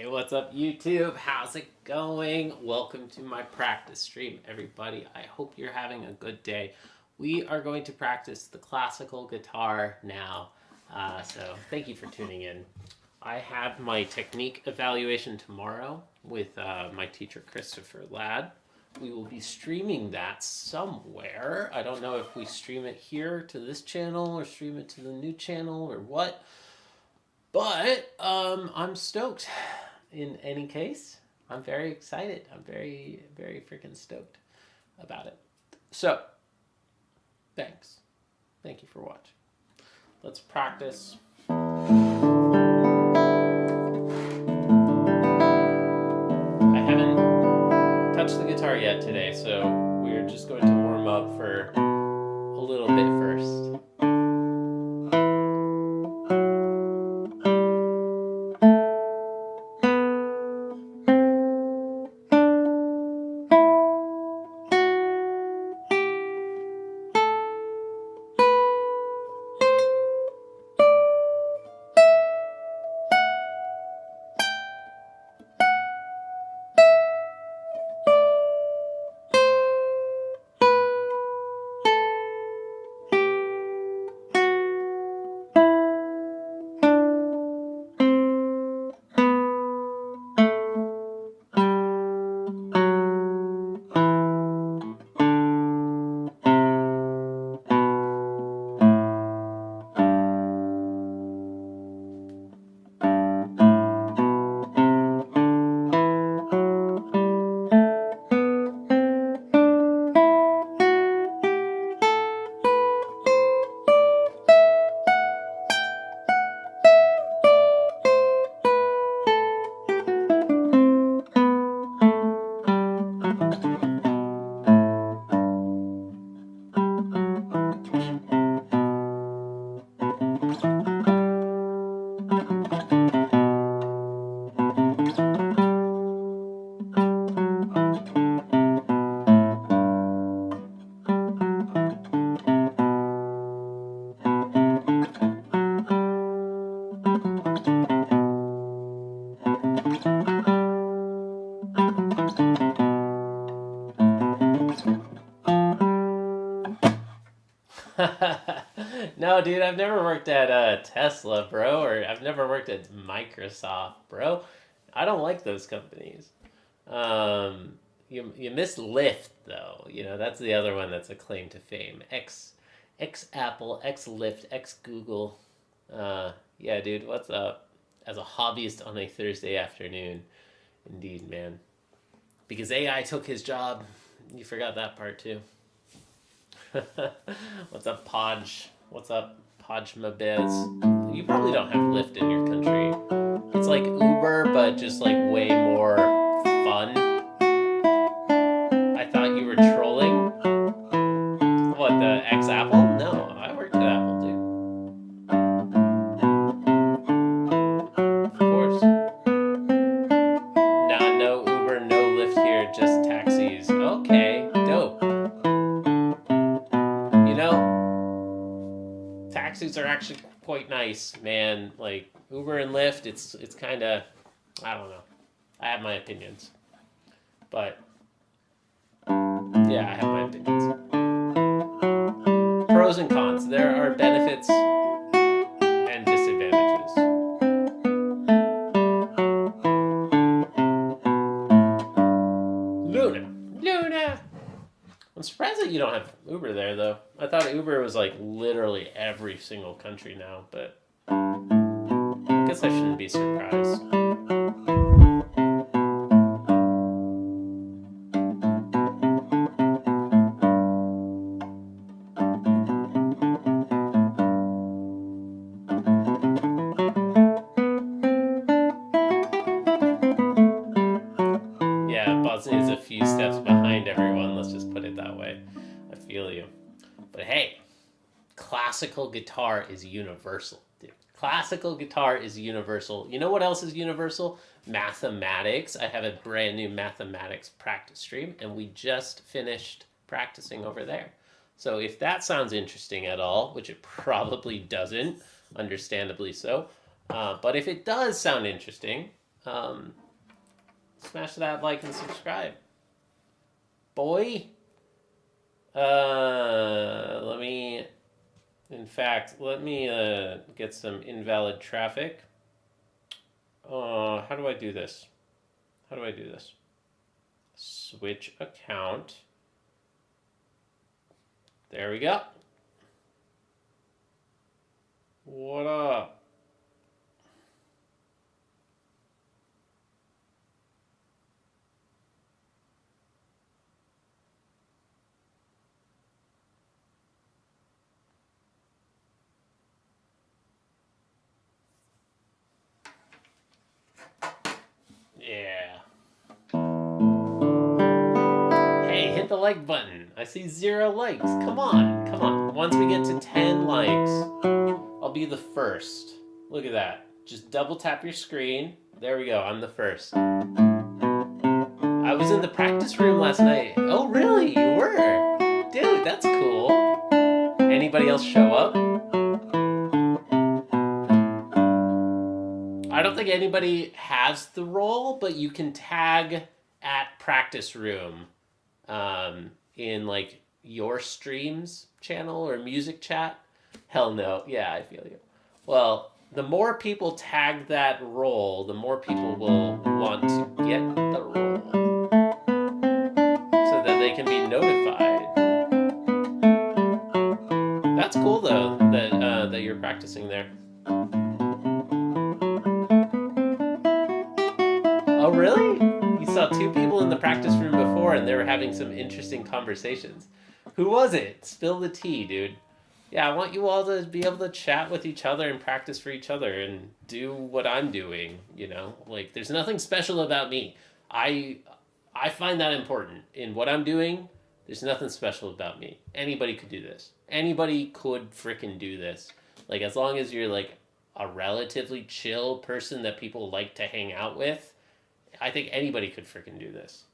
Hey, what's up, YouTube? How's it going? Welcome to my practice stream, everybody. I hope you're having a good day. We are going to practice the classical guitar now, so thank you for tuning in. I have my technique evaluation tomorrow with my teacher, Christopher Ladd. We will be streaming that somewhere. I don't know if we stream it here to this channel or stream it to the new channel or what. But I'm stoked. In any case, I'm very excited. I'm very, very freaking stoked about it. So, thanks. Thank you for watching. Let's practice. I haven't touched the guitar yet today, so we're just going to warm up for a little bit first. No, dude, I've never worked at Tesla, bro, or I've never worked at Microsoft, bro. I don't like those companies. You miss Lyft, though. You know, that's the other one that's a claim to fame. Ex Apple, ex Lyft, ex Google. Yeah, dude, what's up? As a hobbyist on a Thursday afternoon. Indeed, man. Because AI took his job. You forgot that part, too. What's up, Podge? What's up, Podge-Mabez? You probably don't have Lyft in your country. It's like Uber, but just like way more fun. I thought you were trolling. What, the ex-Apple? No, I worked at Apple, dude. Of course. No Uber, no Lyft here, just taxis. Okay, dope. You know, taxis are actually quite nice, man. Like Uber and Lyft, it's kind of, I don't know. I have my opinions, but yeah, I have my opinions. Pros and cons. There are benefits and disadvantages. Luna. I'm surprised that you don't have Uber there, though. I thought Uber was like literally every single country now, but I guess I shouldn't be surprised. Yeah, Bosnia is a few steps behind everyone, let's just put it that way. I feel you. But hey, classical guitar is universal, dude. Classical guitar is universal. You know what else is universal? Mathematics. I have a brand new mathematics practice stream, and we just finished practicing over there. So if that sounds interesting at all, which it probably doesn't, understandably so, but if it does sound interesting, Smash that like and subscribe. Boy. Let me get some invalid traffic. How do I do this? Switch account. There we go. What up? Yeah. Hey, hit the like button. I see 0 likes. Come on. Once we get to 10 likes, I'll be the first. Look at that. Just double tap your screen. There we go. I'm the first. I was in the practice room last night. Oh, really? You were? Dude, that's cool. Anybody else show up? I don't think anybody has the role, but you can tag at practice room in like your streams channel or music chat. Hell no. Yeah, I feel you. Well, the more people tag that role, the more people will want to get the role so that they can be notified. That's cool though that you're practicing there. Oh, really? You saw 2 people in the practice room before and they were having some interesting conversations. Who was it? Spill the tea, dude. Yeah, I want you all to be able to chat with each other and practice for each other and do what I'm doing, you know? Like, there's nothing special about me. I find that important. In what I'm doing, there's nothing special about me. Anybody could do this. Anybody could frickin' do this. Like, as long as you're, like, a relatively chill person that people like to hang out with, I think anybody could freaking do this.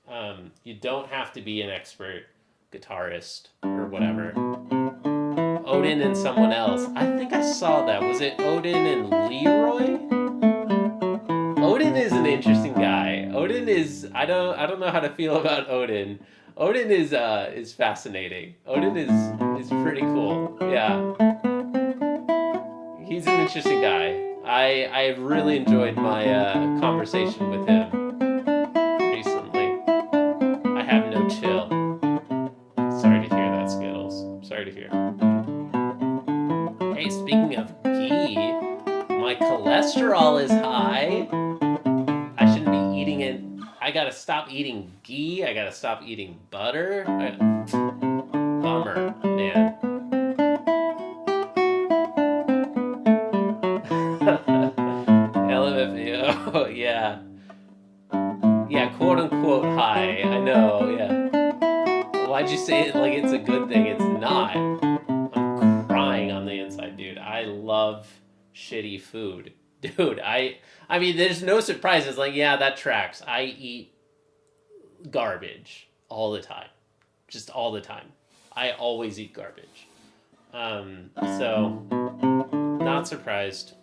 You don't have to be an expert guitarist or whatever. Odin and someone else. I think I saw that. Was it Odin and Leroy? Odin is an interesting guy. Odin is I don't know how to feel about Odin. Odin is fascinating. Odin is pretty cool. Yeah. He's an interesting guy. I've really enjoyed my conversation with him. Have no chill. Sorry to hear that, Skittles. Sorry to hear. Hey, speaking of ghee, my cholesterol is high. I shouldn't be eating it. I gotta stop eating ghee. I gotta stop eating butter. Bummer, man. LMFAO, yeah. Yeah, quote unquote high. I know, yeah. Why'd you say it like it's a good thing? It's not. I'm crying on the inside, dude. I love shitty food. Dude, I mean, there's no surprises. Like, yeah, that tracks. I eat garbage all the time. Just all the time. I always eat garbage. So, not surprised.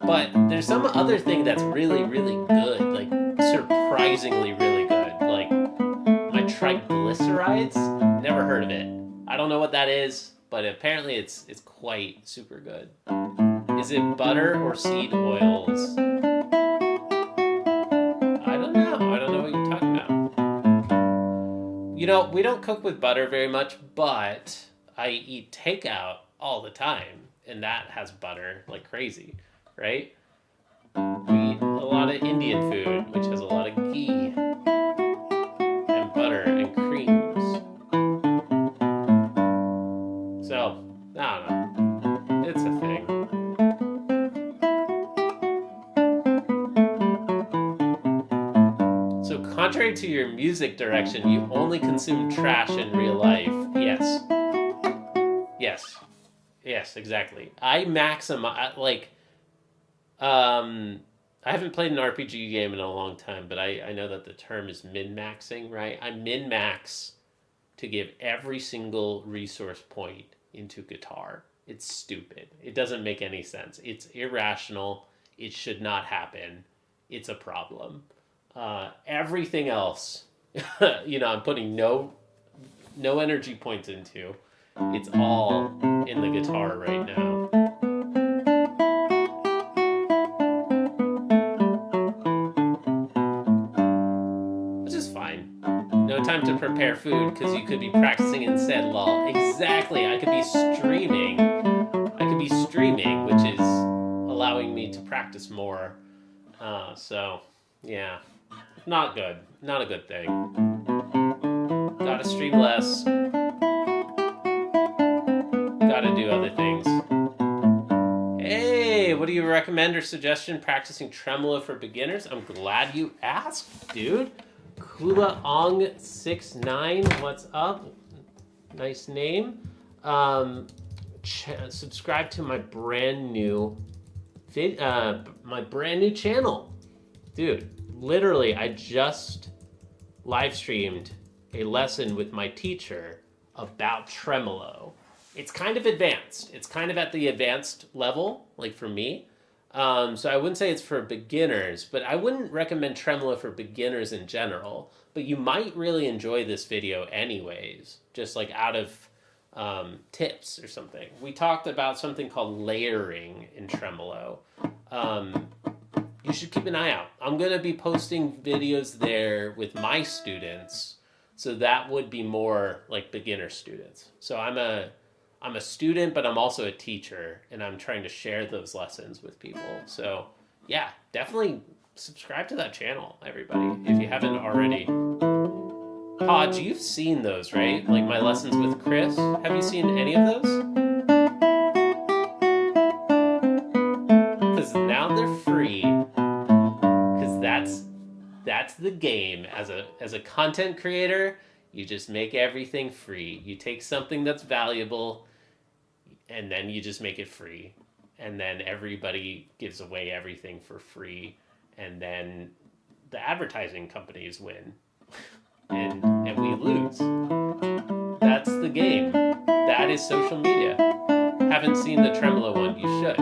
But there's some other thing that's really, really good. Like, surprisingly really good. Like, my triglycerides? Never heard of it. I don't know what that is, but apparently it's quite super good. Is it butter or seed oils? I don't know what you're talking about. You know, we don't cook with butter very much, but I eat takeout all the time, and that has butter like crazy, right? We eat a lot of Indian food, which has a lot of ghee and butter and creams. So, I don't know. It's a thing. So, contrary to your music direction, you only consume trash in real life. Yes, exactly. I maximize, like, I haven't played an RPG game in a long time, but I know that the term is min-maxing, right? I min-max to give every single resource point into guitar. It's stupid. It doesn't make any sense. It's irrational. It should not happen. it's a problem. Everything else, I'm putting no energy points into. It's all in the guitar right now. Which is fine. No time to prepare food because you could be practicing instead, lol. Exactly, I could be streaming. Which is allowing me to practice more. So, yeah. Not good. Not a good thing. Gotta stream less. Gotta do other things. Hey, what do you recommend or suggestion practicing tremolo for beginners? I'm glad you asked, dude. Kula Ong 69, what's up? Nice name. Subscribe to my brand new channel, dude. Literally, I just live streamed a lesson with my teacher about tremolo. It's kind of advanced. It's kind of at the advanced level, like for me. So I wouldn't say it's for beginners, but I wouldn't recommend tremolo for beginners in general. But you might really enjoy this video anyways, just like out of tips or something. We talked about something called layering in tremolo. You should keep an eye out. I'm going to be posting videos there with my students, so that would be more like beginner students. So I'm a student, but I'm also a teacher, and I'm trying to share those lessons with people. So yeah, definitely subscribe to that channel, everybody, if you haven't already. Podge, you've seen those, right? Like my lessons with Chris. Have you seen any of those? Because now they're free. Because that's the game. As a content creator, you just make everything free. You take something that's valuable, and then you just make it free. And then everybody gives away everything for free. And then the advertising companies win. And we lose. That's the game. That is social media. Haven't seen the tremolo one? You should.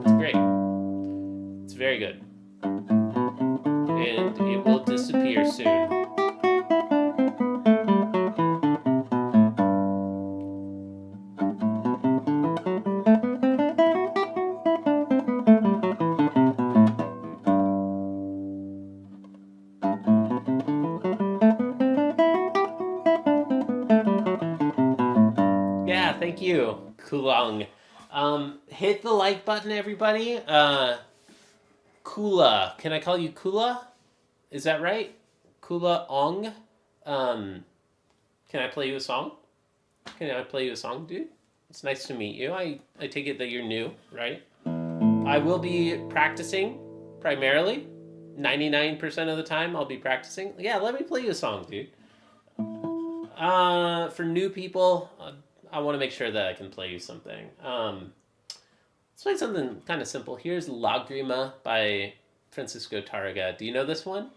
It's great. It's very good. And it will disappear soon. Thank you, Kulong. Hit the like button, everybody. Kula. Can I call you Kula? Is that right? Kula Ong. Can I play you a song? Can I play you a song, dude? It's nice to meet you. I take it that you're new, right? I will be practicing, primarily. 99% of the time I'll be practicing. Yeah, let me play you a song, dude. For new people, I want to make sure that I can play you something. Let's play something kind of simple. Here's Lagrima by Francisco Tarrega. Do you know this one?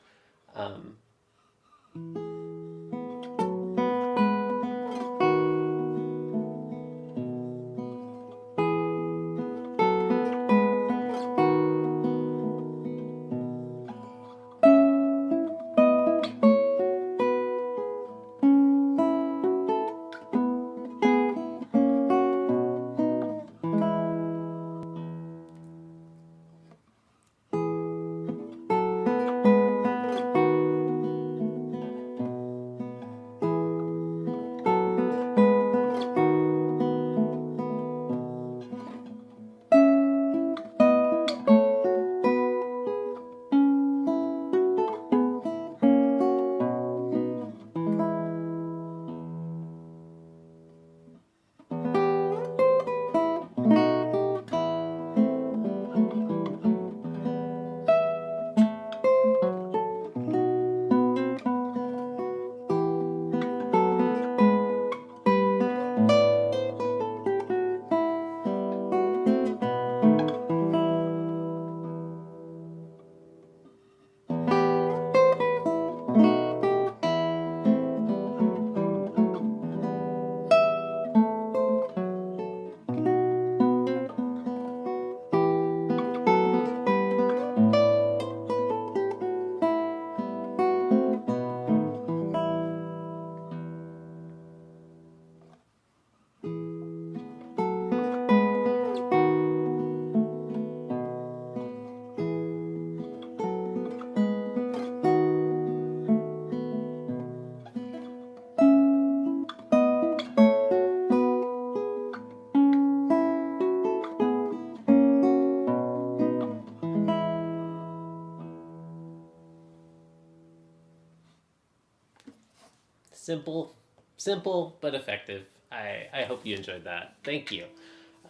Simple, simple but effective. I hope you enjoyed that. Thank you.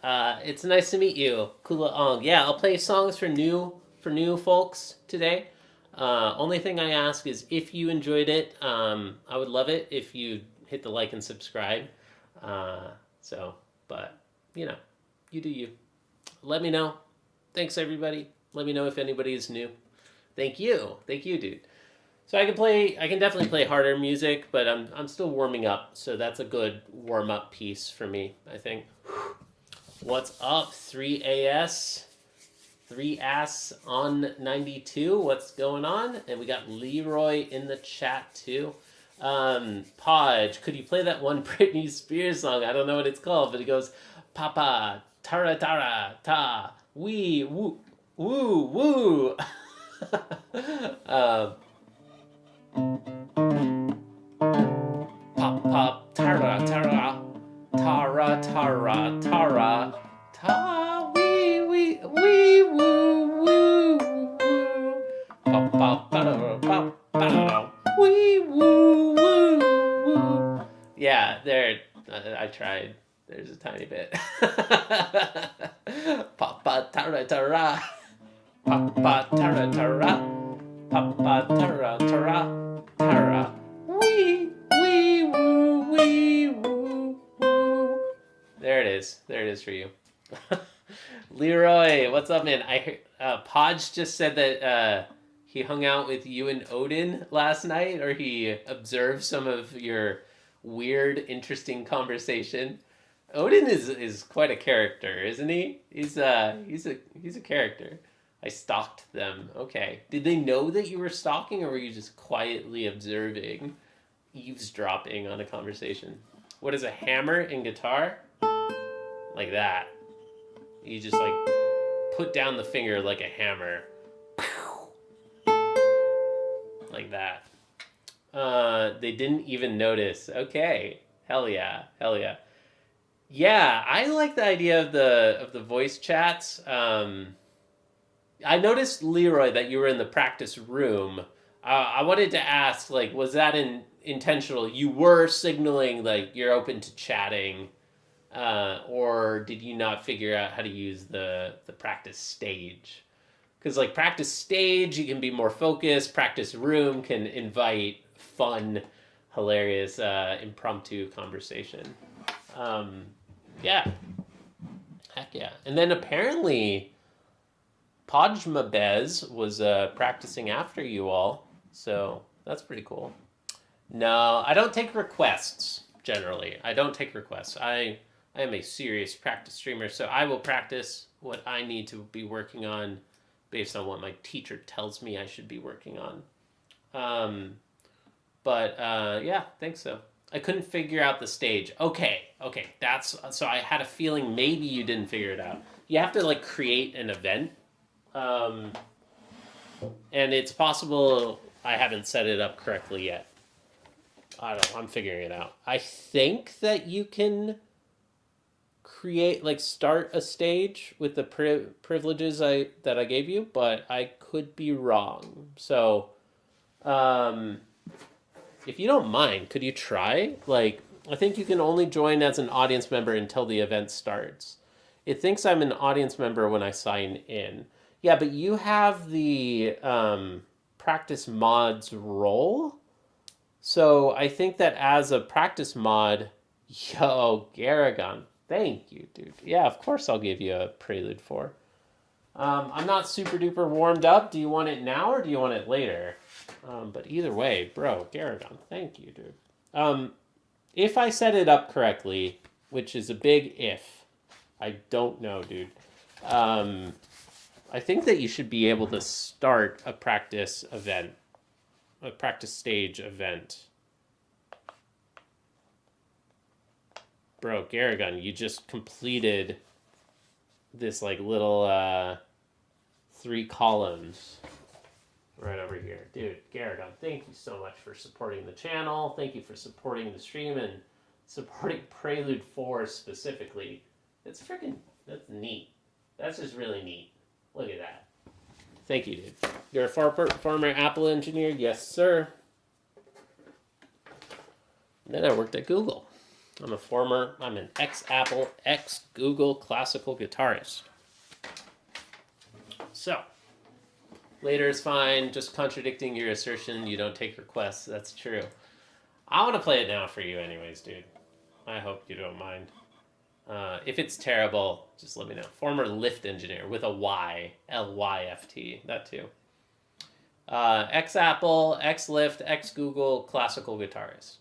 It's nice to meet you, Kula Ong. Yeah, I'll play songs for new folks today. Only thing I ask is if you enjoyed it, I would love it if you hit the like and subscribe. But you know, you do you. Let me know. Thanks everybody. Let me know if anybody is new. Thank you, dude. So I can definitely play harder music, but I'm still warming up, so that's a good warm up piece for me, I think. What's up, 3AS? 3AS on 92. What's going on? And we got Leroy in the chat too. Podge, could you play that one Britney Spears song? I don't know what it's called, but it goes, Papa, tara tara, ta, wee, woo, woo, woo. Pop, pop, tara, tara, tara, tara, tara, ta, wee, wee, wee, woo, woo, woo. Pop, pop, tara, pop, tara, wee, woo, woo, woo. Yeah, there, I tried. There's a tiny bit. Papa, tara, tara, papa, tara, tara, papa, tara, tara, tara, wee, wee, woo, wee, woo, woo. There it is. There it is for you. Leroy, what's up, man? I heard Podge just said that he hung out with you and Odin last night, or he observed some of your weird, interesting conversation. Odin is quite a character, isn't he? He's a character. I stalked them. Okay. Did they know that you were stalking, or were you just quietly observing, eavesdropping on a conversation? What is a hammer in guitar? Like that. You just like put down the finger like a hammer. Like that. They didn't even notice. Okay. Hell yeah. Hell yeah. Yeah, I like the idea of the voice chats. I noticed, Leroy, that you were in the practice room. I wanted to ask, like, was that intentional? You were signaling, like, you're open to chatting, or did you not figure out how to use the practice stage? Because, like, practice stage, you can be more focused. Practice room can invite fun, hilarious, impromptu conversation. Yeah. Heck yeah. And then apparently Podjmabez was practicing after you all, so that's pretty cool. No, I don't take requests, generally. I don't take requests. I am a serious practice streamer, so I will practice what I need to be working on based on what my teacher tells me I should be working on. Yeah, I think so. I couldn't figure out the stage. Okay, so I had a feeling maybe you didn't figure it out. You have to, like, create an event. And it's possible I haven't set it up correctly yet. I don't know, I'm figuring it out. I think that you can create, like, start a stage with the privileges that I gave you, but I could be wrong. So, if you don't mind, could you try? Like, I think you can only join as an audience member until the event starts. It thinks I'm an audience member when I sign in. Yeah, but you have the practice mods role. So I think that as a practice mod, yo, Garagon, thank you, dude. Yeah, of course I'll give you a Prelude 4. I'm not super duper warmed up. Do you want it now or do you want it later? But either way, bro, Garagon, thank you, dude. If I set it up correctly, which is a big if, I don't know, dude. I think that you should be able to start a practice event, a practice stage event. Bro, Garagon, you just completed this, like, little 3 columns right over here. Dude, Garagon, thank you so much for supporting the channel. Thank you for supporting the stream and supporting Prelude 4 specifically. That's neat. That's just really neat. Look at that. Thank you, dude. You're a former Apple engineer? Yes, sir. And then I worked at Google. I'm an ex-Apple, ex-Google classical guitarist. So, later is fine, just contradicting your assertion you don't take requests. That's true. I want to play it now for you anyways, dude. I hope you don't mind. If it's terrible, just let me know. Former Lyft engineer with a Y, L-Y-F-T, that too. Ex-Apple, ex-Lyft, ex-Google classical guitarist.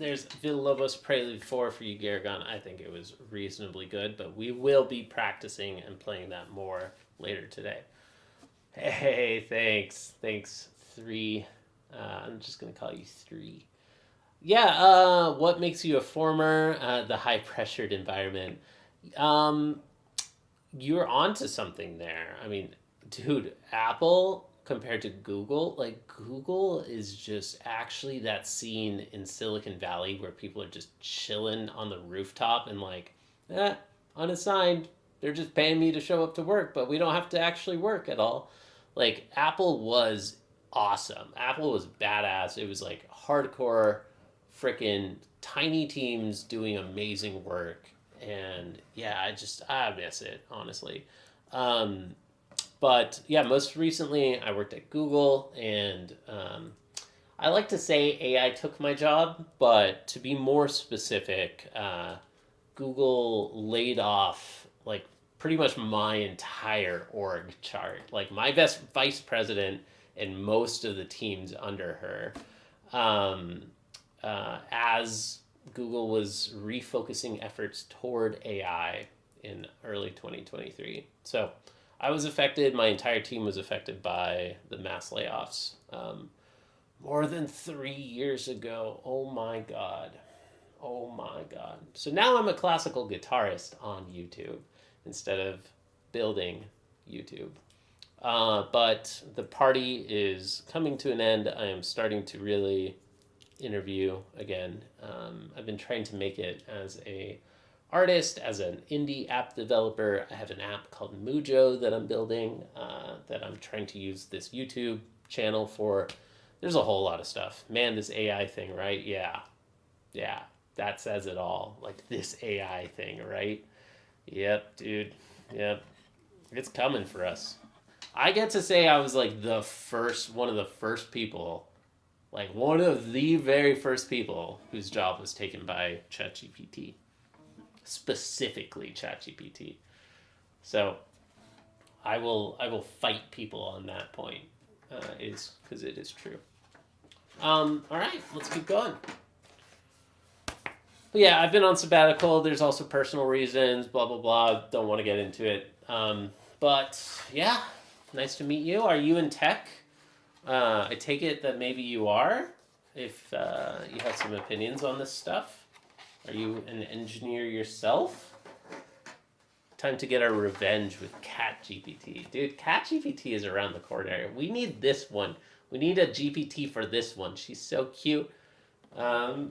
There's Villa-Lobos Prelude 4 for you, Garrigon. I think it was reasonably good, but we will be practicing and playing that more later today. Hey, thanks. Thanks, 3. I'm just going to call you 3. Yeah, what makes you a former? The high-pressured environment. You're onto something there. I mean, dude, Apple compared to Google, like Google is just actually that scene in Silicon Valley where people are just chilling on the rooftop and like, unassigned. They're just paying me to show up to work, but we don't have to actually work at all. Like Apple was awesome. Apple was badass. It was like hardcore, freaking tiny teams doing amazing work. And yeah, I miss it, honestly. Um, but yeah, most recently I worked at Google, and I like to say AI took my job, but to be more specific, Google laid off like pretty much my entire org chart. Like my best vice president and most of the teams under her, um, as Google was refocusing efforts toward AI in early 2023. So I was affected. My entire team was affected by the mass layoffs. More than 3 years ago. Oh my God. Oh my God. So now I'm a classical guitarist on YouTube instead of building YouTube. But the party is coming to an end. I am starting to really interview again. I've been trying to make it as a artist, as an indie app developer. I have an app called Mujo that I'm building, that I'm trying to use this YouTube channel for. There's a whole lot of stuff. Man, this AI thing, right? Yeah. Yeah. That says it all. Like this AI thing, right? Yep, dude. Yep. It's coming for us. I get to say I was like one of the first people, like one of the very first people whose job was taken by ChatGPT. Specifically ChatGPT. So I will fight people on that point, is because it is true. All right, let's keep going. But yeah, I've been on sabbatical. There's also personal reasons, blah, blah, blah. Don't want to get into it. But yeah, nice to meet you. Are you in tech? I take it that maybe you are, if you have some opinions on this stuff. Are you an engineer yourself? Time to get our revenge with CatGPT. Dude, CatGPT is around the corner. We need this one. We need a GPT for this one. She's so cute. Hi,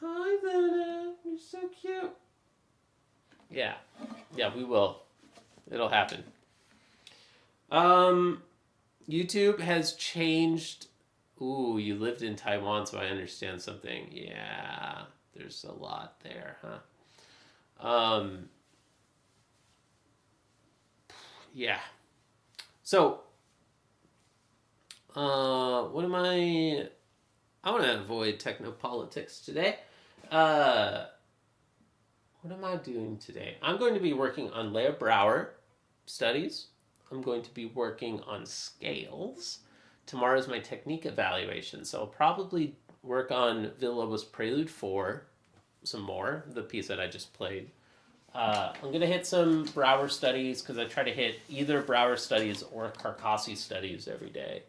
Vanna. You're so cute. Yeah. Yeah, we will. It'll happen. YouTube has changed. Ooh, you lived in Taiwan, so I understand something. Yeah, there's a lot there, huh? Yeah. So, what am I want to avoid technopolitics today. What am I doing today? I'm going to be working on Leo Brouwer studies. I'm going to be working on scales. Tomorrow's my technique evaluation, so I'll probably work on Villa-Lobos Prelude 4 some more, the piece that I just played. I'm going to hit some Brouwer studies because I try to hit either Brouwer studies or Carcassi studies every day.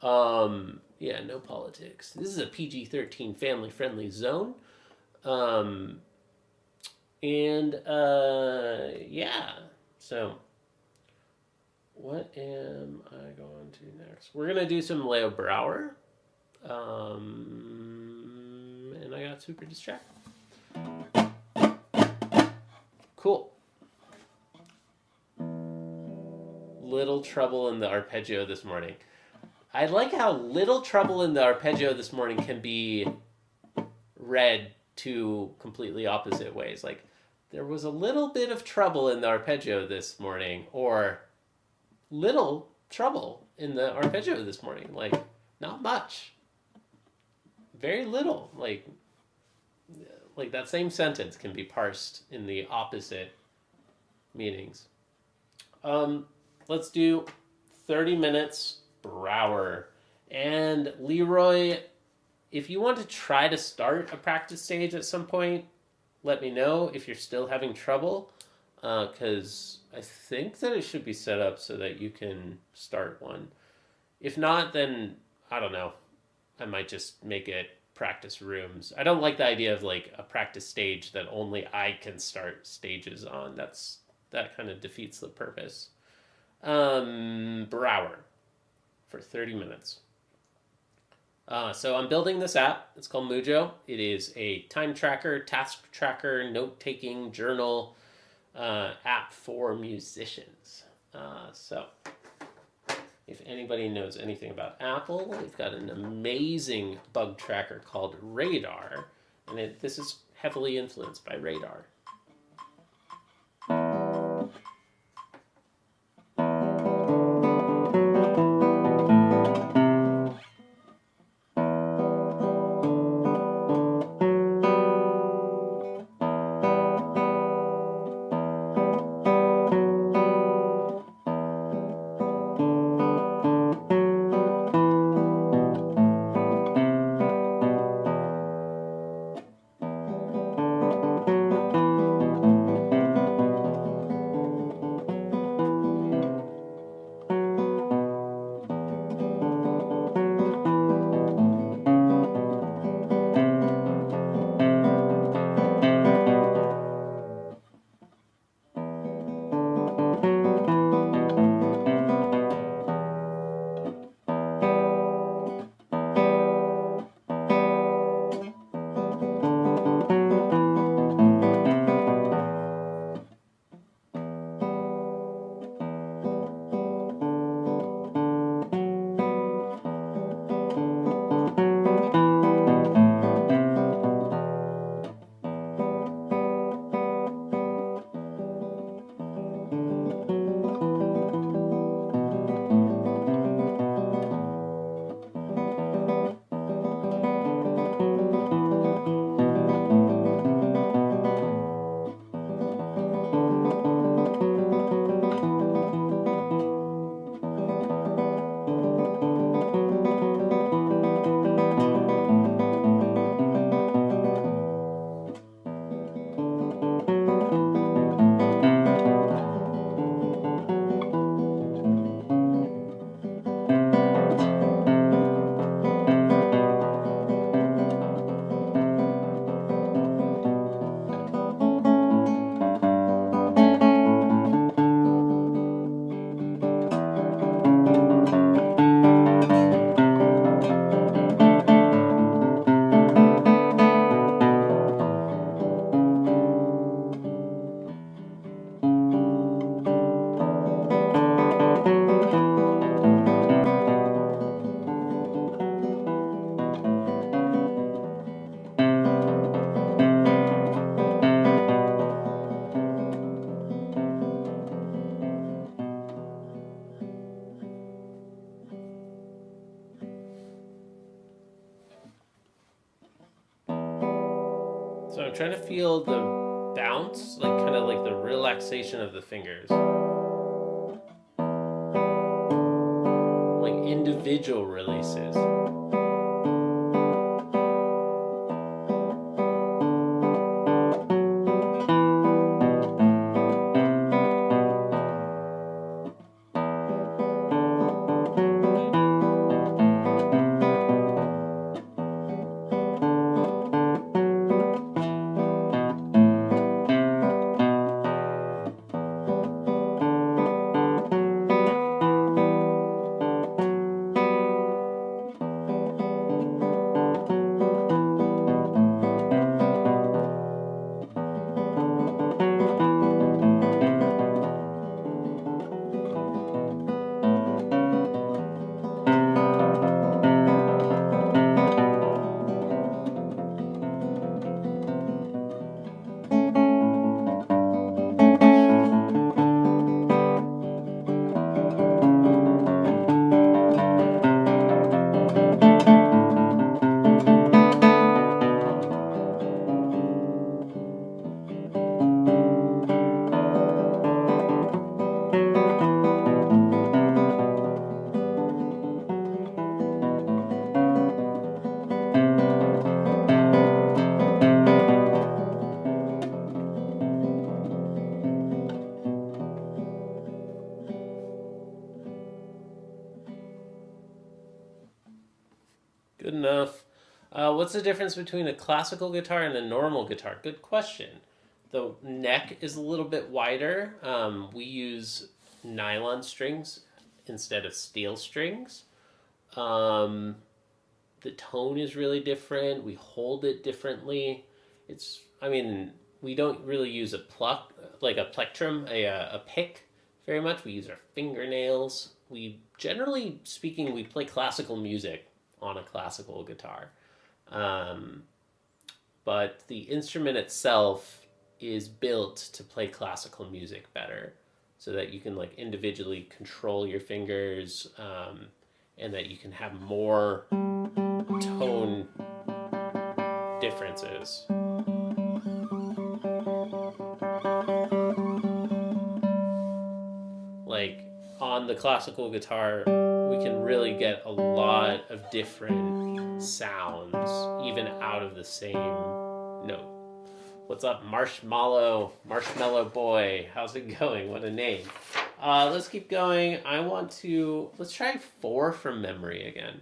Yeah, no politics. This is a PG-13 family-friendly zone. Yeah, so what am I going to next? We're going to do some Leo Brouwer. And I got super distracted. Cool. Little Trouble in the Arpeggio this morning. I like how Little Trouble in the Arpeggio this morning can be read two completely opposite ways. Like, there was a little bit of trouble in the arpeggio this morning, or little trouble in the arpeggio this morning. Like, not much. Very little. Like that same sentence can be parsed in the opposite meanings. Let's do 30 minutes Brouwer. And Leroy, if you want to try to start a practice stage at some point, let me know if you're still having trouble, because I think that it should be set up so that you can start one. If not, then I don't know. I might just make it practice rooms. I don't like the idea of like a practice stage that only I can start stages on. That kind of defeats the purpose. Brouwer for 30 minutes. So I'm building this app. It's called Mujo. It is a time tracker, task tracker, note-taking journal app for musicians. So If anybody knows anything about Apple, they've got an amazing bug tracker called Radar, and this is heavily influenced by Radar. So I'm trying to feel the bounce, like kind of like the relaxation of the fingers. Like individual releases. Good enough. What's the difference between a classical guitar and a normal guitar? Good question. The neck is a little bit wider. We use nylon strings instead of steel strings. The tone is really different. We hold it differently. We don't really use a plectrum, a pick very much. We use our fingernails. We, generally speaking, we play classical music on a classical guitar. But the instrument itself is built to play classical music better, so that you can like individually control your fingers, and that you can have more tone differences. Like on the classical guitar, we can really get a lot of different sounds, even out of the same note. What's up, Marshmallow Boy? How's it going? What a name. Let's keep going. Let's try 4 from memory again.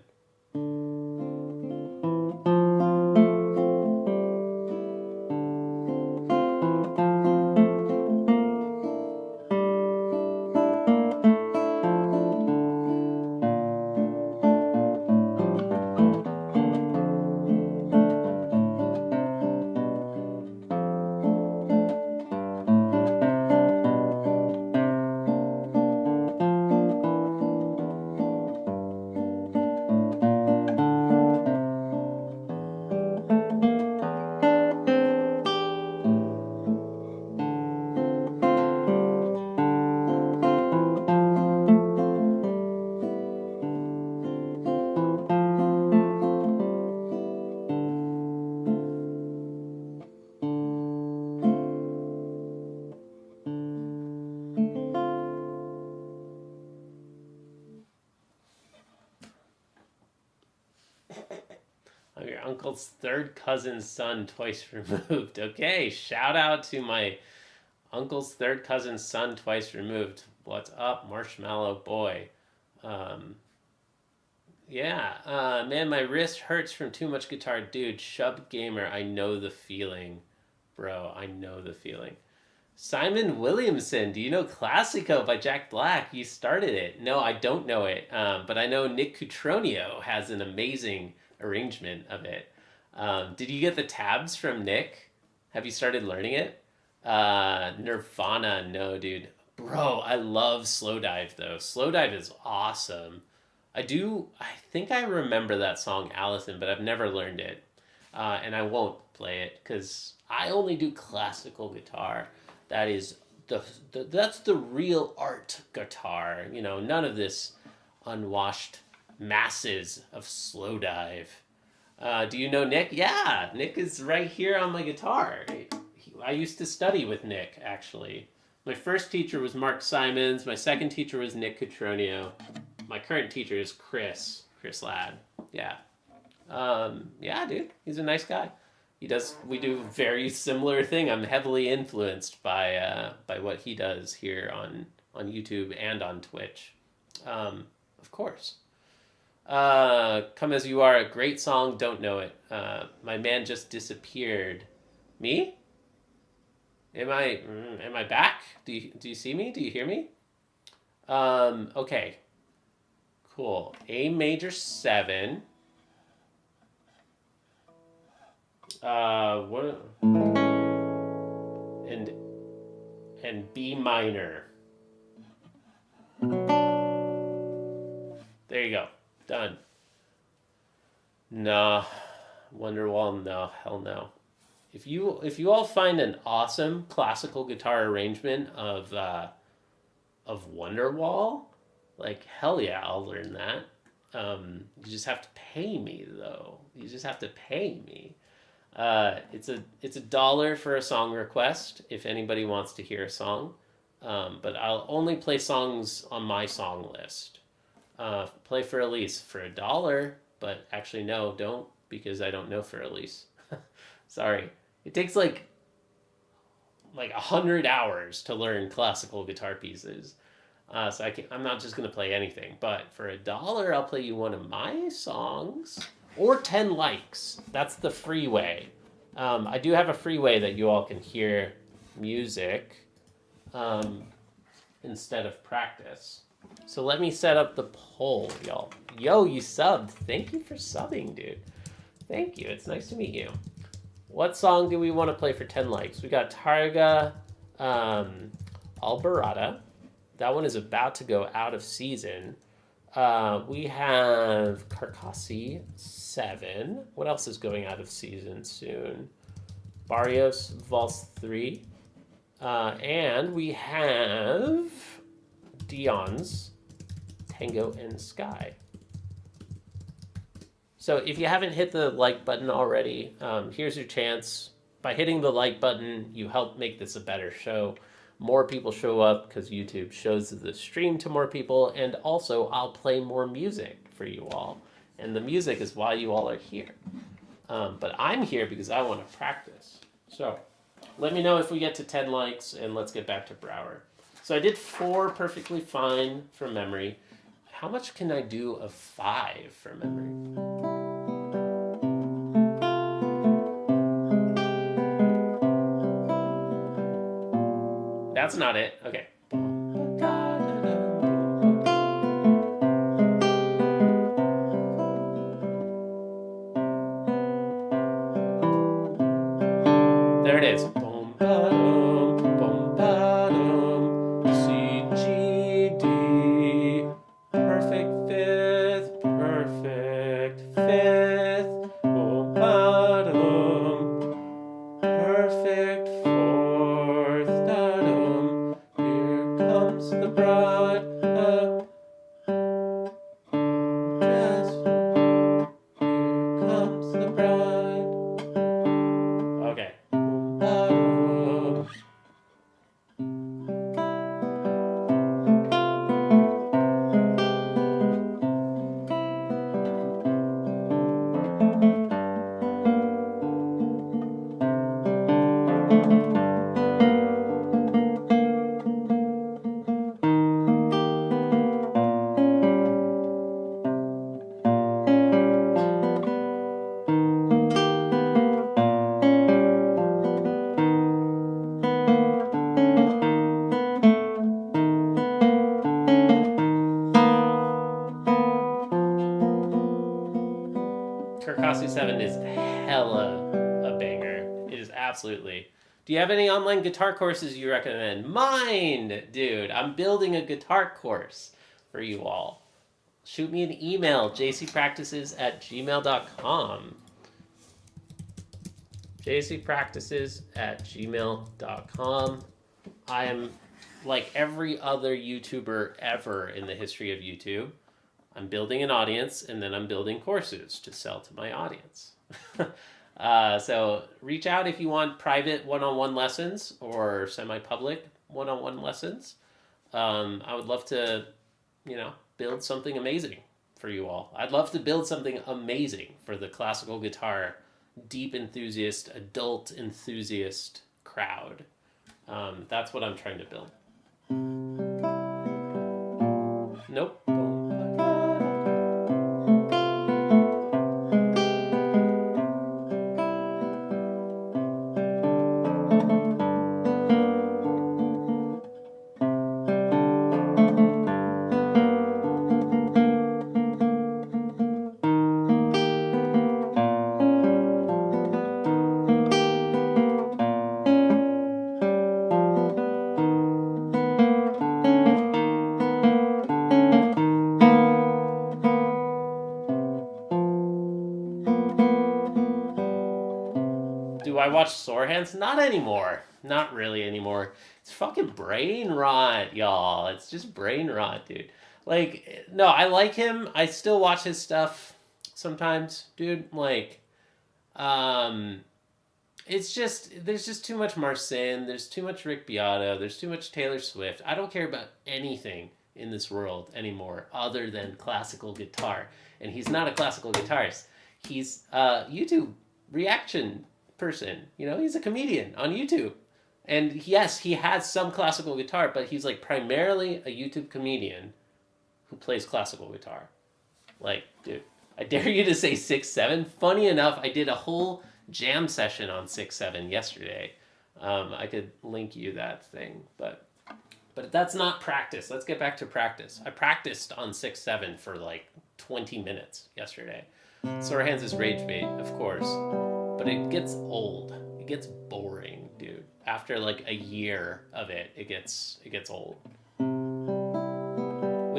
I'm your uncle's third cousin's son, twice removed. Okay, shout out to my uncle's third cousin's son, twice removed. What's up, Marshmallow Boy? Man, my wrist hurts from too much guitar. Dude, Shub Gamer, I know the feeling. Bro, I know the feeling. Simon Williamson, do you know Classico by Jack Black? You started it. No, I don't know it, but I know Nick Cutronio has an amazing arrangement of it. Did you get the tabs from Nick? Have you started learning it? Nirvana, no, dude. Bro, I love Slow Dive, though. Slow Dive is awesome. I think I remember that song, Allison, but I've never learned it. And I won't play it, because I only do classical guitar. That is that's the real art guitar. You know, none of this unwashed masses of Slow Dive. Do you know Nick? Yeah, Nick is right here on my guitar. I used to study with Nick, actually. My first teacher was Mark Simons. My second teacher was Nick Cutronio. My current teacher is Chris Ladd. Yeah. Yeah, dude, he's a nice guy. We do a very similar thing. I'm heavily influenced by what he does here on YouTube and on Twitch. Of course. Come As You Are, a great song, don't know it. My man just disappeared. Me? Am I back? Do you see me? Do you hear me? Okay. Cool. A major 7. What? And B minor. There you go. Done. Nah. Wonderwall, no. Hell no. If you all find an awesome classical guitar arrangement of Wonderwall, like, hell yeah, I'll learn that. You just have to pay me, though. You just have to pay me. It's $1 for a song request if anybody wants to hear a song. But I'll only play songs on my song list. Play For Elise for $1, but actually no, don't, because I don't know For Elise. Sorry. It takes like 100 hours to learn classical guitar pieces. So I'm not just going to play anything. But for $1, I'll play you one of my songs. Or 10 likes. That's the free way. I do have a free way that you all can hear music instead of practice. So let me set up the poll, y'all. Yo, you subbed. Thank you for subbing, dude. Thank you. It's nice to meet you. What song do we want to play for 10 likes? We got Tarrega Alborada. That one is about to go out of season. We have Carcassi 7. What else is going out of season soon? Barrios Vals 3. And we have Dyens, Tango, and Skai. So if you haven't hit the like button already, here's your chance. By hitting the like button, you help make this a better show. More people show up because YouTube shows the stream to more people, and also I'll play more music for you all. And the music is why you all are here. But I'm here because I want to practice. So let me know if we get to 10 likes, and let's get back to Brouwer. So I did 4 perfectly fine from memory. How much can I do of 5 from memory? That's not it. Okay. There it is. C, G, D. Perfect fifth. Perfect fifth. Perfect fourth. Here comes the bride. Here comes the bride. Okay. Carcassi 7 is hella a banger. It is absolutely. Do you have any online guitar courses you recommend? Mine, dude. I'm building a guitar course for you all. Shoot me an email, jcpractices@gmail.com. jcpractices@gmail.com. I am like every other YouTuber ever in the history of YouTube. I'm building an audience, and then I'm building courses to sell to my audience. So reach out if you want private one-on-one lessons or semi-public one-on-one lessons. I would love to, build something amazing for you all. I'd love to build something amazing for the classical guitar deep enthusiast, adult enthusiast crowd. That's what I'm trying to build. Nope. Do I watch Sore Hands? Not anymore. Not really anymore. It's fucking brain rot, y'all. It's just brain rot, dude. Like, no, I like him. I still watch his stuff sometimes, dude. Like, it's just, there's just too much Marcin. There's too much Rick Beato. There's too much Taylor Swift. I don't care about anything in this world anymore other than classical guitar. And he's not a classical guitarist. He's a YouTube reaction person. He's a comedian on YouTube. And yes, he has some classical guitar, but he's like primarily a YouTube comedian who plays classical guitar. Like, dude, I dare you to say 6-7. Funny enough, I did a whole jam session on 6-7 yesterday. I could link you that thing, but that's not practice. Let's get back to practice. I practiced on 6-7 for like 20 minutes yesterday. Sore Hands is rage bait, of course, but it gets old. It gets boring, dude. After like a year of it, it gets old.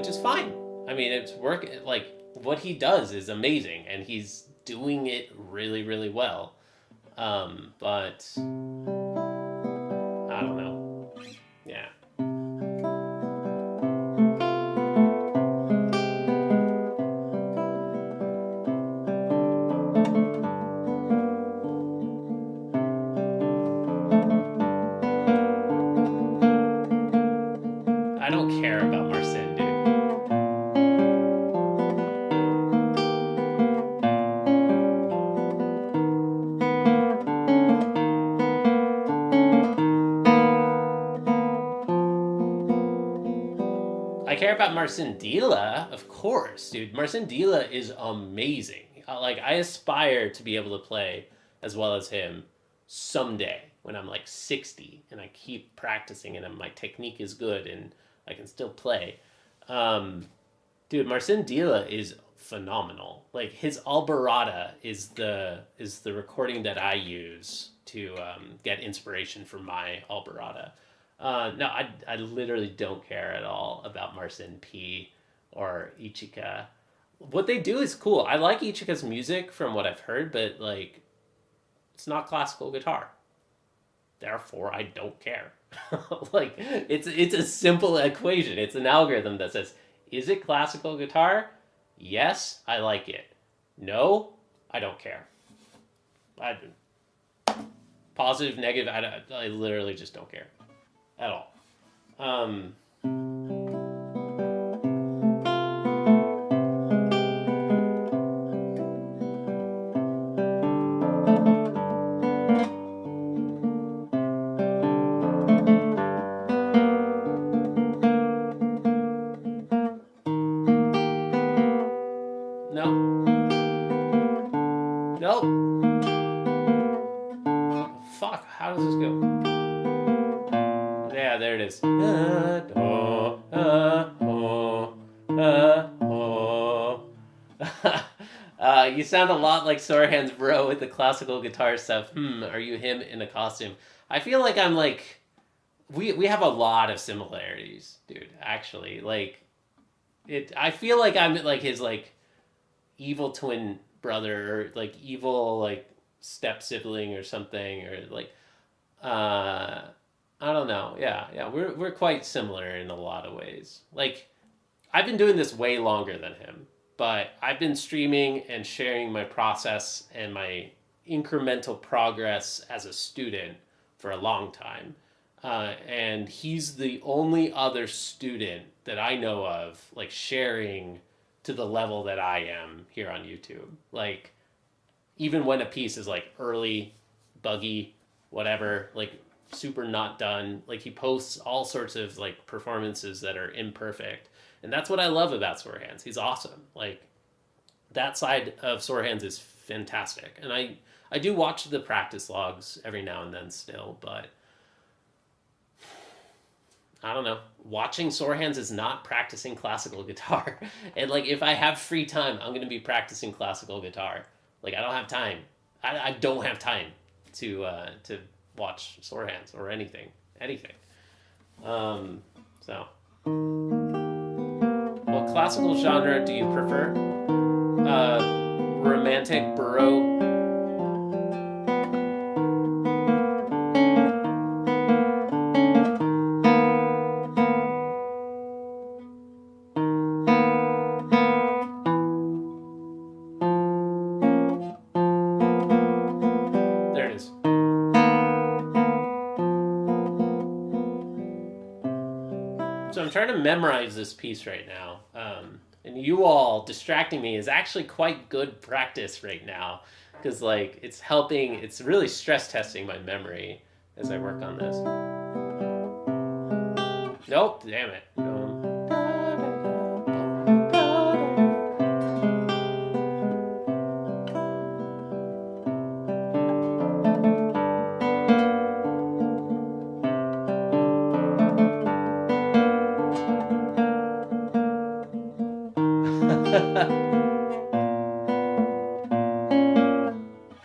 which is fine. I mean, it's work. Like what he does is amazing, and he's doing it really, really well. But I don't know. Yeah. I don't care about Marcin, dude. I care about Marcin Dila, of course, dude. Marcin Dila is amazing. Like, I aspire to be able to play as well as him someday when I'm like 60 and I keep practicing and my technique is good and I can still play. Dude, Marcin Dila is phenomenal. Like, his Alborada is the recording that I use to get inspiration for my Alborada. No, I literally don't care at all about Marcin P or Ichika. What they do is cool. I like Ichika's music from what I've heard, but like, it's not classical guitar. Therefore, I don't care. Like, it's a simple equation. It's an algorithm that says, is it classical guitar? Yes, I like it. No, I don't care. Positive, negative, I literally just don't care. At all. No. Nope. Fuck, how does this go? Yeah, there it is. You sound a lot like Sorehan's bro with the classical guitar stuff. Are you him in a costume? I feel like I'm like... We have a lot of similarities, dude, actually. Like, I feel like I'm like his, like, evil twin brother, or, like, evil, like, step-sibling or something, or, like... I don't know. Yeah. We're quite similar in a lot of ways. Like, I've been doing this way longer than him, but I've been streaming and sharing my process and my incremental progress as a student for a long time. And he's the only other student that I know of, like, sharing to the level that I am here on YouTube. Like, even when a piece is, like, early, buggy, whatever, like, super not done, like, he posts all sorts of, like, performances that are imperfect, and that's what I love about Sorehands. He's awesome. Like, that side of Sorehands is fantastic, and I do watch the practice logs every now and then still, but I don't know. Watching Sorehands is not practicing classical guitar. And, like, if I have free time, I'm going to be practicing classical guitar. Like, I don't have time. I don't have time to watch Sorehands or anything. So, what classical genre do you prefer? Romantic, Baroque. There it is. So I'm trying to memorize this piece right now. And you all distracting me is actually quite good practice right now. Because, like, it's helping, it's really stress testing my memory as I work on this. Nope, damn it.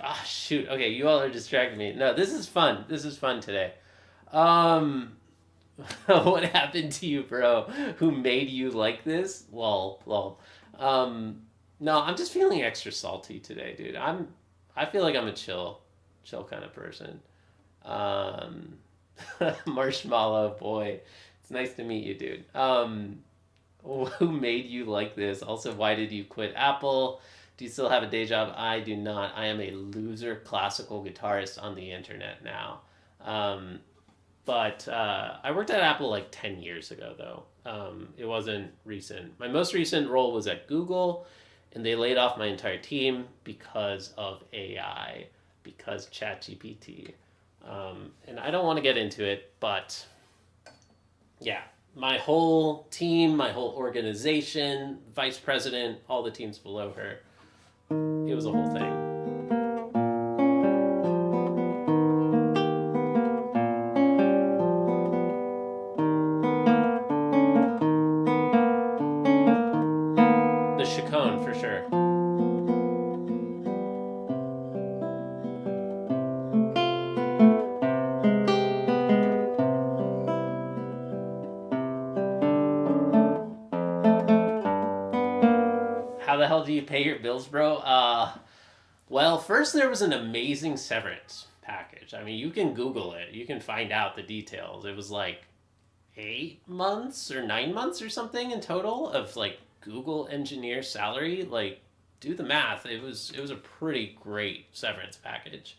Ah, shoot. Okay, you all are distracting me. No, this is fun. This is fun today. What happened to you, bro? Who made you like this? Lol, lol. No, I'm just feeling extra salty today, dude. I feel like I'm a chill kind of person. Um, Marshmallow boy, it's nice to meet you, dude. Who made you like this? Also, why did you quit Apple? Do you still have a day job? I do not. I am a loser classical guitarist on the internet now. Um, but I worked at Apple like 10 years ago, though. It wasn't recent. My most recent role was at Google, and they laid off my entire team because of AI, because ChatGPT. And I don't want to get into it, but yeah, my whole team, my whole organization, vice president, all the teams below her, it was a whole thing. The Chacon, for sure. How the hell do you pay your bills, bro? Well, first there was an amazing severance package. I mean, you can Google it. You can find out the details. It was like 8 months or 9 months or something in total of like Google engineer salary. Like, do the math. It was a pretty great severance package.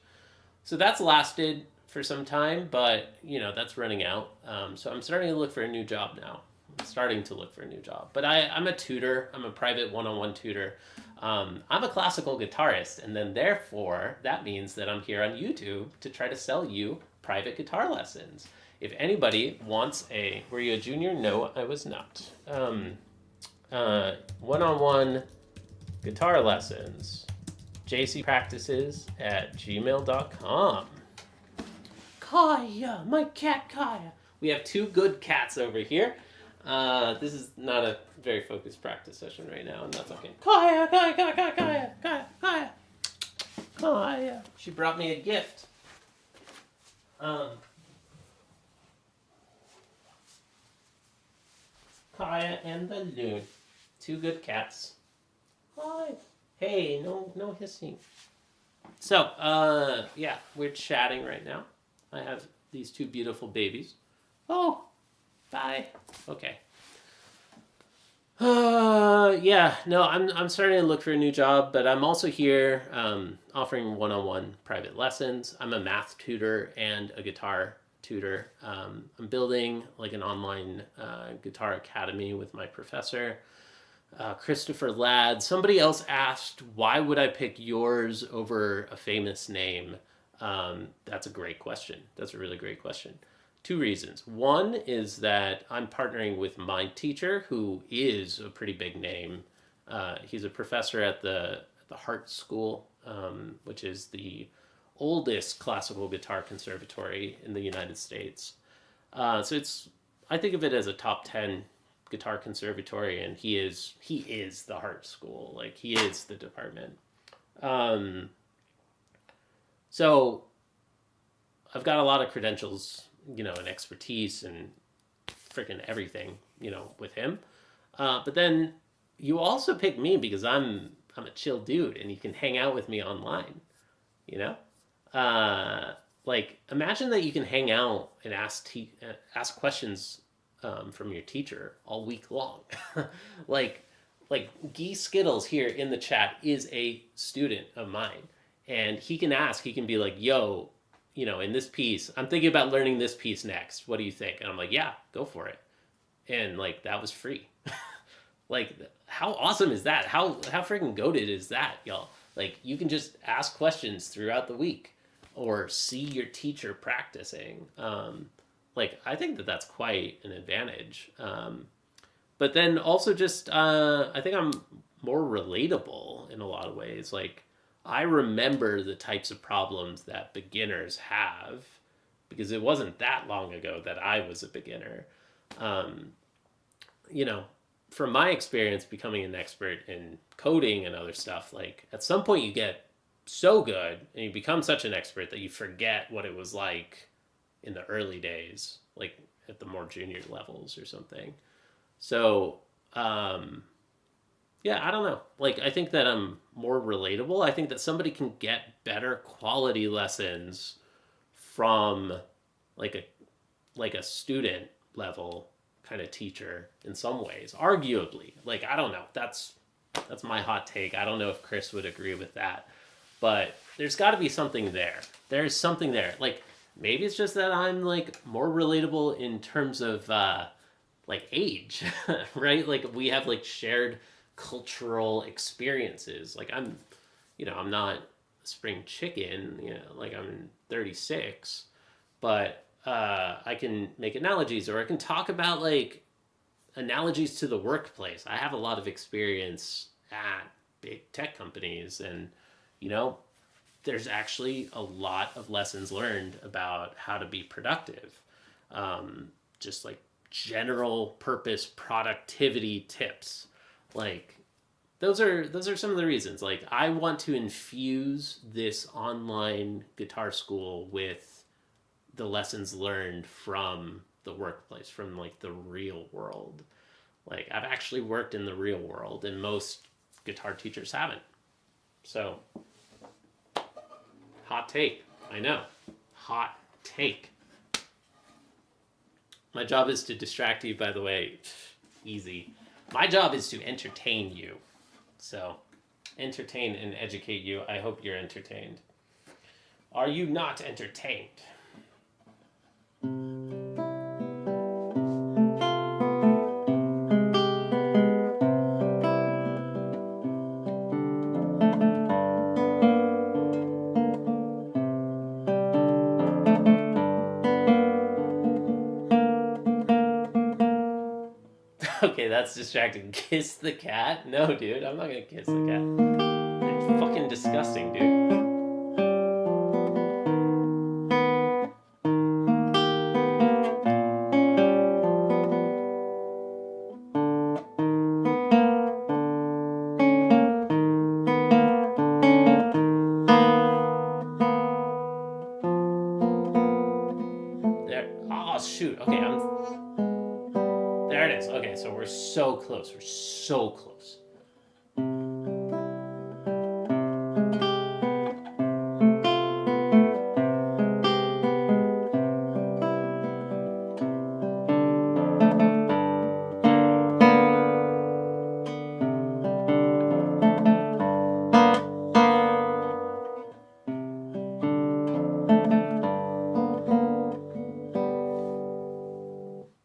So that's lasted for some time, but that's running out. So I'm starting to look for a new job now. I'm starting to look for a new job. But I'm a tutor. I'm a private one-on-one tutor. I'm a classical guitarist, and then therefore that means that I'm here on YouTube to try to sell you private guitar lessons. If anybody wants were you a junior? No, I was not. One-on-one guitar lessons. jcpractices@gmail.com. Kaya, my cat Kaya. We have two good cats over here. This is not a very focused practice session right now, and that's okay. Kaya, Kaya, Kaya, Kaya, Kaya, Kaya, Kaya. Kaya. She brought me a gift. Kaya and the Loon. Two good cats. Hi. Hey, no hissing. So, yeah, we're chatting right now. I have these two beautiful babies. Oh, bye. Okay. Yeah, no, I'm starting to look for a new job, but I'm also here offering one-on-one private lessons. I'm a math tutor and a guitar tutor. I'm building like an online guitar academy with my professor, Christopher Ladd. Somebody else asked, why would I pick yours over a famous name? That's a great question. That's a really great question. Two reasons. One is that I'm partnering with my teacher, who is a pretty big name. He's a professor at the Hart School, which is the oldest classical guitar conservatory in the United States. So I think of it as a top 10 guitar conservatory, and he is the Hart School. Like, he is the department. So I've got a lot of credentials, and expertise and freaking everything, with him. But then you also pick me because I'm a chill dude, and you can hang out with me online. Like, imagine that you can hang out and ask questions from your teacher all week long. like Guy Skittles here in the chat is a student of mine, and he can be like, yo, in this piece, I'm thinking about learning this piece next. What do you think? And I'm like, yeah, go for it. And like, that was free. Like, how awesome is that? How freaking goated is that, y'all? Like, you can just ask questions throughout the week or see your teacher practicing. Like, I think that that's quite an advantage. But then also just, I think I'm more relatable in a lot of ways. Like, I remember the types of problems that beginners have because it wasn't that long ago that I was a beginner. From my experience becoming an expert in coding and other stuff, like, at some point you get so good and you become such an expert that you forget what it was like in the early days. Like, at the more junior levels or something. So, yeah, I don't know. Like, I think that I'm more relatable. I think that somebody can get better quality lessons from like a student level kind of teacher in some ways. Arguably, like, I don't know. That's my hot take. I don't know if Chris would agree with that, but there's got to be something there. There's something there. Like, maybe it's just that I'm like more relatable in terms of like age, right? Like, we have like shared cultural experiences. Like, I'm not a spring chicken, like I'm 36, but I can make analogies, or I can talk about like analogies to the workplace. I have a lot of experience at big tech companies, and there's actually a lot of lessons learned about how to be productive. Just like general purpose productivity tips. Like, those are some of the reasons. Like, I want to infuse this online guitar school with the lessons learned from the workplace, from like the real world. Like, I've actually worked in the real world, and most guitar teachers haven't. So, hot take. I know. Hot take. My job is to distract you, by the way. Easy. My job is to entertain you. So, entertain and educate you. I hope you're entertained. Are you not entertained? Okay, that's distracting. Kiss the cat? No, dude, I'm not gonna kiss the cat. It's fucking disgusting, dude. There. Oh, shoot. Okay, there it is. Okay, so we're so close. We're so close.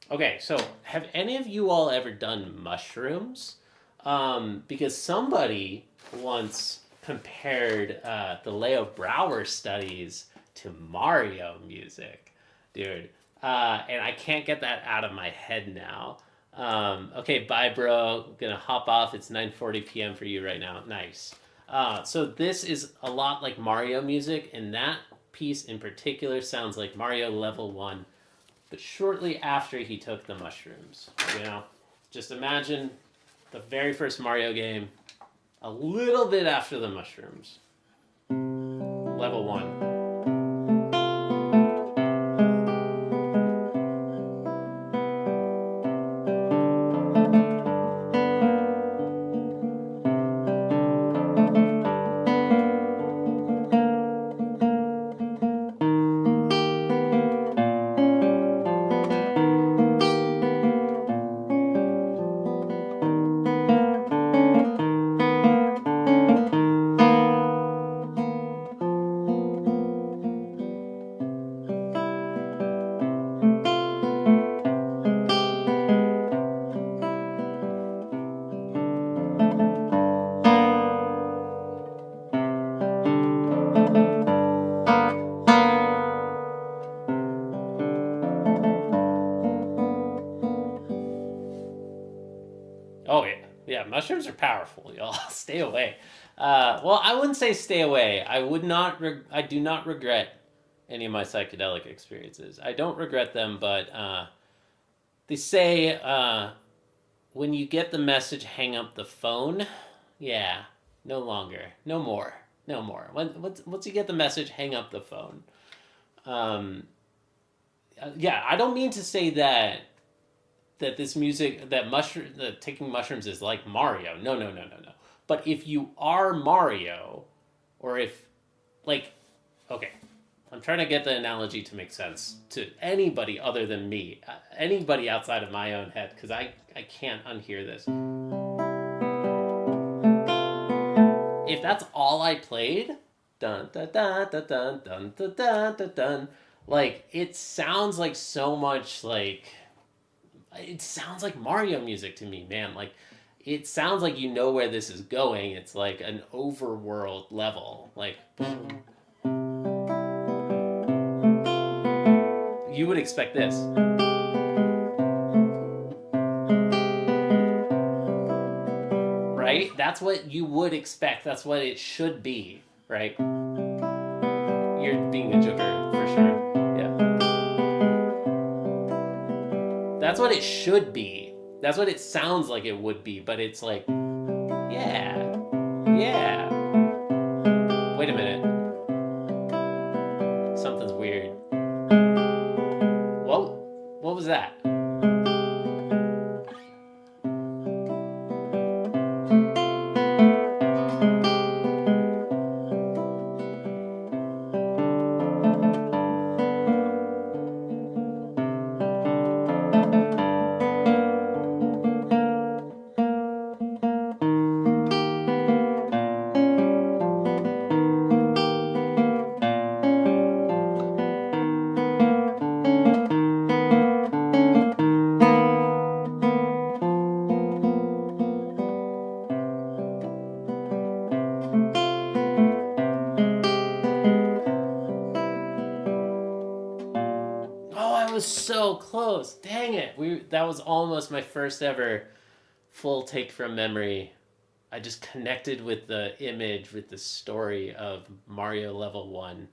Okay, so have any of you all ever done mushrooms? Because somebody once compared the Leo Brouwer studies to Mario music, dude. And I can't get that out of my head now. Okay, bye, bro. I'm gonna hop off. It's 9:40 p.m. for you right now. Nice. So this is a lot like Mario music, and that piece in particular sounds like Mario Level 1. But shortly after he took the mushrooms, just imagine the very first Mario game, a little bit after the mushrooms. Level 1. Oh, yeah. Yeah, mushrooms are powerful, y'all. Stay away. Well, I wouldn't say stay away. I do not regret any of my psychedelic experiences. I don't regret them, but they say when you get the message, hang up the phone. Yeah, no longer. No more. Once you get the message, hang up the phone. yeah, I don't mean to say that this music, that taking mushrooms is like Mario. No, no, no, no, no. But if you are Mario, or if, like, okay, I'm trying to get the analogy to make sense to anybody other than me, anybody outside of my own head, because I can't unhear this. If that's all I played, dun dun dun dun dun dun dun dun dun dun, like, it sounds like so much like, it sounds like Mario music to me, man. Like, it sounds like you know where this is going. It's like an overworld level. Like, you would expect this. Right? That's what you would expect. That's what it should be, right? You're being a joker, for sure. Yeah. That's what it should be. That's what it sounds like it would be, but it's like, yeah. Yeah. Wait a minute. Something's weird. Whoa. What was that? So close. Dang it. That was almost my first ever full take from memory. I just connected with the image, with the story of Mario Level 1,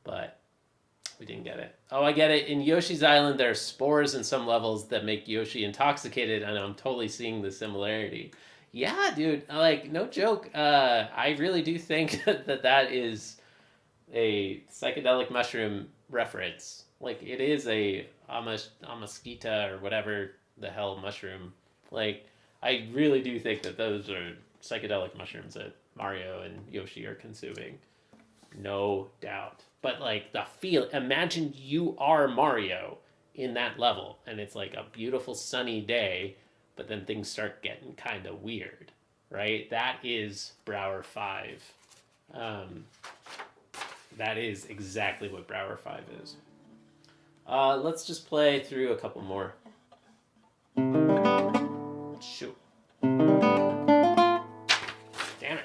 but we didn't get it. Oh, I get it. In Yoshi's Island, there are spores in some levels that make Yoshi intoxicated, and I'm totally seeing the similarity. Yeah, dude. Like, no joke. I really do think that is a psychedelic mushroom reference. Like, it is a Amasquita or whatever the hell mushroom. Like, I really do think that those are psychedelic mushrooms that Mario and Yoshi are consuming. No doubt. But, like, the feel, imagine you are Mario in that level, and it's like a beautiful sunny day, but then things start getting kind of weird, right? That is Brouwer 5. That is exactly what Brouwer 5 is. Let's just play through a couple more. Shoot. Damn it.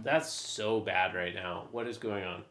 That's so bad right now. What is going on?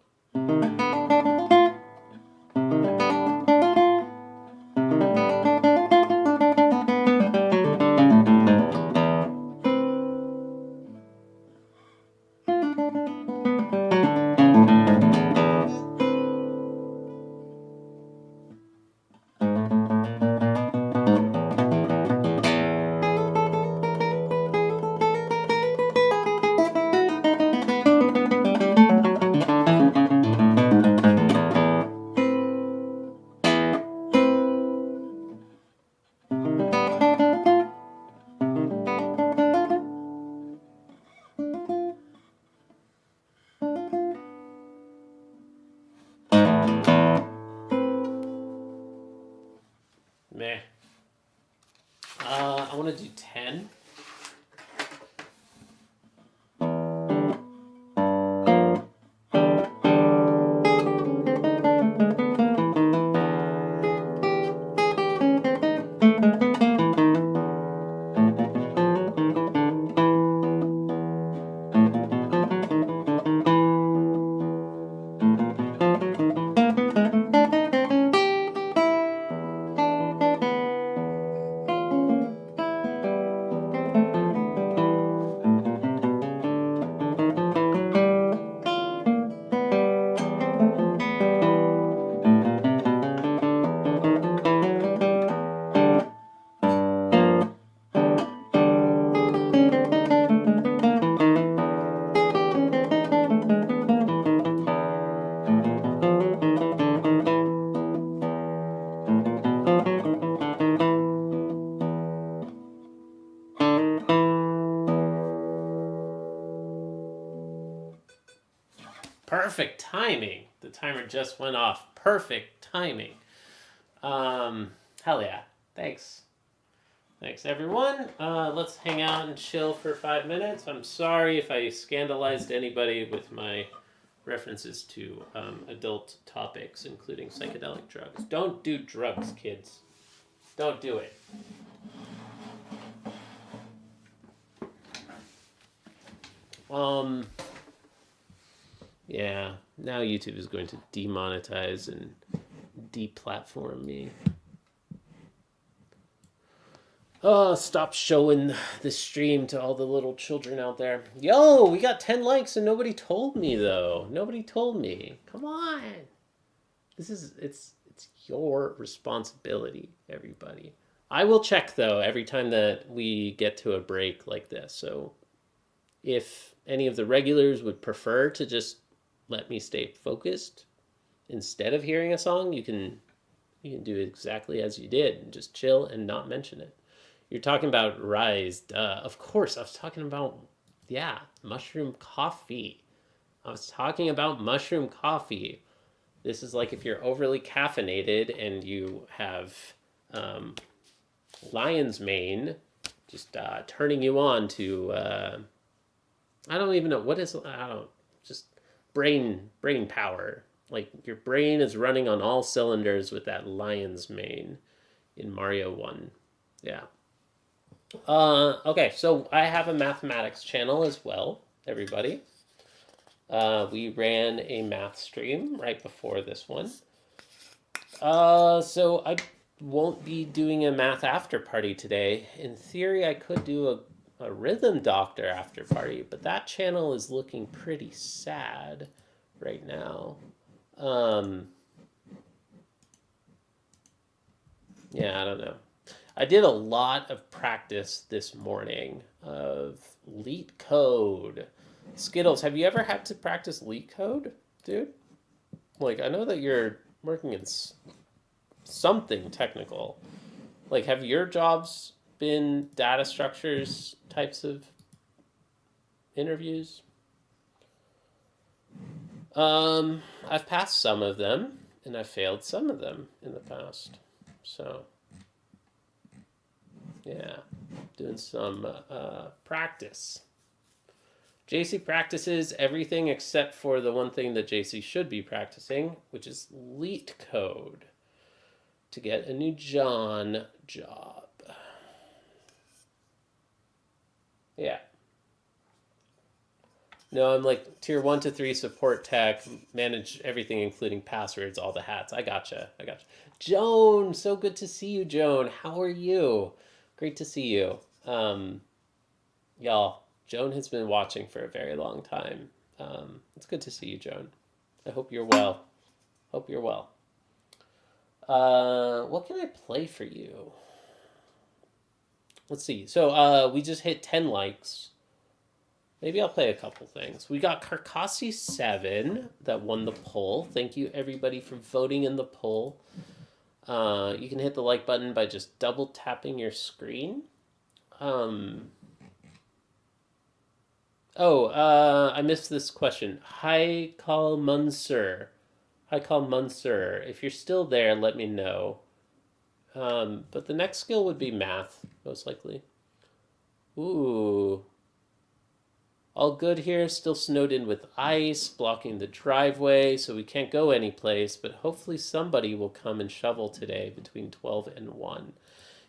perfect timing. The timer just went off. Perfect timing. Hell yeah. Thanks. Thanks, everyone. Let's hang out and chill for 5 minutes. I'm sorry if I scandalized anybody with my references to adult topics, including psychedelic drugs. Don't do drugs, kids. Don't do it. Yeah, now YouTube is going to demonetize and deplatform me. Oh, stop showing the stream to all the little children out there. Yo, we got 10 likes and nobody told me, though. Nobody told me. Come on. It's your responsibility, everybody. I will check, though, every time that we get to a break like this. So if any of the regulars would prefer to just let me stay focused instead of hearing a song, you can do exactly as you did and just chill and not mention it. You're talking about Rise, duh. Of course, I was talking about, mushroom coffee. I was talking about mushroom coffee. This is like if you're overly caffeinated and you have lion's mane, just turning you on to, I don't even know, just brain power. Like your brain is running on all cylinders with that lion's mane in Mario 1. Yeah. Okay, so I have a mathematics channel as well, everybody. We ran a math stream right before this one. So I won't be doing a math after party today. In theory, I could do a rhythm doctor after party, but that channel is looking pretty sad right now. Yeah, I don't know. I did a lot of practice this morning of leet code. Skittles, have you ever had to practice leet code, dude? Like, I know that you're working in something technical. Like, have your jobs been data structures types of interviews? I've passed some of them, and I've failed some of them in the past. So, yeah, doing some practice. JC practices everything except for the one thing that JC should be practicing, which is leet code to get a new John job. Yeah. No, I'm like tier 1 to 3 support tech, manage everything including passwords, all the hats. I gotcha. Joan, so good to see you, Joan. How are you? Great to see you. Y'all, Joan has been watching for a very long time. It's good to see you, Joan. I hope you're well. What can I play for you? Let's see. So we just hit 10 likes. Maybe I'll play a couple things. We got Carcassi 7 that won the poll. Thank you, everybody, for voting in the poll. You can hit the like button by just double tapping your screen. I missed this question. Hi, Call Munsur. If you're still there, let me know. But the next skill would be math, most likely. Ooh. All good here, still snowed in with ice, blocking the driveway, so we can't go anyplace, but hopefully somebody will come and shovel today between 12 and 1.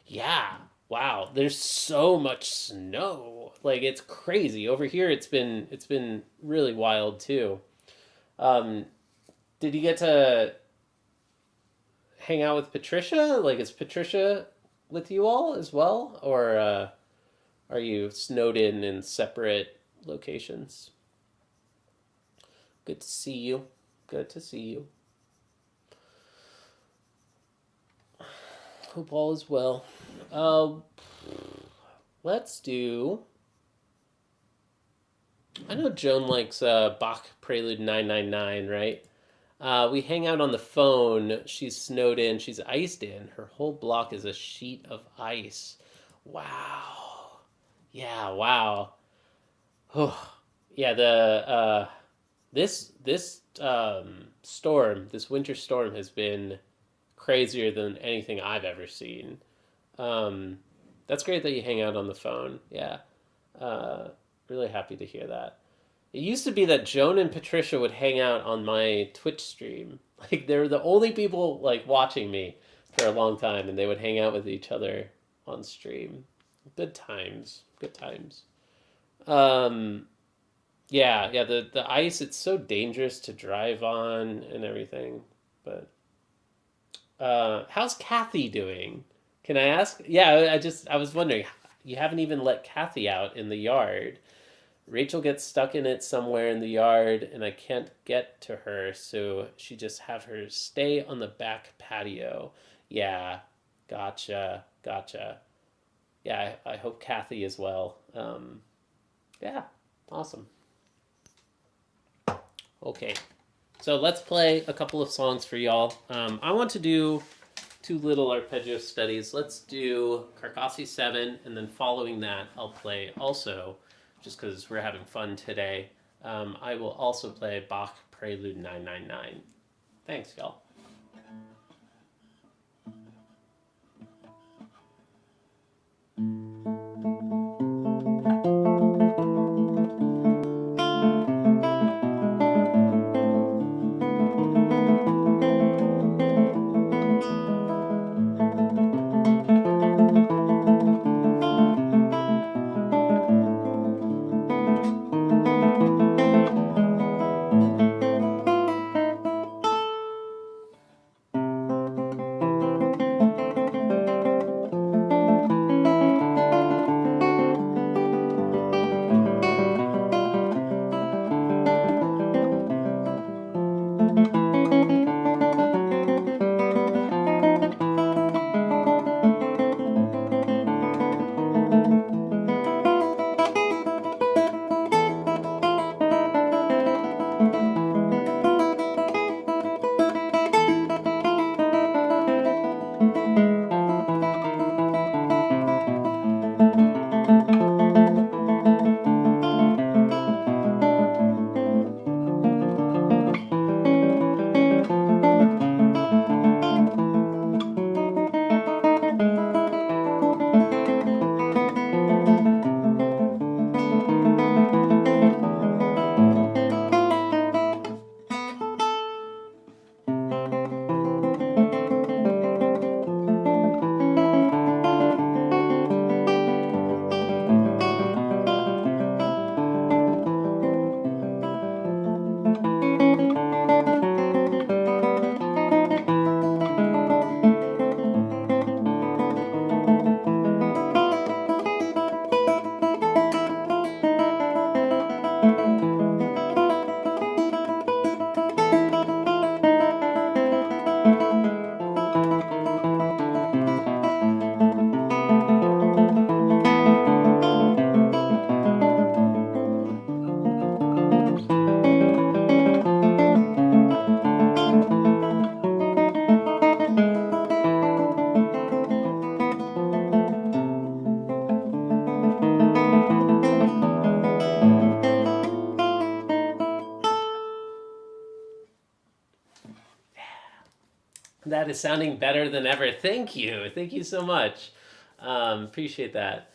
Yeah, wow, there's so much snow. Like, it's crazy. Over here, it's been really wild, too. Did you get to hang out with Patricia? Like, is Patricia with you all as well? Or are you snowed in separate locations? Good to see you. Hope all is well. Let's do... I know Joan likes Bach Prelude 999, right? We hang out on the phone. She's snowed in. She's iced in. Her whole block is a sheet of ice. Wow. Yeah, wow. Oh, yeah, the This storm, this winter storm, has been crazier than anything I've ever seen. Um, that's great that you hang out on the phone. Yeah, uh, really happy to hear that. It used to be that Joan and Patricia would hang out on my Twitch stream. Like they were the only people like watching me for a long time, and they would hang out with each other on stream. Good times. Good times. Um, yeah. The ice. It's so dangerous to drive on and everything. But how's Kathy doing? Can I ask? Yeah, I was wondering. You haven't even let Kathy out in the yard. Rachel gets stuck in it somewhere in the yard, and I can't get to her, so she just have her stay on the back patio. Yeah, gotcha. Yeah, I hope Kathy is well. Yeah, awesome. Okay, so let's play a couple of songs for y'all. I want to do two little arpeggio studies. Let's do Carcassi 7, and then following that, I'll play also, just because we're having fun today, I will also play Bach Prelude 999. Thanks, y'all. That is sounding better than ever. Thank you. Thank you so much. Appreciate that.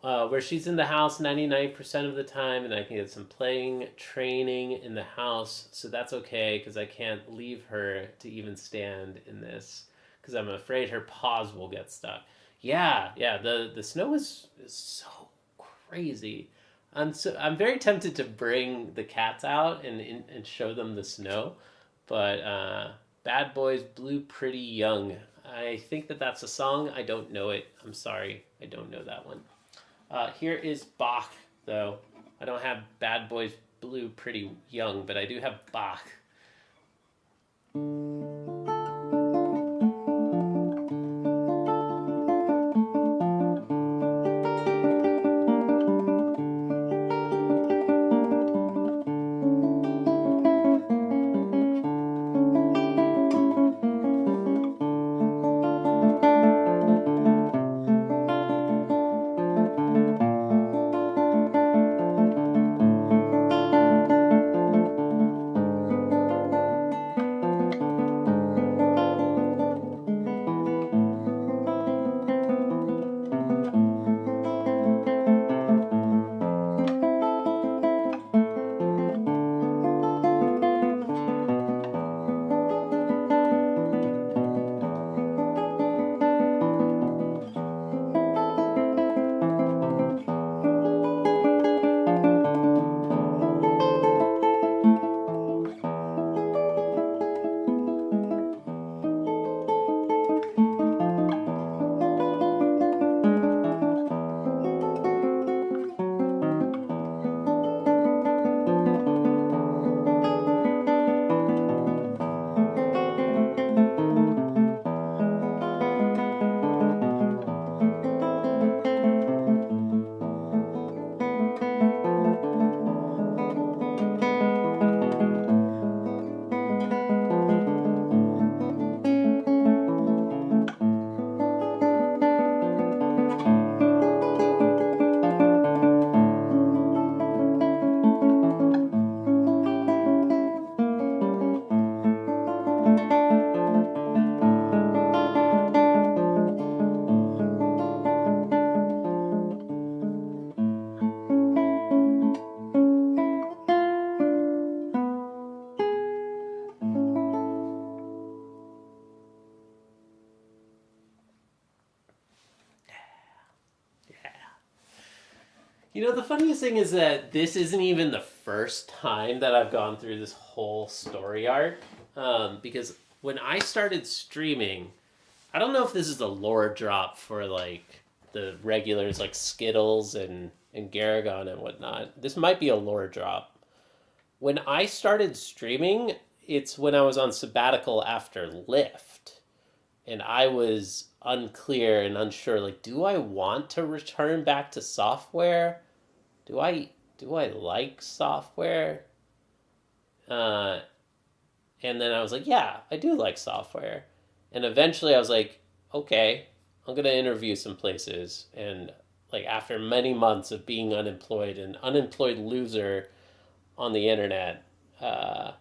Where she's in the house 99% of the time, and I can get some playing training in the house, so that's okay because I can't leave her to even stand in this because I'm afraid her paws will get stuck. Yeah. The snow is so crazy. I'm very tempted to bring the cats out and show them the snow, but Bad Boys Blue Pretty Young. I think that's a song. I don't know it. I'm sorry. I don't know that one. Here is Bach, though. I don't have Bad Boys Blue Pretty Young, but I do have Bach. The funniest thing is that this isn't even the first time that I've gone through this whole story arc. Because when I started streaming, I don't know if this is a lore drop for like the regulars like Skittles and Garrigon and whatnot. This might be a lore drop. When I started streaming, it's when I was on sabbatical after Lyft. And I was unclear and unsure, like, do I want to return back to software? Do I like software? And then I was like, yeah, I do like software. And eventually I was like, okay, I'm going to interview some places. And like after many months of being unemployed, an unemployed loser on the internet, an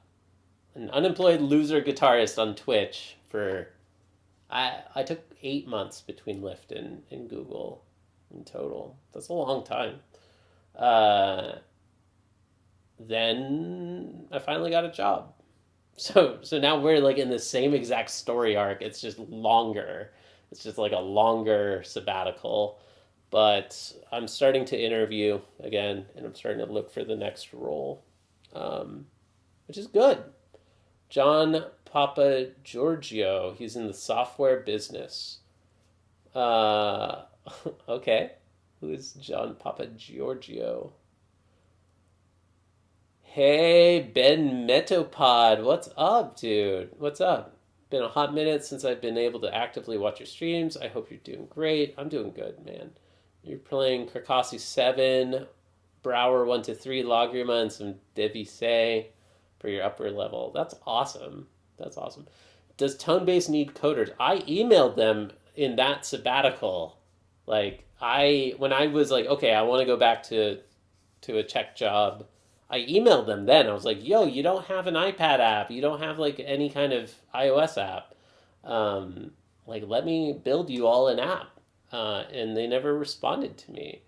unemployed loser guitarist on Twitch for, I took 8 months between Lyft and Google in total. That's a long time. Then I finally got a job. So now we're like in the same exact story arc. It's just longer. It's just like a longer sabbatical. But I'm starting to interview again, and I'm starting to look for the next role, which is good. John Papa Giorgio, he's in the software business. Okay. Who is John Papa Giorgio? Hey, Ben Metopod, what's up, dude? What's up? Been a hot minute since I've been able to actively watch your streams. I hope you're doing great. I'm doing good, man. You're playing Carcassi 7, Brouwer 1-3, Lagrima, and some Devisay for your upper level. That's awesome. That's awesome. Does Tone Base need coders? I emailed them in that sabbatical. Like, when I was like, okay, I want to go back to a tech job, I emailed them then. I was like, yo, you don't have an iPad app. You don't have like any kind of iOS app. Like, let me build you all an app. And they never responded to me.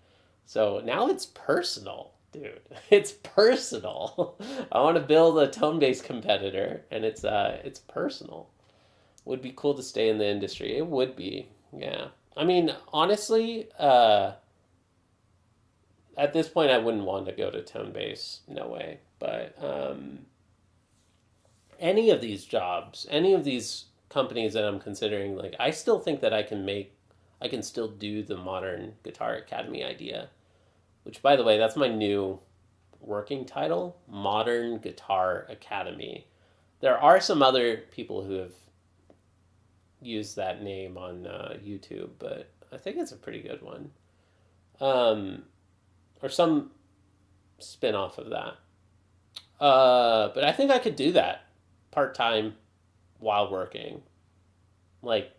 So now it's personal, dude. It's personal. I want to build a tone-based competitor, and it's personal. Would be cool to stay in the industry. It would be, yeah. I mean, honestly, at this point, I wouldn't want to go to tone bass. No way. But any of these jobs, any of these companies that I'm considering, like, I still think that I can still do the Modern Guitar Academy idea, which, by the way, that's my new working title, Modern Guitar Academy. There are some other people who have used that name on YouTube, but I think it's a pretty good one. Or some spin-off of that. But I think I could do that part-time while working. Like,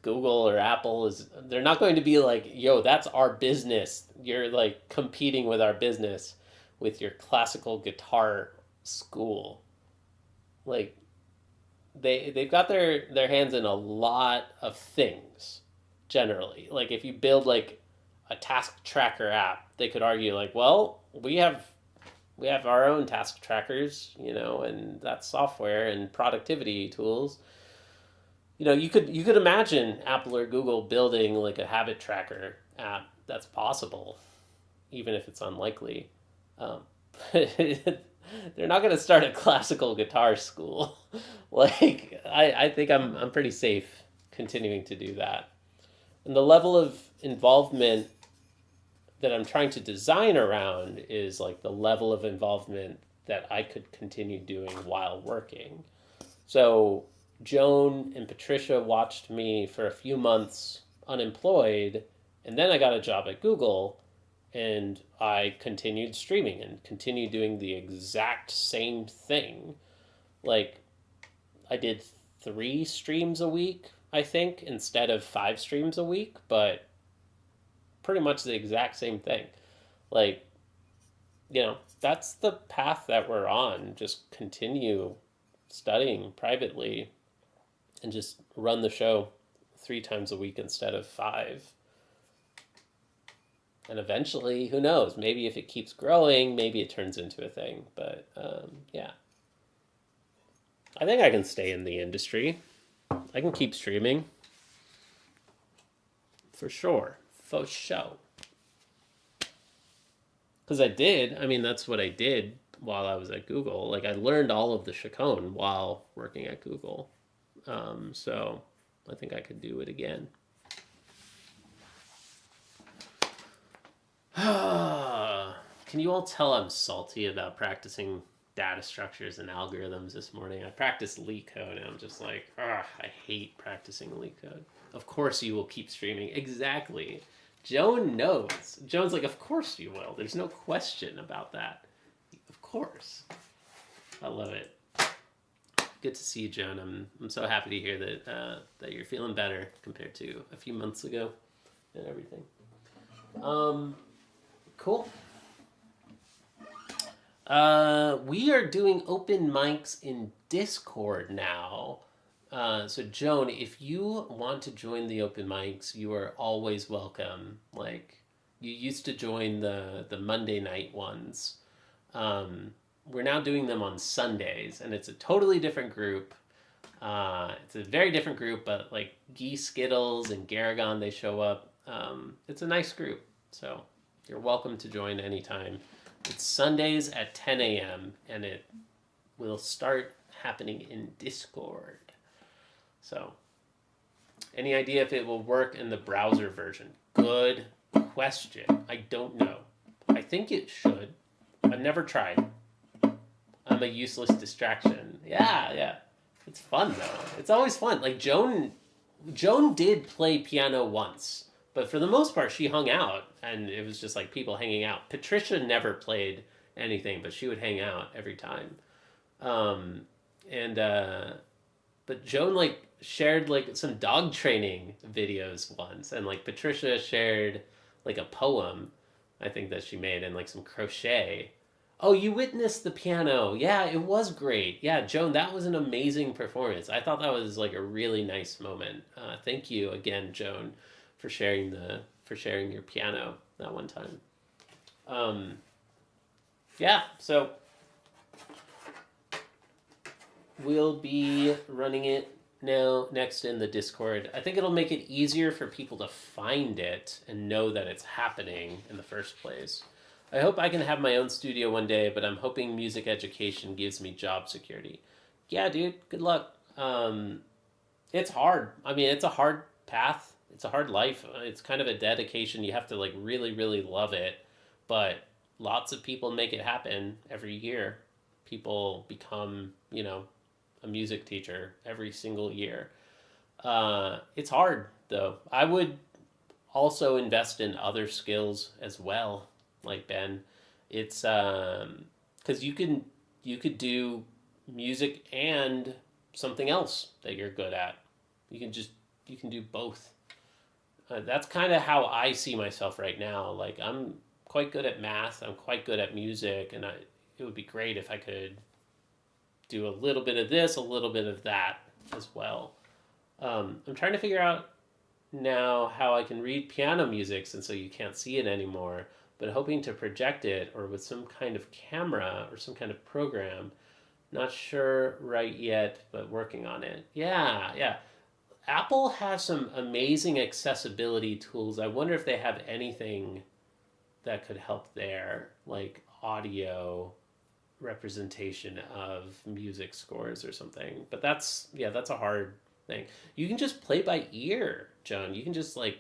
Google or Apple they're not going to be like, yo, that's our business. You're like competing with our business with your classical guitar school. Like, they've got their hands in a lot of things, generally. Like, if you build like a task tracker app, they could argue like, well, we have our own task trackers, and that's software and productivity tools. You could imagine Apple or Google building like a habit tracker app. That's possible, even if it's unlikely. They're not going to start a classical guitar school. Like, I think I'm pretty safe continuing to do that. And the level of involvement that I'm trying to design around is like the level of involvement that I could continue doing while working. So Joan and Patricia watched me for a few months unemployed, and then I got a job at Google, and I continued streaming and continued doing the exact same thing. Like, I did 3 streams a week, I think, instead of 5 streams a week, but pretty much the exact same thing. Like, that's the path that we're on. Just continue studying privately and just run the show 3 times a week instead of 5. And eventually, who knows? Maybe if it keeps growing, maybe it turns into a thing. But, yeah. I think I can stay in the industry. I can keep streaming. For sure. For show. Because I did. I mean, that's what I did while I was at Google. Like, I learned all of the Chaconne while working at Google. So I think I could do it again. Can you all tell I'm salty about practicing data structures and algorithms this morning? I practiced LeetCode and I'm just like, I hate practicing LeetCode. Of course you will keep streaming. Exactly. Joan knows. Joan's like, of course you will. There's no question about that. Of course. I love it. Good to see you, Joan. I'm so happy to hear that that you're feeling better compared to a few months ago and everything. Cool. We are doing open mics in Discord now. So Joan, if you want to join the open mics, you are always welcome. Like, you used to join the Monday night ones. We're now doing them on Sundays, and it's a totally different group. It's a very different group, but like Guy Skittles and Garrigon, they show up. It's a nice group, so you're welcome to join anytime. It's Sundays at 10 a.m., and it will start happening in Discord. So, any idea if it will work in the browser version? Good question. I don't know. I think it should. I've never tried. I'm a useless distraction. Yeah. It's fun, though. It's always fun. Like, Joan did play piano once, but for the most part, she hung out, and it was just like people hanging out. Patricia never played anything, but she would hang out every time. But Joan, like, shared, like, some dog training videos once, and, like, Patricia shared, like, a poem, I think, that she made, and, like, some crochet. Oh, you witnessed the piano. Yeah, it was great. Yeah, Joan, that was an amazing performance. I thought that was, like, a really nice moment. Thank you again, Joan, for sharing your piano that one time. Yeah, so we'll be running it now next in the Discord. I think it'll make it easier for people to find it and know that it's happening in the first place. I hope I can have my own studio one day, but I'm hoping music education gives me job security. Yeah, dude, good luck. It's hard. I mean, it's a hard path. It's a hard life. It's kind of a dedication. You have to, like, really, really love it. But lots of people make it happen every year. People become, a music teacher every single year. It's hard, though. I would also invest in other skills as well, like Ben. It's because you could do music and something else that you're good at. You can do both. That's kind of how I see myself right now. Like, I'm quite good at math. I'm quite good at music, and it would be great if I could do a little bit of this, a little bit of that as well. I'm trying to figure out now how I can read piano music since so you can't see it anymore, but hoping to project it or with some kind of camera or some kind of program. Not sure right yet, but working on it. Yeah. Apple has some amazing accessibility tools. I wonder if they have anything that could help there, like audio representation of music scores or something. But that's a hard thing. You can just play by ear, Joan. You can just, like,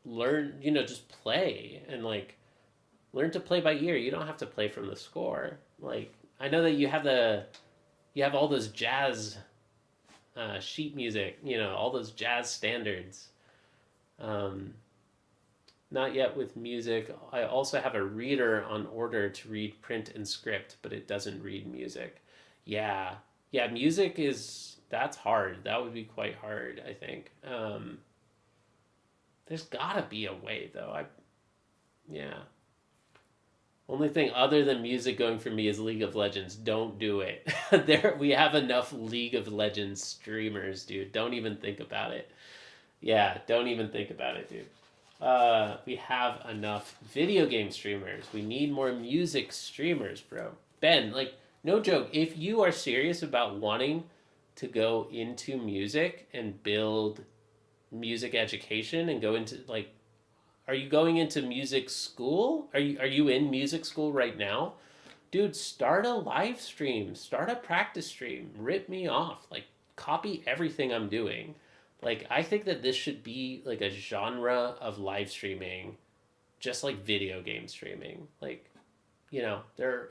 learn, just play and, like, learn to play by ear. You don't have to play from the score. Like, I know that you have all those jazz sheet music, all those jazz standards. Not yet with music. I also have a reader on order to read print and script, but it doesn't read music. Yeah, music that's hard. That would be quite hard, I think. There's gotta be a way, though. Only thing other than music going for me is League of Legends. Don't do it. We have enough League of Legends streamers, dude. Don't even think about it. Yeah, don't even think about it, dude. We have enough video game streamers. We need more music streamers, bro. Ben, like, no joke. If you are serious about wanting to go into music and build music education and go into, like, Are you going into music school? Are you in music school right now? Dude, start a live stream. Start a practice stream. Rip me off. Like, copy everything I'm doing. Like, I think that this should be like a genre of live streaming, just like video game streaming. Like, there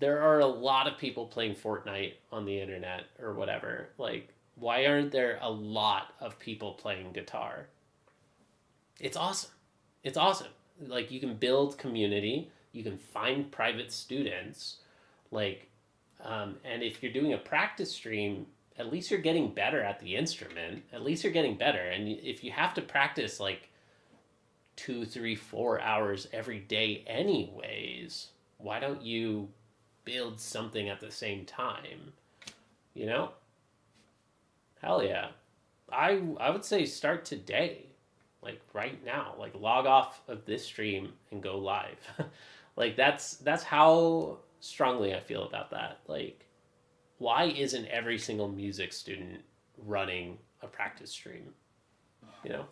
are a lot of people playing Fortnite on the internet or whatever. Like, why aren't there a lot of people playing guitar? It's awesome. It's awesome. Like, you can build community, you can find private students, like, and if you're doing a practice stream, at least you're getting better at the instrument. At least you're getting better. And if you have to practice like 2, 3, 4 hours every day, anyways, why don't you build something at the same time? You know? Hell yeah. I would say start today. Like right now. Like log off of this stream and go live. Like that's how strongly I feel about that. Like, why isn't every single music student running a practice stream? You know?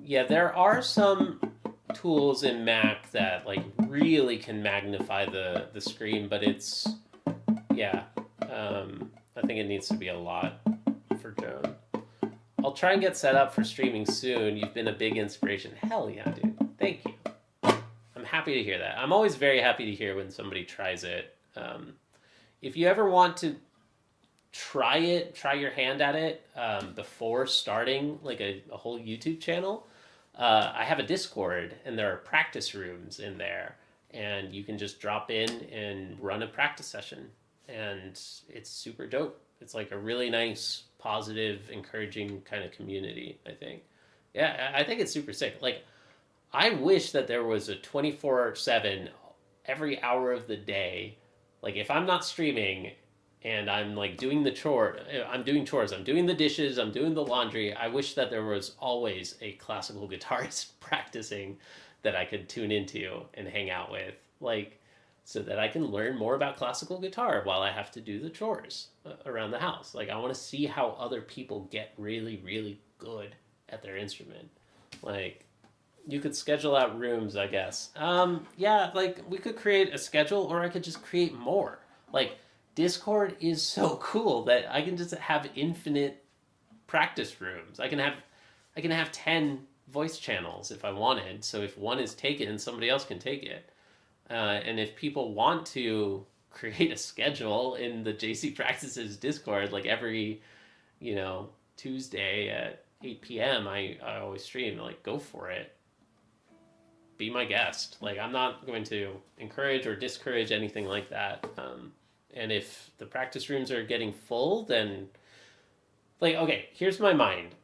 Yeah, there are some tools in Mac that like really can magnify the screen, but it's, yeah, I think it needs to be a lot for Joan. I'll try and get set up for streaming soon. You've been a big inspiration. Hell yeah, dude. Thank you. I'm happy to hear that. I'm always very happy to hear when somebody tries it. If you ever want to try your hand at it before starting like a whole YouTube channel, I have a Discord and there are practice rooms in there, and you can just drop in and run a practice session, and it's super dope. It's like a really nice, positive, encouraging kind of community, I think. Yeah, I think it's super sick. Like, I wish that there was a 24/7, every hour of the day. Like, if I'm not streaming and I'm like doing the chore, I'm doing chores, I'm doing the dishes, I'm doing the laundry, I wish that there was always a classical guitarist practicing that I could tune into and hang out with. Like, so that I can learn more about classical guitar while I have to do the chores around the house. Like, I want to see how other people get really, really good at their instrument. Like, you could schedule out rooms, I guess. Yeah, like, we could create a schedule, or I could just create more. Like, Discord is so cool that I can just have infinite practice rooms. I can have 10 voice channels if I wanted. So if one is taken, somebody else can take it. And if people want to create a schedule in the JC Practices Discord, like every, Tuesday at 8 p.m., I always stream, like, go for it. Be my guest. Like, I'm not going to encourage or discourage anything like that. And if the practice rooms are getting full, then, like, okay, here's my mind.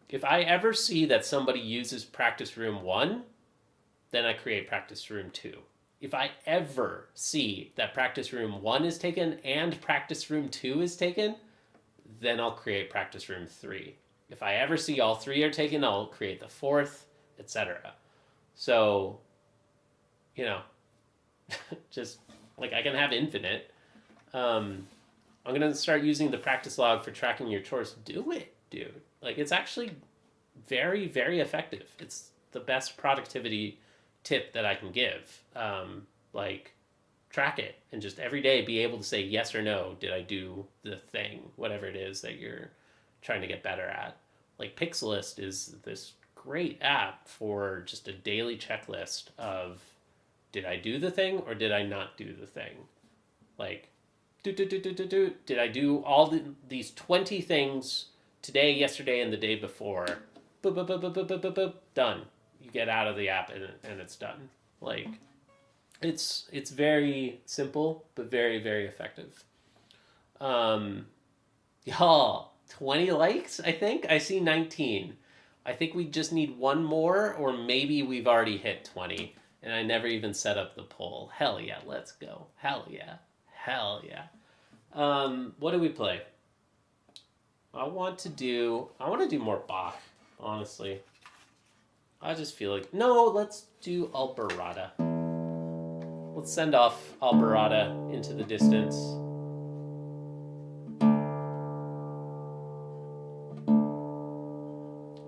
If I ever see that somebody uses practice room 1, then I create practice room 2. If I ever see that practice room 1 is taken and practice room 2 is taken, then I'll create practice room 3. If I ever see all 3 are taken, I'll create the 4th, etc. So, just, like, I can have infinite. I'm going to start using the practice log for tracking your chores. Do it, dude. Like, it's actually very, very effective. It's the best productivity tip that I can give. Like, track it and just every day be able to say yes or no. Did I do the thing, whatever it is that you're trying to get better at? Like, Pixelist is this great app for just a daily checklist of, did I do the thing or did I not do the thing? Like, did I do all these 20 things today, yesterday, and the day before? Boop, boop, boop, boop, boop, boop, boop, boop, done. You get out of the app and it's done. Like, it's very simple, but very, very effective. Y'all, 20 likes, I think? I see 19. I think we just need one more, or maybe we've already hit 20, and I never even set up the poll. Hell yeah, let's go. Hell yeah. Hell yeah. What do we play? I want to do more Bach, honestly. I just feel like, no, let's do Alborada. Let's send off Alborada into the distance.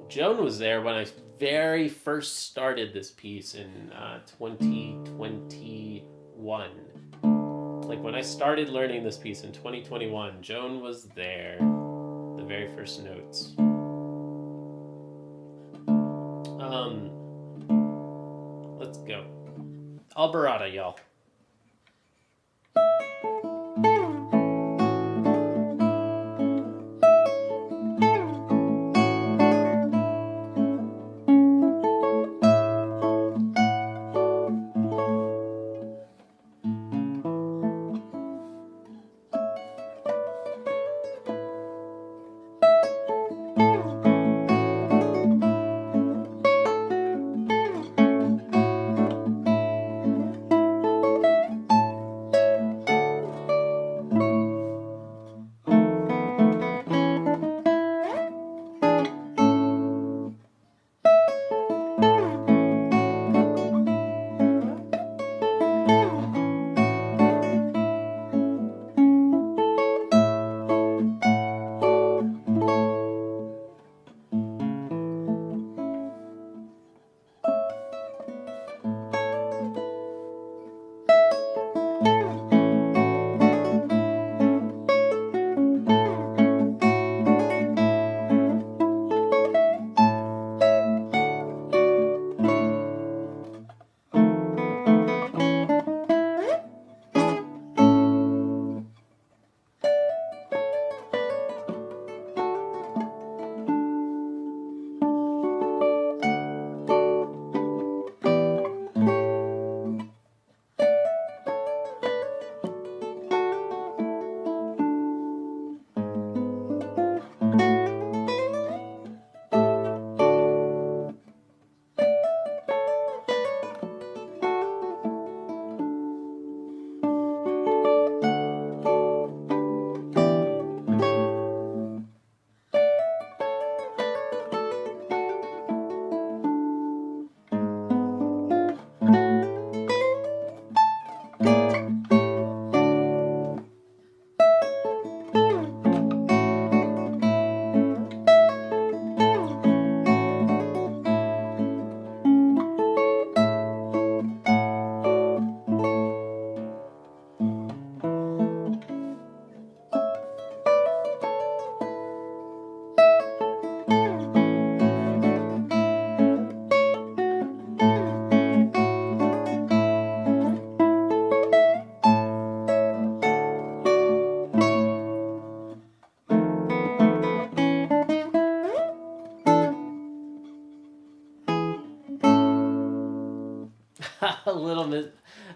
Joan was there when I very first started this piece in 2021. Like when I started learning this piece in 2021, Joan was there, the very first notes. Let's go. Alborada, y'all.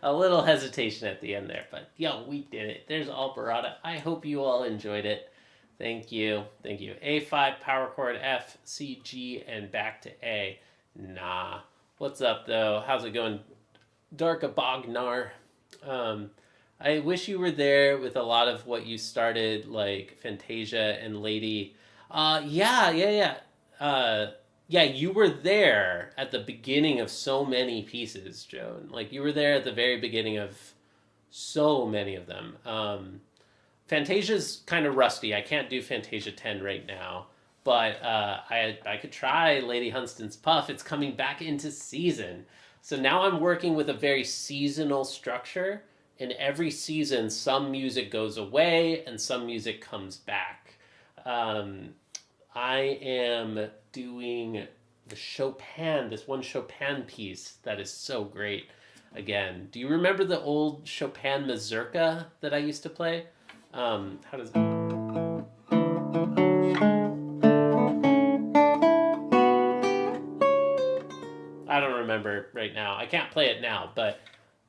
a little hesitation at the end there, but yo, we did it. There's Alborada. I hope you all enjoyed it. Thank you. A5, power chord, F, C, G, and back to A. Nah. What's up, though? How's it going? Darka Bognar. I wish you were there with a lot of what you started, like Fantasia and Lady. Yeah, you were there at the beginning of so many pieces, Joan. Like, you were there at the very beginning of so many of them. Fantasia's kind of rusty. I can't do Fantasia 10 right now. But I could try Lady Hunsdon's Puff. It's coming back into season. So now I'm working with a very seasonal structure. In every season, some music goes away and some music comes back. I am doing the Chopin, this one Chopin piece that is so great. Again, do you remember the old Chopin mazurka that I used to play? How does it... I don't remember right now. I can't play it now, but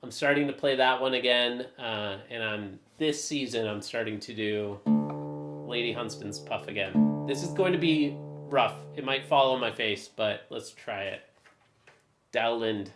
I'm starting to play that one again. And this season, I'm starting to do Lady Hunsdon's Puff again. This is going to be rough. It might fall on my face, but let's try it. Dowland.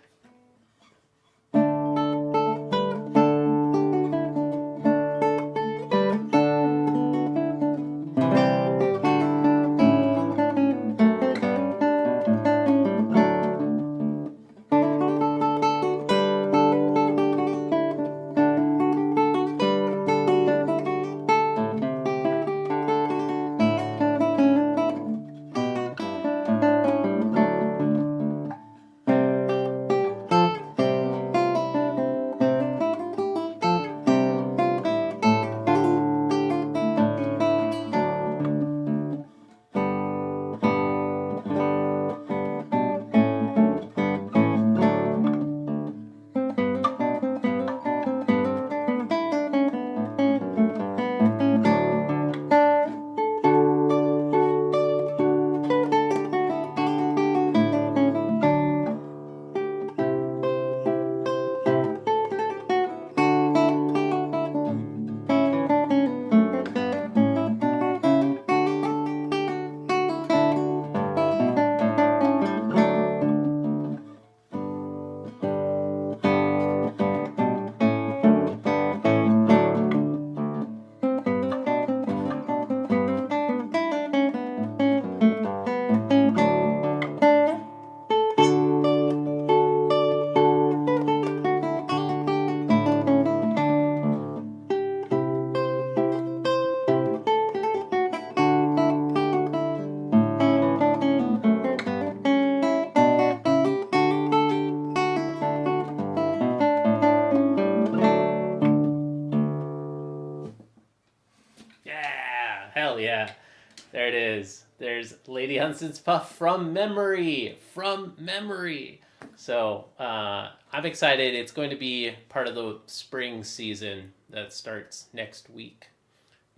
There's Lady Hunsdon's Puff from memory. From memory. So I'm excited. It's going to be part of the spring season that starts next week.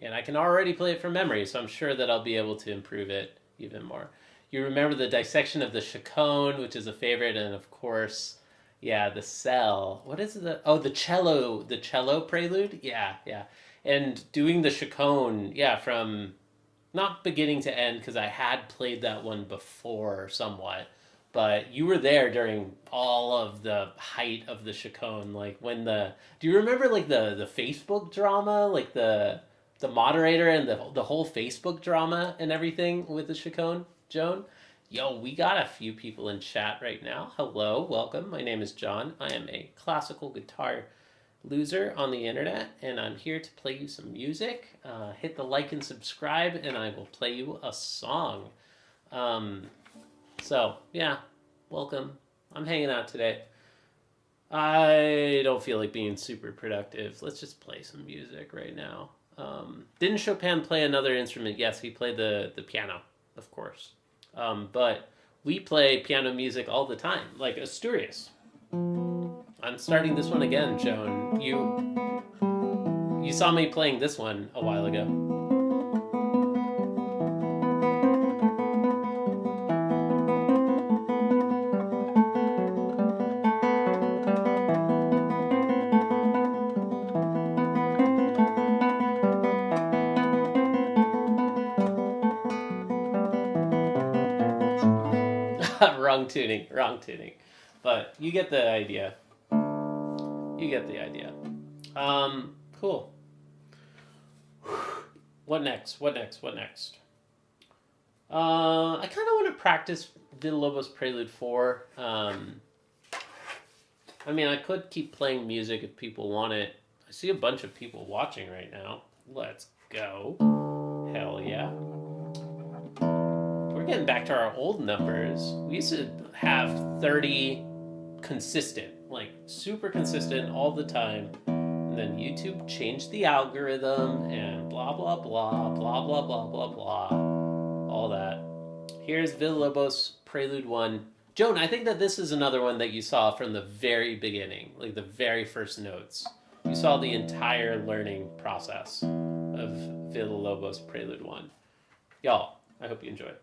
And I can already play it from memory, so I'm sure that I'll be able to improve it even more. You remember the dissection of the chaconne, which is a favorite, and of course, yeah, the cell. What is it? Oh, the cello prelude? Yeah, yeah. And doing the chaconne, yeah, from not beginning to end, because I had played that one before somewhat, but you were there during all of the height of the chaconne, like when do you remember like the Facebook drama, like the moderator and the whole Facebook drama and everything with the chaconne, Joan? Yo, we got a few people in chat right now. Hello, welcome. My name is John. I am a classical guitar loser on the internet, and I'm here to play you some music. Hit the like and subscribe, and I will play you a song. So, yeah, welcome. I'm hanging out today. I don't feel like being super productive. Let's just play some music right now. Didn't Chopin play another instrument? Yes, he played the piano, of course. But we play piano music all the time, like Asturias. I'm starting this one again, Joan. You saw me playing this one a while ago. Wrong tuning. But you get the idea. Cool. What next? I kind of want to practice Villa-Lobos Prelude 4. I mean, I could keep playing music if people want it. I see a bunch of people watching right now. Let's go. Hell yeah. We're getting back to our old numbers. We used to have 30 consistent, like super consistent all the time. And then YouTube changed the algorithm and blah, blah, blah, blah, blah, blah, blah, blah. All that. Here's Villa-Lobos Prelude 1. Joan, I think that this is another one that you saw from the very beginning, like the very first notes. You saw the entire learning process of Villa-Lobos Prelude 1. Y'all, I hope you enjoy it.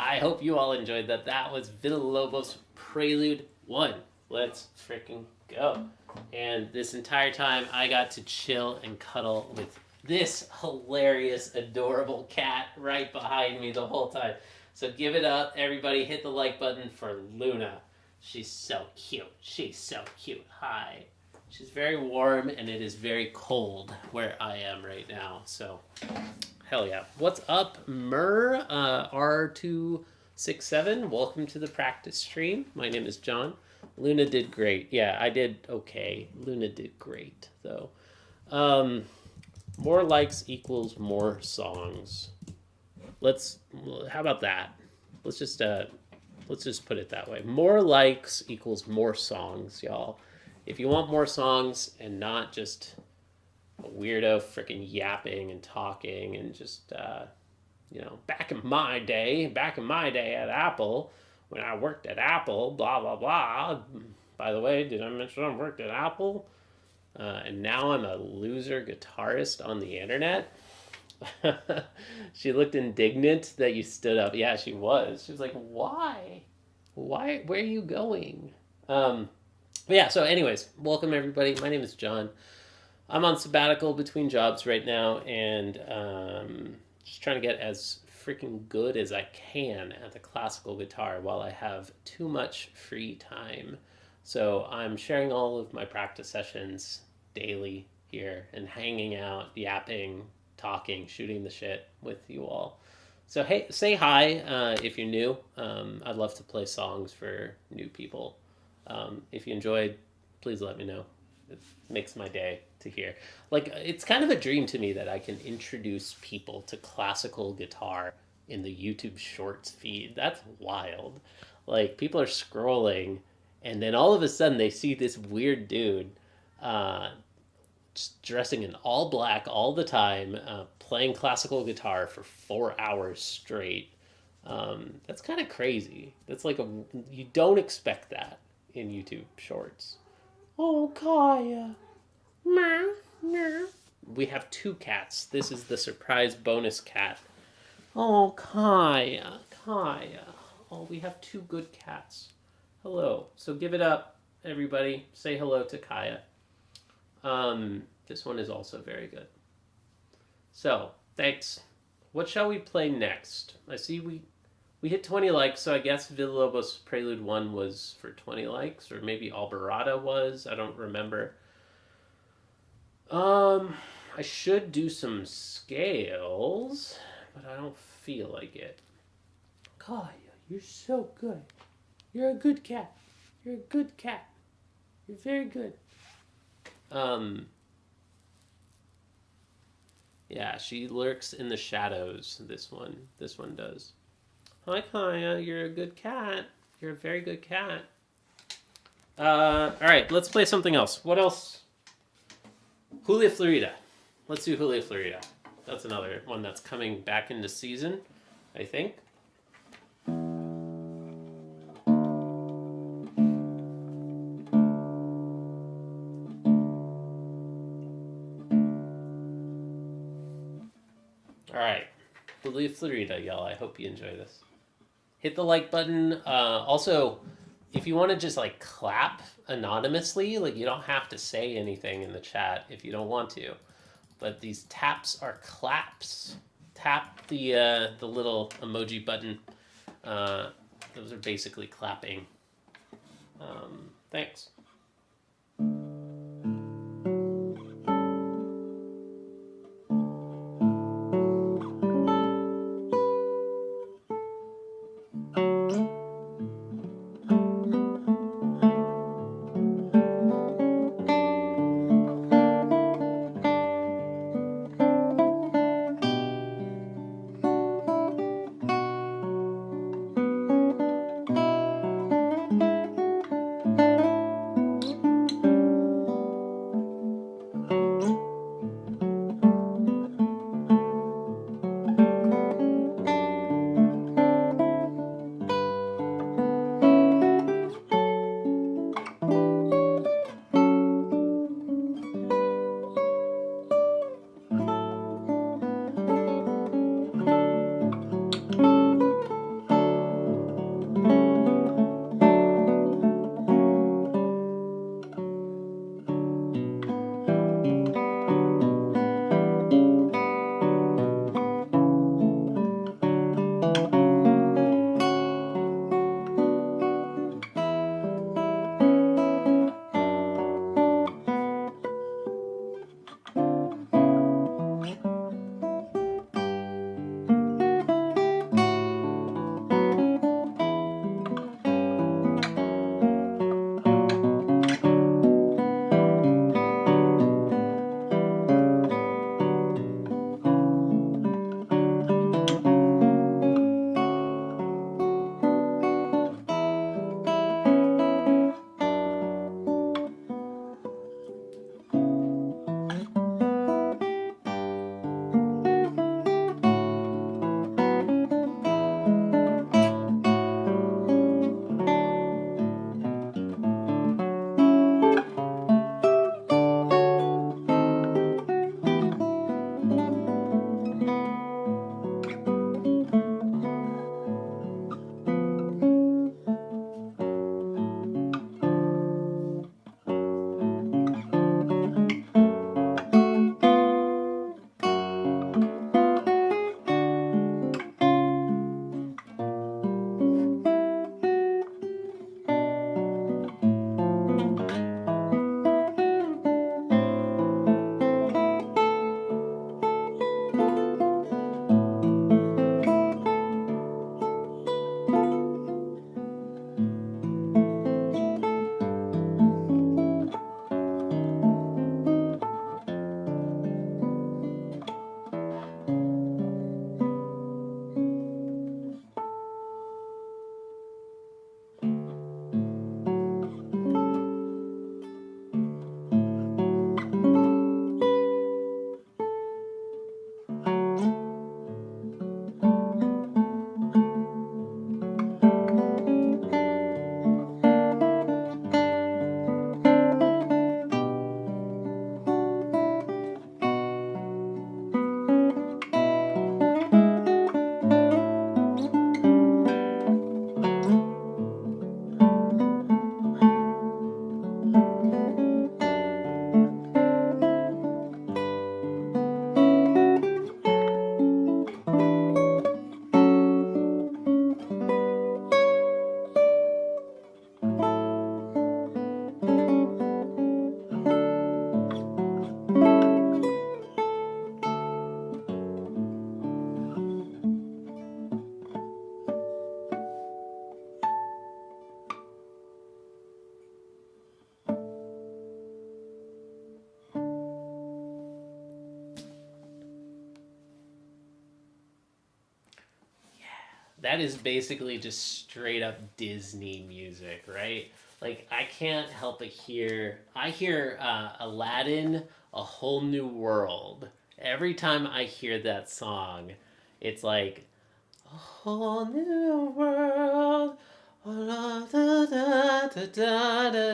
I hope you all enjoyed that. That was Villa-Lobos Prelude 1. Let's freaking go. And this entire time, I got to chill and cuddle with this hilarious, adorable cat right behind me the whole time. So give it up, everybody. Hit the like button for Luna. She's so cute. She's so cute. Hi. She's very warm, and it is very cold where I am right now. So, hell yeah. What's up, R267? Welcome to the practice stream. My name is John. Luna did great. Yeah, I did okay. Luna did great, though. More likes equals more songs. How about that? Let's just put it that way. More likes equals more songs, y'all. If you want more songs and not just a weirdo freaking yapping and talking and just, back in my day at Apple, when I worked at Apple, blah, blah, blah. By the way, did I mention I worked at Apple? And now I'm a loser guitarist on the internet. She looked indignant that you stood up. Yeah, she was. She was like, why? Where are you going? Yeah, so anyways, welcome everybody. My name is John. I'm on sabbatical between jobs right now, and just trying to get as freaking good as I can at the classical guitar while I have too much free time. So I'm sharing all of my practice sessions daily here and hanging out, yapping, talking, shooting the shit with you all. So hey, say hi if you're new. I'd love to play songs for new people. If you enjoyed, please let me know. It makes my day to hear. Like, it's kind of a dream to me that I can introduce people to classical guitar in the YouTube Shorts feed. That's wild. Like, people are scrolling, and then all of a sudden they see this weird dude just dressing in all black all the time, playing classical guitar for 4 hours straight. That's kind of crazy. That's like you don't expect that in YouTube Shorts. Oh, Kaya. Meow, meow. We have 2 cats. This is the surprise bonus cat. Oh, Kaya. Oh, we have 2 good cats. Hello. So give it up, everybody. Say hello to Kaya. This one is also very good. So, thanks. What shall we play next? I see we hit 20 likes, so I guess Villa-Lobos Prelude 1 was for 20 likes, or maybe Alborada was. I don't remember. I should do some scales, but I don't feel like it. Kaya, you're so good. You're a good cat. You're a good cat. You're very good. Yeah, she lurks in the shadows, this one does. Hi, Kaya, you're a good cat. You're a very good cat. Alright, let's play something else. What else? Julia Florida. Let's do Julia Florida. That's another one that's coming back into season, I think. Alright, Julia Florida, y'all. I hope you enjoy this. Hit the like button. Also, if you want to just like clap anonymously, like you don't have to say anything in the chat if you don't want to. But these taps are claps. Tap the little emoji button. Those are basically clapping. Thanks. that is basically just straight up Disney music, right? Like, I can't help but I hear Aladdin, A Whole New World. Every time I hear that song, it's like, a whole new world. Da, da, da, da, da, da,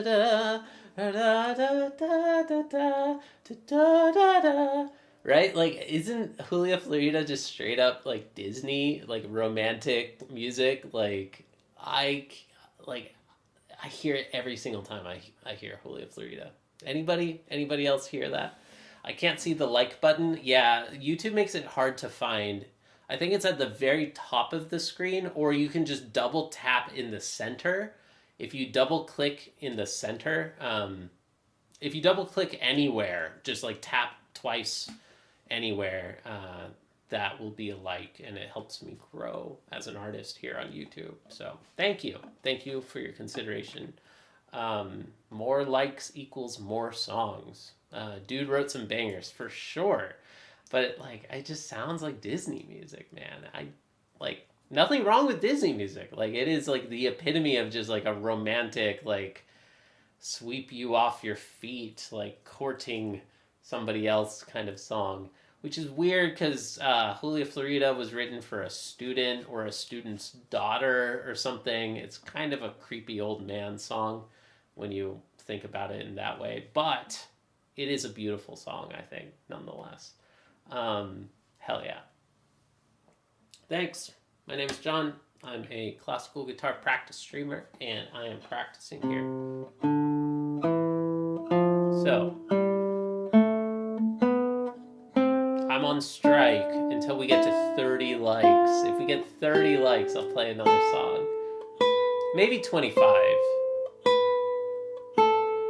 da, da, da, da, da, da, da. Right? Like, isn't Julia Florida just straight up like Disney, like romantic music? Like I hear it every single time I hear Julia Florida. Anybody else hear that? I can't see the like button. Yeah, YouTube makes it hard to find. I think it's at the very top of the screen, or you can just double tap in the center. If you double click in the center, if you double click anywhere, just like tap twice anywhere, that will be a like, and it helps me grow as an artist here on YouTube. So thank you for your consideration. More likes equals more songs. Dude wrote some bangers for sure, but like, it just sounds like Disney music, man. I like, nothing wrong with Disney music. Like, it is like the epitome of just like a romantic, like, sweep you off your feet, like courting somebody else kind of song, which is weird because Julia Florida was written for a student or a student's daughter or something. It's kind of a creepy old man song when you think about it in that way, but it is a beautiful song, I think, nonetheless. Hell yeah. Thanks. My name is John. I'm a classical guitar practice streamer, and I am practicing here. So, I'm on strike until we get to 30 likes. If we get 30 likes, I'll play another song. Maybe 25.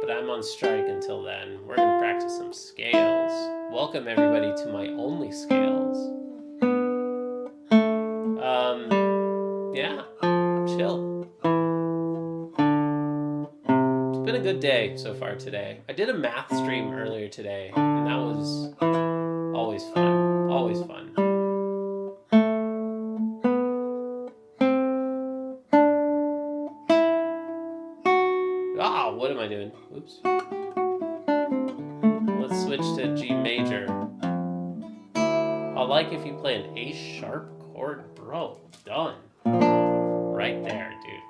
But I'm on strike until then. We're going to practice some scales. Welcome everybody to my only scales. Yeah, chill. It's been a good day so far today. I did a math stream earlier today, and that was always fun. Always fun. Ah, what am I doing? Oops. Let's switch to G major. I'll like if you play an A sharp chord, bro. Done. Right there, dude.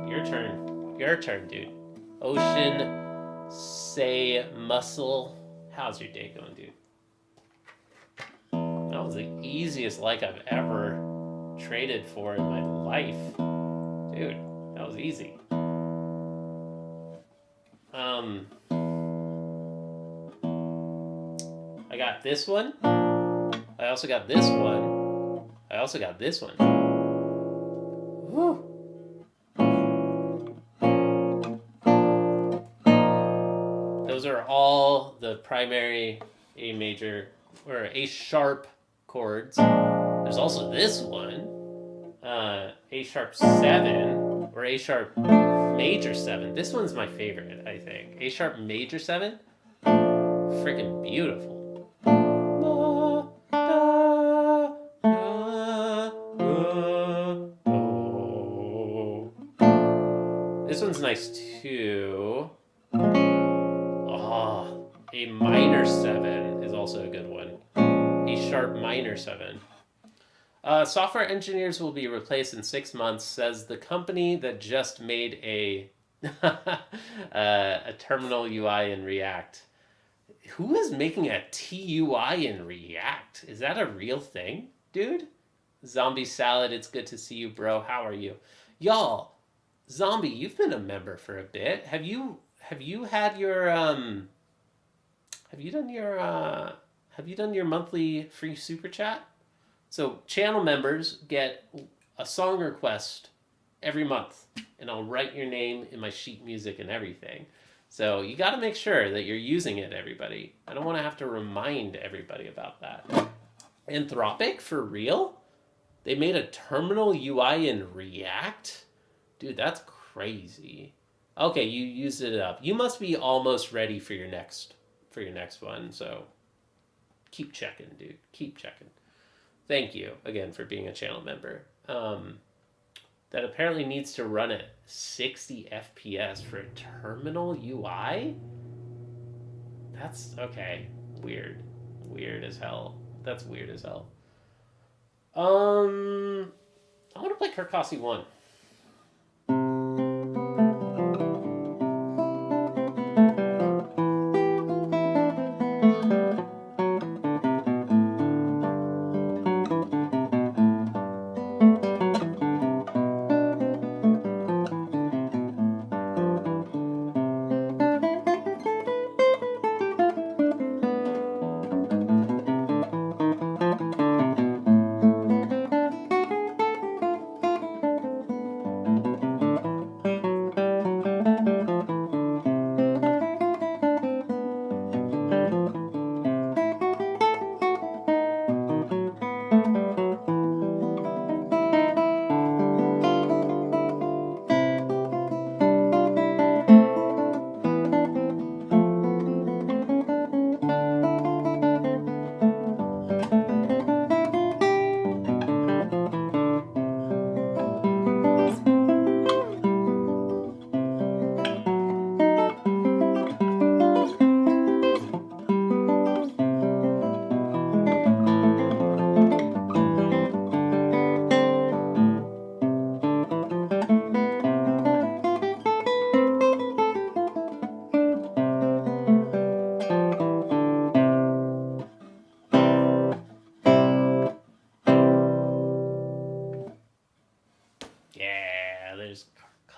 Your turn, dude. Ocean, say muscle. How's your day going, dude? That was the easiest like I've ever traded for in my life. Dude, that was easy. I got this one. I also got this one. I also got this one. Woo. Those are all the primary A major or A sharp chords. There's also this one, A sharp 7 or A sharp major 7. This one's my favorite, I think. A sharp major 7, freaking beautiful. This one's nice too. Oh, A minor 7 is also a good one. A sharp minor 7. Software engineers will be replaced in 6 months, says the company that just made a terminal UI in React. Who is making a TUI in React? Is that a real thing, dude? Zombie Salad, it's good to see you, bro. How are you? Y'all, Zombie, you've been a member for a bit. Have you had your have you done your monthly free super chat? So channel members get a song request every month, and I'll write your name in my sheet music and everything. So you got to make sure that you're using it, everybody. I don't want to have to remind everybody about that. Anthropic, for real? They made a terminal UI in React? Dude, that's crazy. Okay, you used it up. You must be almost ready for your next one, so keep checking, dude. Keep checking. thank you again for being a channel member. That apparently needs to run at 60 FPS for a terminal UI? That's okay. Weird. Weird as hell. That's weird as hell. I want to play Carcassi 1.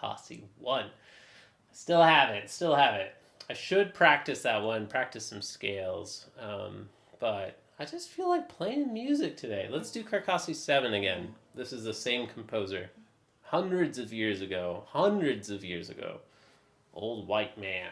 Carcassi 1. Still have it. I should practice that one, practice some scales. But I just feel like playing music today. Let's do Carcassi 7 again. This is the same composer. Hundreds of years ago. Old white man.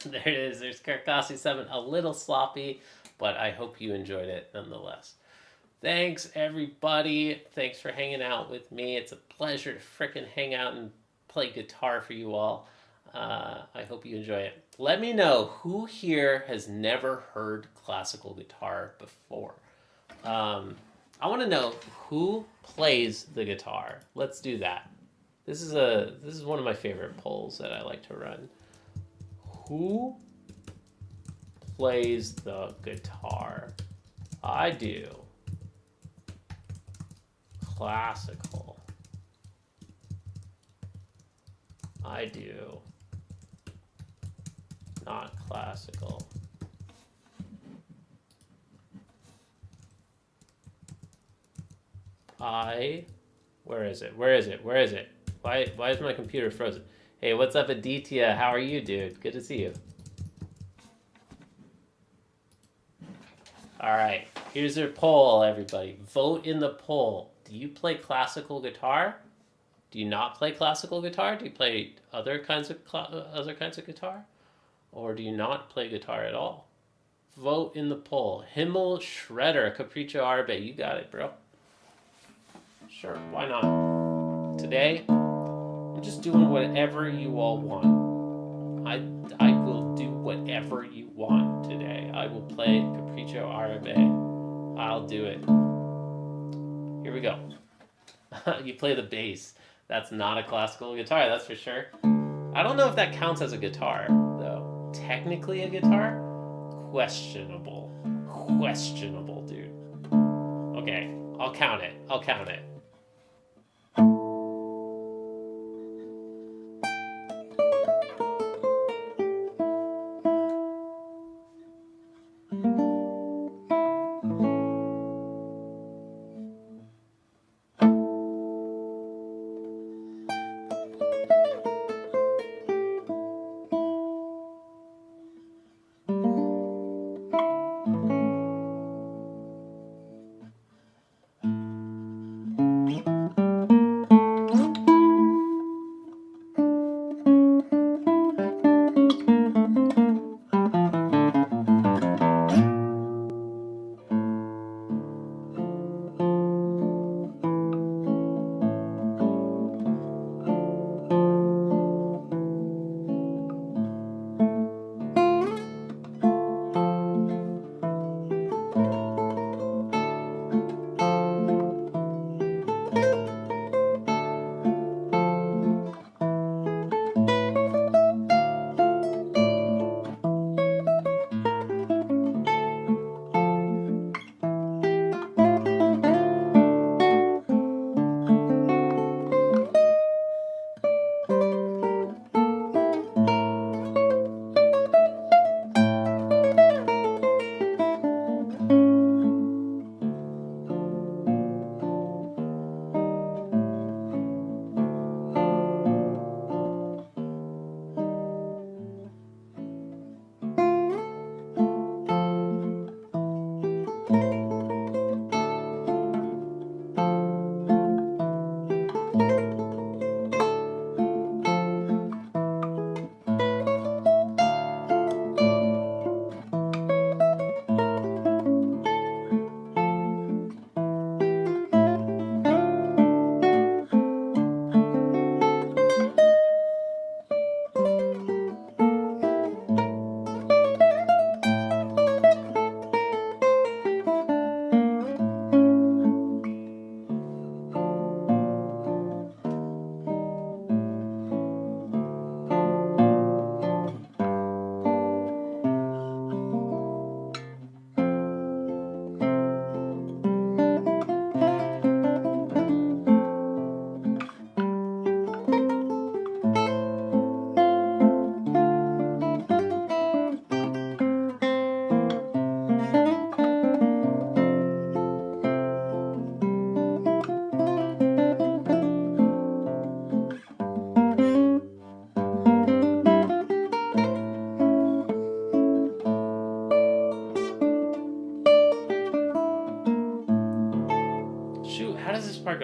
There it is. There's Carcassi 7. A little sloppy, but I hope you enjoyed it nonetheless. Thanks, everybody. Thanks for hanging out with me. It's a pleasure to frickin' hang out and play guitar for you all. I hope you enjoy it. Let me know who here has never heard classical guitar before. I want to know who plays the guitar. Let's do that. This is one of my favorite polls that I like to run. Who plays the guitar? I do. Classical. I do. Not classical. Where is it? Where is it? Where is it? Why is my computer frozen? Hey, what's up, Aditya? How are you, dude? Good to see you. All right, here's your poll, everybody. Vote in the poll. Do you play classical guitar? Do you not play classical guitar? Do you play other kinds of guitar? Or do you not play guitar at all? Vote in the poll. Himmel Shredder, Capricho Arabe. You got it, bro. Sure, why not? Today, I'm just doing whatever you all want. I will do whatever you want today. I will play Capricho Arabe. I'll do it. Here we go. You play the bass. That's not a classical guitar, that's for sure. I don't know if that counts as a guitar, though. Technically a guitar? Questionable. Questionable, dude. Okay, I'll count it. I'll count it.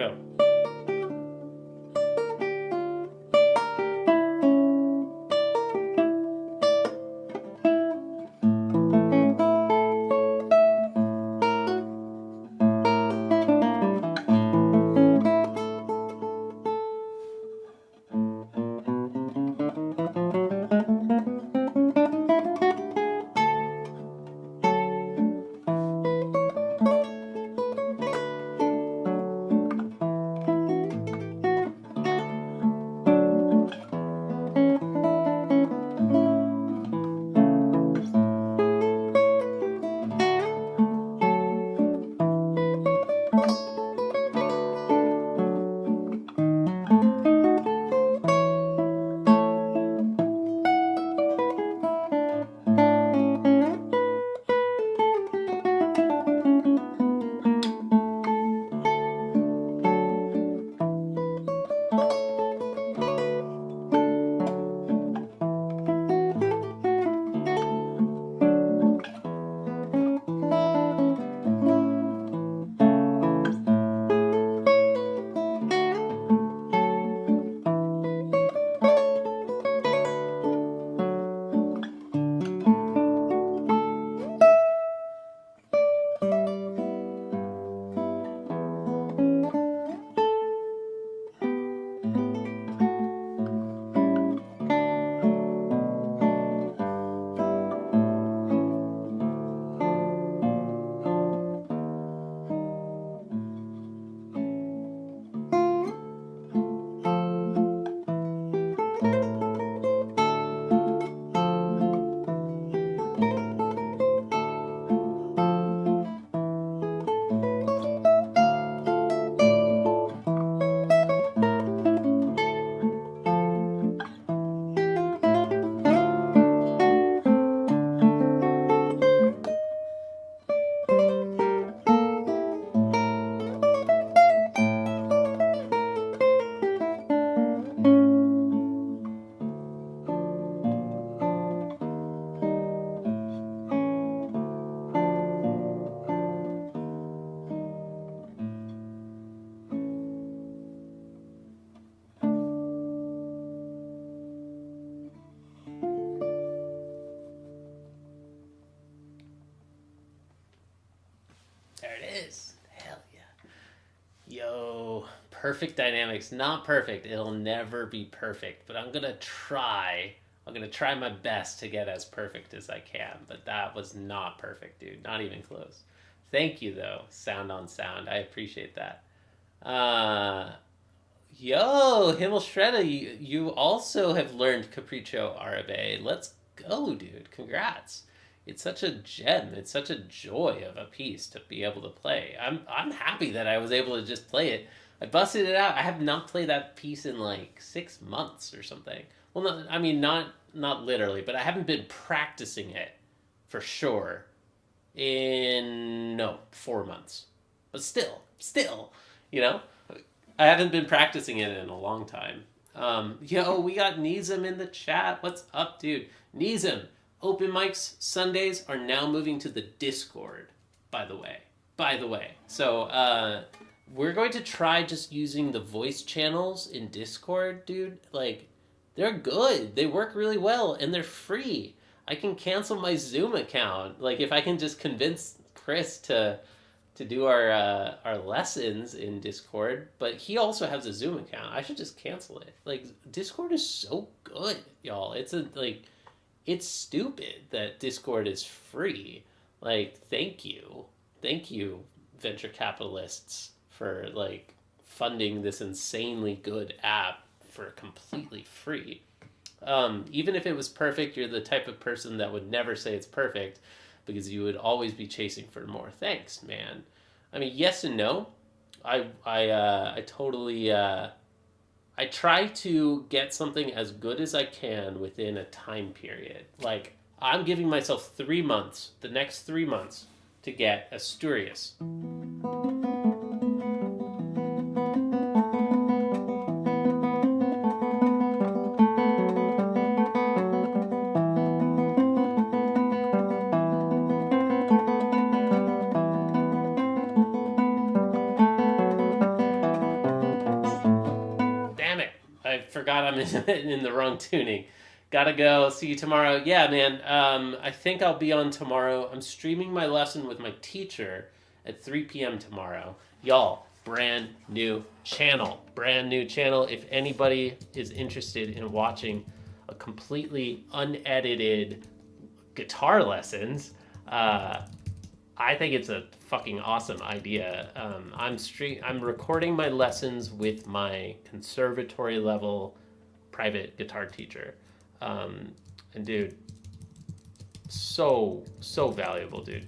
go. There it is. Hell yeah. Yo, perfect dynamics. Not perfect. It'll never be perfect, but I'm going to try. I'm going to try my best to get as perfect as I can, but that was not perfect, dude. Not even close. Thank you, though. Sound on sound. I appreciate that. Yo, Himmel Shredda, you also have learned Capricho Arabe. Let's go, dude. Congrats. It's such a gem. It's such a joy of a piece to be able to play. I'm happy that I was able to just play it. I busted it out. I have not played that piece in like 6 months or something. Well, not, I mean, not literally, but I haven't been practicing it for sure in, no, 4 months. But still, you know, I haven't been practicing it in a long time. Yo, we got Nizam in the chat. What's up, dude? Nizam, open mics Sundays are now moving to the Discord, by the way. So, we're going to try just using the voice channels in Discord, dude. Like, they're good. They work really well, and they're free. I can cancel my Zoom account. Like, if I can just convince Chris to do our lessons in Discord, but he also has a Zoom account. I should just cancel it. Like, Discord is so good, y'all. It's stupid that Discord is free. Like, thank you, venture capitalists, for like funding this insanely good app for completely free. Even if it was perfect, you're the type of person that would never say it's perfect, because you would always be chasing for more. Thanks, man. I mean, yes and no. I totally I try to get something as good as I can within a time period. Like, I'm giving myself 3 months, the next 3 months, to get Asturias. Forgot I'm in the wrong tuning. Gotta go. See you tomorrow. Yeah, man. I think I'll be on tomorrow. I'm streaming my lesson with my teacher at 3 p.m. tomorrow. Y'all, brand new channel. If anybody is interested in watching a completely unedited guitar lessons, I think it's a fucking awesome idea. I'm recording my lessons with my conservatory level private guitar teacher. And dude, so valuable, dude.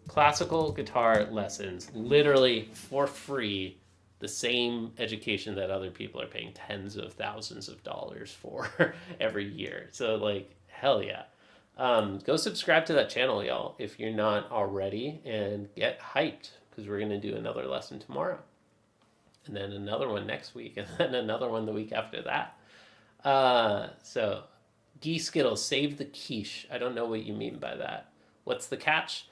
Classical guitar lessons, literally for free, the same education that other people are paying tens of thousands of dollars for every year. So, like, hell yeah. Go subscribe to that channel, y'all, if you're not already, and get hyped, because we're going to do another lesson tomorrow, and then another one next week, and then another one the week after that. So, Gee Skittles, save the quiche. I don't know what you mean by that. What's the catch?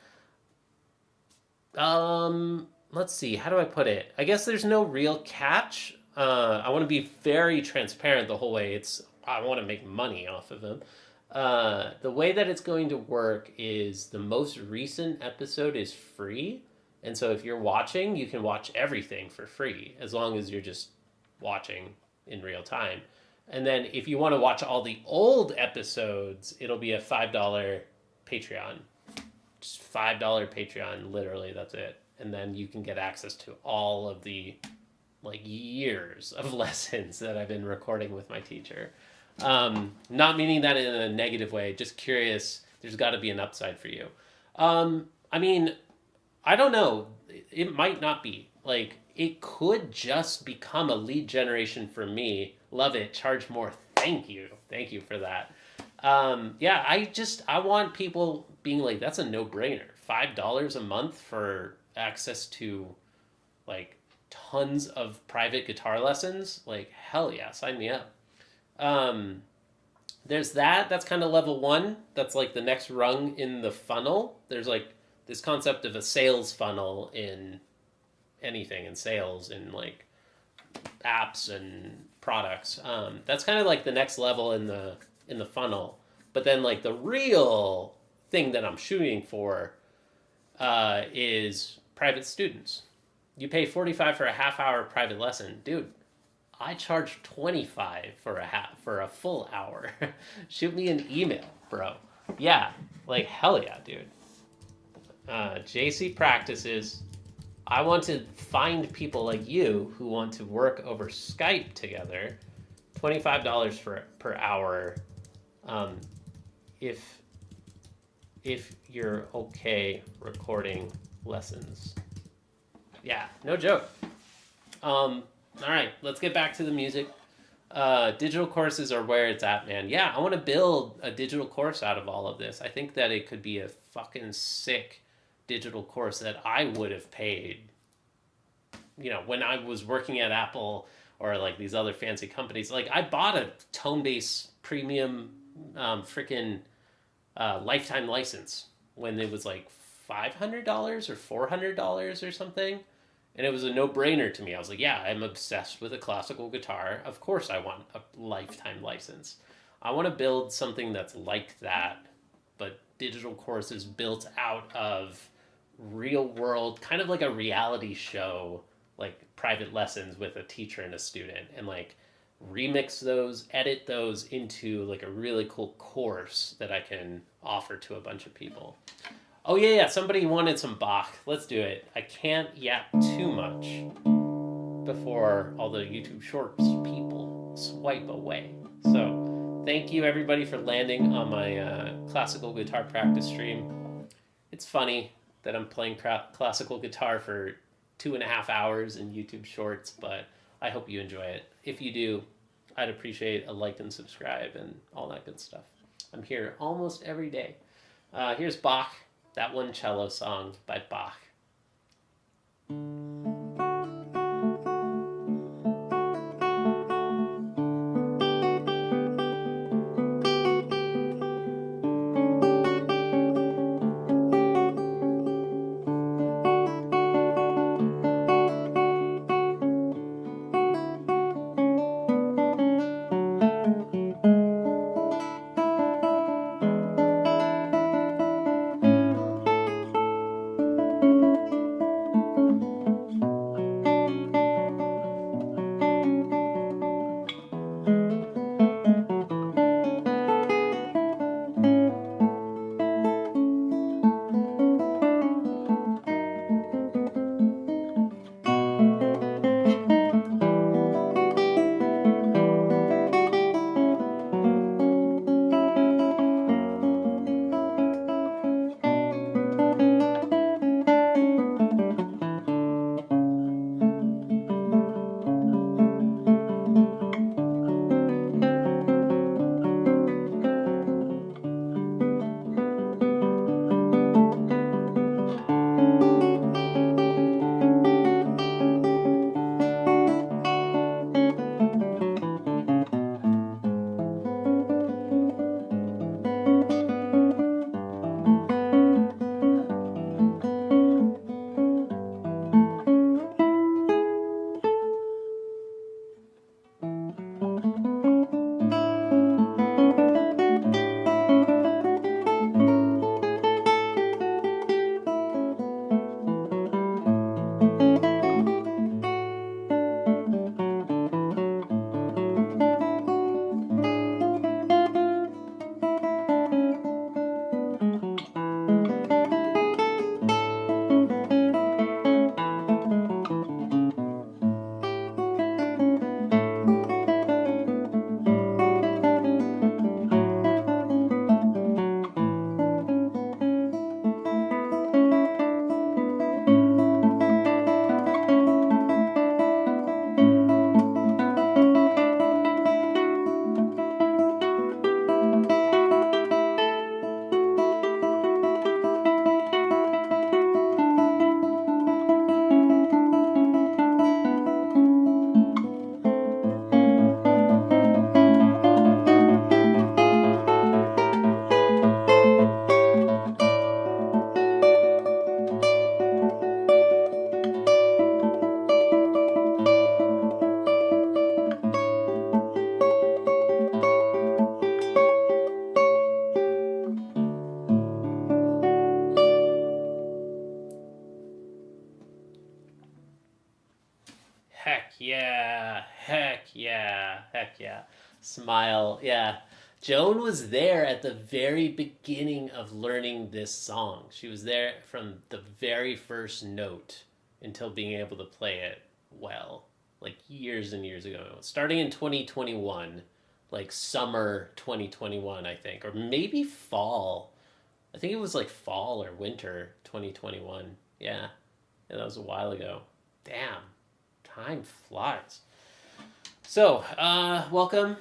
Let's see. How do I put it? I guess there's no real catch. I want to be very transparent the whole way. I want to make money off of them. The way that it's going to work is the most recent episode is free. And so if you're watching, you can watch everything for free, as long as you're just watching in real time. And then if you want to watch all the old episodes, it'll be a $5 Patreon. Just $5 Patreon, literally, that's it. And then you can get access to all of the, like, years of lessons that I've been recording with my teacher. Not meaning that in a negative way, just curious. There's got to be an upside for you. I mean, I don't know. It might not be. Like, it could just become a lead generation for me. Love it. Charge more. Thank you. Thank you for that. Yeah, I want people being like, that's a no-brainer. $5 a month for access to, like, tons of private guitar lessons. Like, hell yeah, sign me up. There's that's kind of level 1. That's like the next rung in the funnel. There's like this concept of a sales funnel in anything, in sales, in like apps and products. That's kind of like the next level in the funnel. But then like the real thing that I'm shooting for is private students. You pay 45 for a half-hour private lesson. Dude, I charge 25 for a full hour. Shoot me an email, bro. Yeah, like hell yeah, dude. JC practices. I want to find people like you who want to work over Skype together. $25 per hour. If you're okay recording lessons. Yeah, no joke. All right, let's get back to the music. Digital courses are where it's at, man. Yeah, I want to build a digital course out of all of this. I think that it could be a fucking sick digital course that I would have paid, when I was working at Apple or like these other fancy companies. Like I bought a Tone-Base premium freaking lifetime license when it was like $500 or $400 or something. And it was a no-brainer to me. I was like, yeah, I'm obsessed with a classical guitar. Of course I want a lifetime license. I want to build something that's like that, but digital courses built out of real world, kind of like a reality show, like private lessons with a teacher and a student, and like remix those, edit those into like a really cool course that I can offer to a bunch of people. Oh yeah, somebody wanted some Bach. Let's do it. I can't yap too much before all the YouTube Shorts people swipe away. So thank you everybody for landing on my classical guitar practice stream. It's funny that I'm playing classical guitar for 2.5 hours in YouTube Shorts, but I hope you enjoy it. If you do, I'd appreciate a like and subscribe and all that good stuff. I'm here almost every day. Here's Bach, that one cello song by Bach. yeah, heck yeah, heck yeah. Smile, yeah. Joan was there at the very beginning of learning this song. She was there from the very first note until being able to play it well, like years and years ago. Starting in 2021, like summer 2021, I think, or maybe fall. I think it was like fall or winter 2021. Yeah, that was a while ago. Damn, time flies. So, welcome.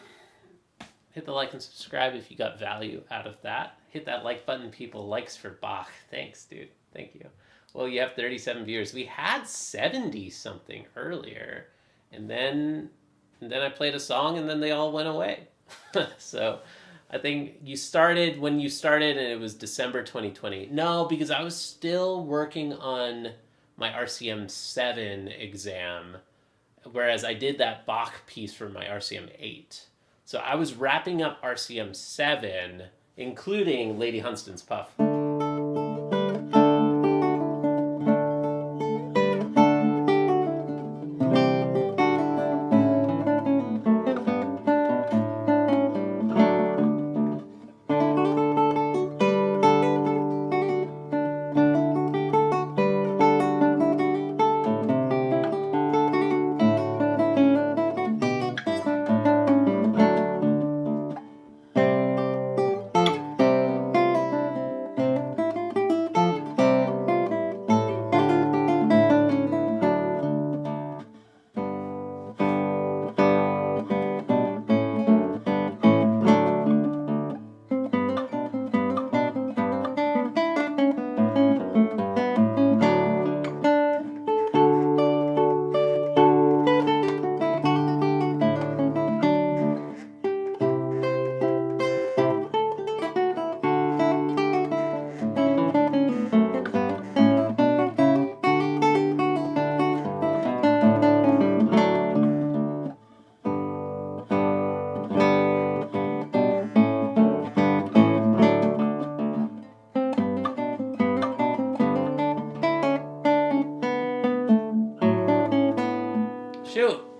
Hit the like and subscribe if you got value out of that. Hit that like button, people. Likes for Bach. Thanks, dude. Thank you. Well, you have 37 viewers. We had 70 something earlier, and then I played a song, and then they all went away. So, I think you started when you started, and it was December 2020. No, because I was still working on my RCM 7 exam, whereas I did that Bach piece for my RCM 8. So I was wrapping up RCM 7, including Lady Hunsdon's Puff.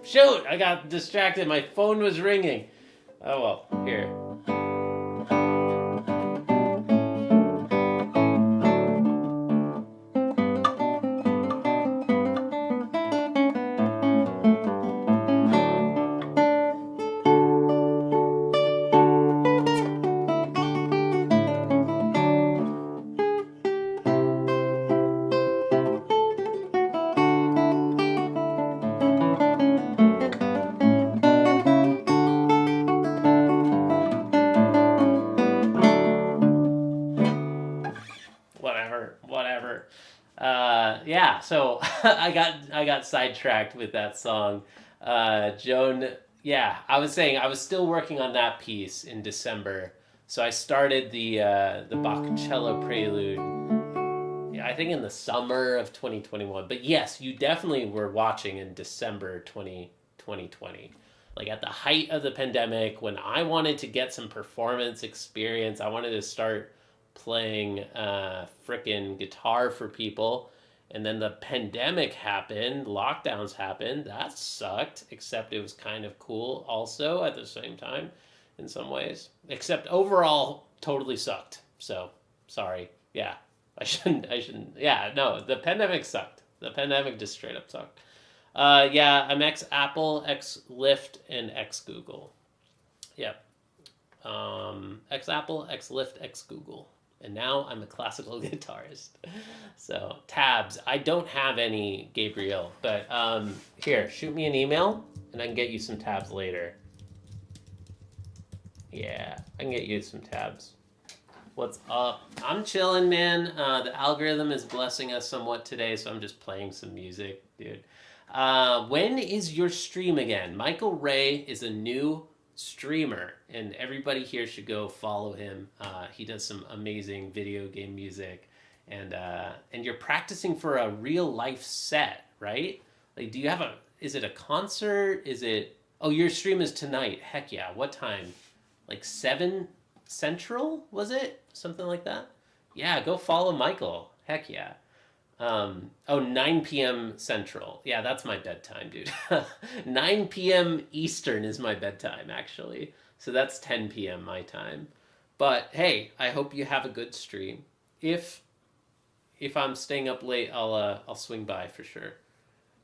Shoot! I got distracted. My phone was ringing. Oh well, here. Whatever. Yeah, so I got sidetracked with that song. Joan, yeah, I was saying I was still working on that piece in December, so I started the Bach Cello Prelude. Yeah, I think in the summer of 2021. But yes, you definitely were watching in December 2020. Like at the height of the pandemic, when I wanted to get some performance experience, I wanted to start playing frickin' guitar for people, and then the pandemic happened, lockdowns happened. That sucked, except it was kind of cool also at the same time in some ways, except overall totally sucked. So sorry. Yeah, I shouldn't yeah, no, the pandemic sucked. The pandemic just straight up sucked. Yeah, I'm ex Apple, ex Lyft, and ex Google. Yep. Ex Apple, ex Lyft, ex Google. And now I'm a classical guitarist. So, tabs. I don't have any, Gabriel, but here, shoot me an email, and I can get you some tabs later. Yeah, I can get you some tabs. What's up? I'm chilling, man. The algorithm is blessing us somewhat today, so I'm just playing some music, dude. When is your stream again? Michael Ray is a new streamer, and everybody here should go follow him. He does some amazing video game music, and you're practicing for a real life set, right? Like, do you have is it a concert? Is it, oh, your stream is tonight. Heck yeah. What time? Like 7 Central, was it? Something like that? Yeah, go follow Michael. Heck yeah. Oh, 9 p.m. Central. Yeah, that's my bedtime, dude. 9 p.m. Eastern is my bedtime, actually. So that's 10 p.m. my time. But hey, I hope you have a good stream. If if I'm staying up late, I'll swing by for sure.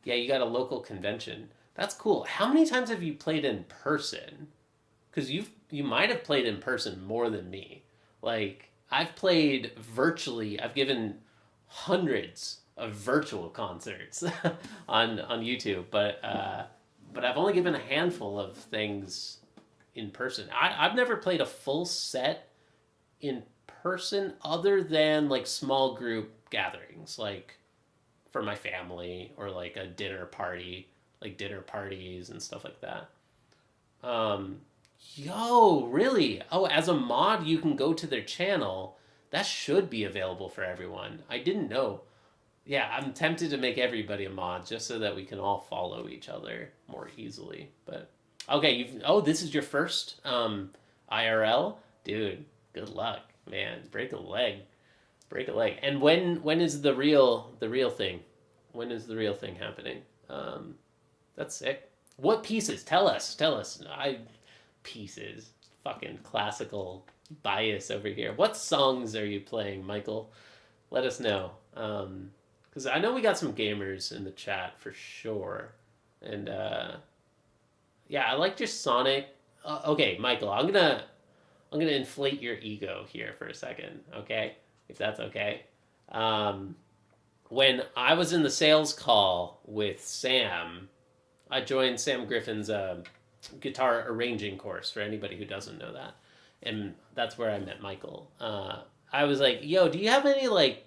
Yeah, you got a local convention. That's cool. How many times have you played in person? Because you might have played in person more than me. Like I've played virtually. I've given hundreds of virtual concerts on YouTube, but I've only given a handful of things in person. I've never played a full set in person other than like small group gatherings, like for my family or like a dinner party, like dinner parties and stuff like that. Um, Yo, really? Oh, as a mod, you can go to their channel. That should be available for everyone. I didn't know. Yeah, I'm tempted to make everybody a mod just so that we can all follow each other more easily. But okay, you've this is your first IRL, dude. Good luck, man. Break a leg, break a leg. And when is the real thing? When is the real thing happening? That's sick. What pieces? Tell us. Tell us. I pieces. Fucking classical bias over here. What songs are you playing, Michael? Let us know. Because I know we got some gamers in the chat for sure. And yeah, I like just Sonic. Okay, Michael, I'm gonna inflate your ego here for a second, okay? If that's okay. Um, when I was in the sales call with Sam, I joined Sam Griffin's guitar arranging course for anybody who doesn't know that, and that's where I met Michael. I was like, "Yo, do you have any like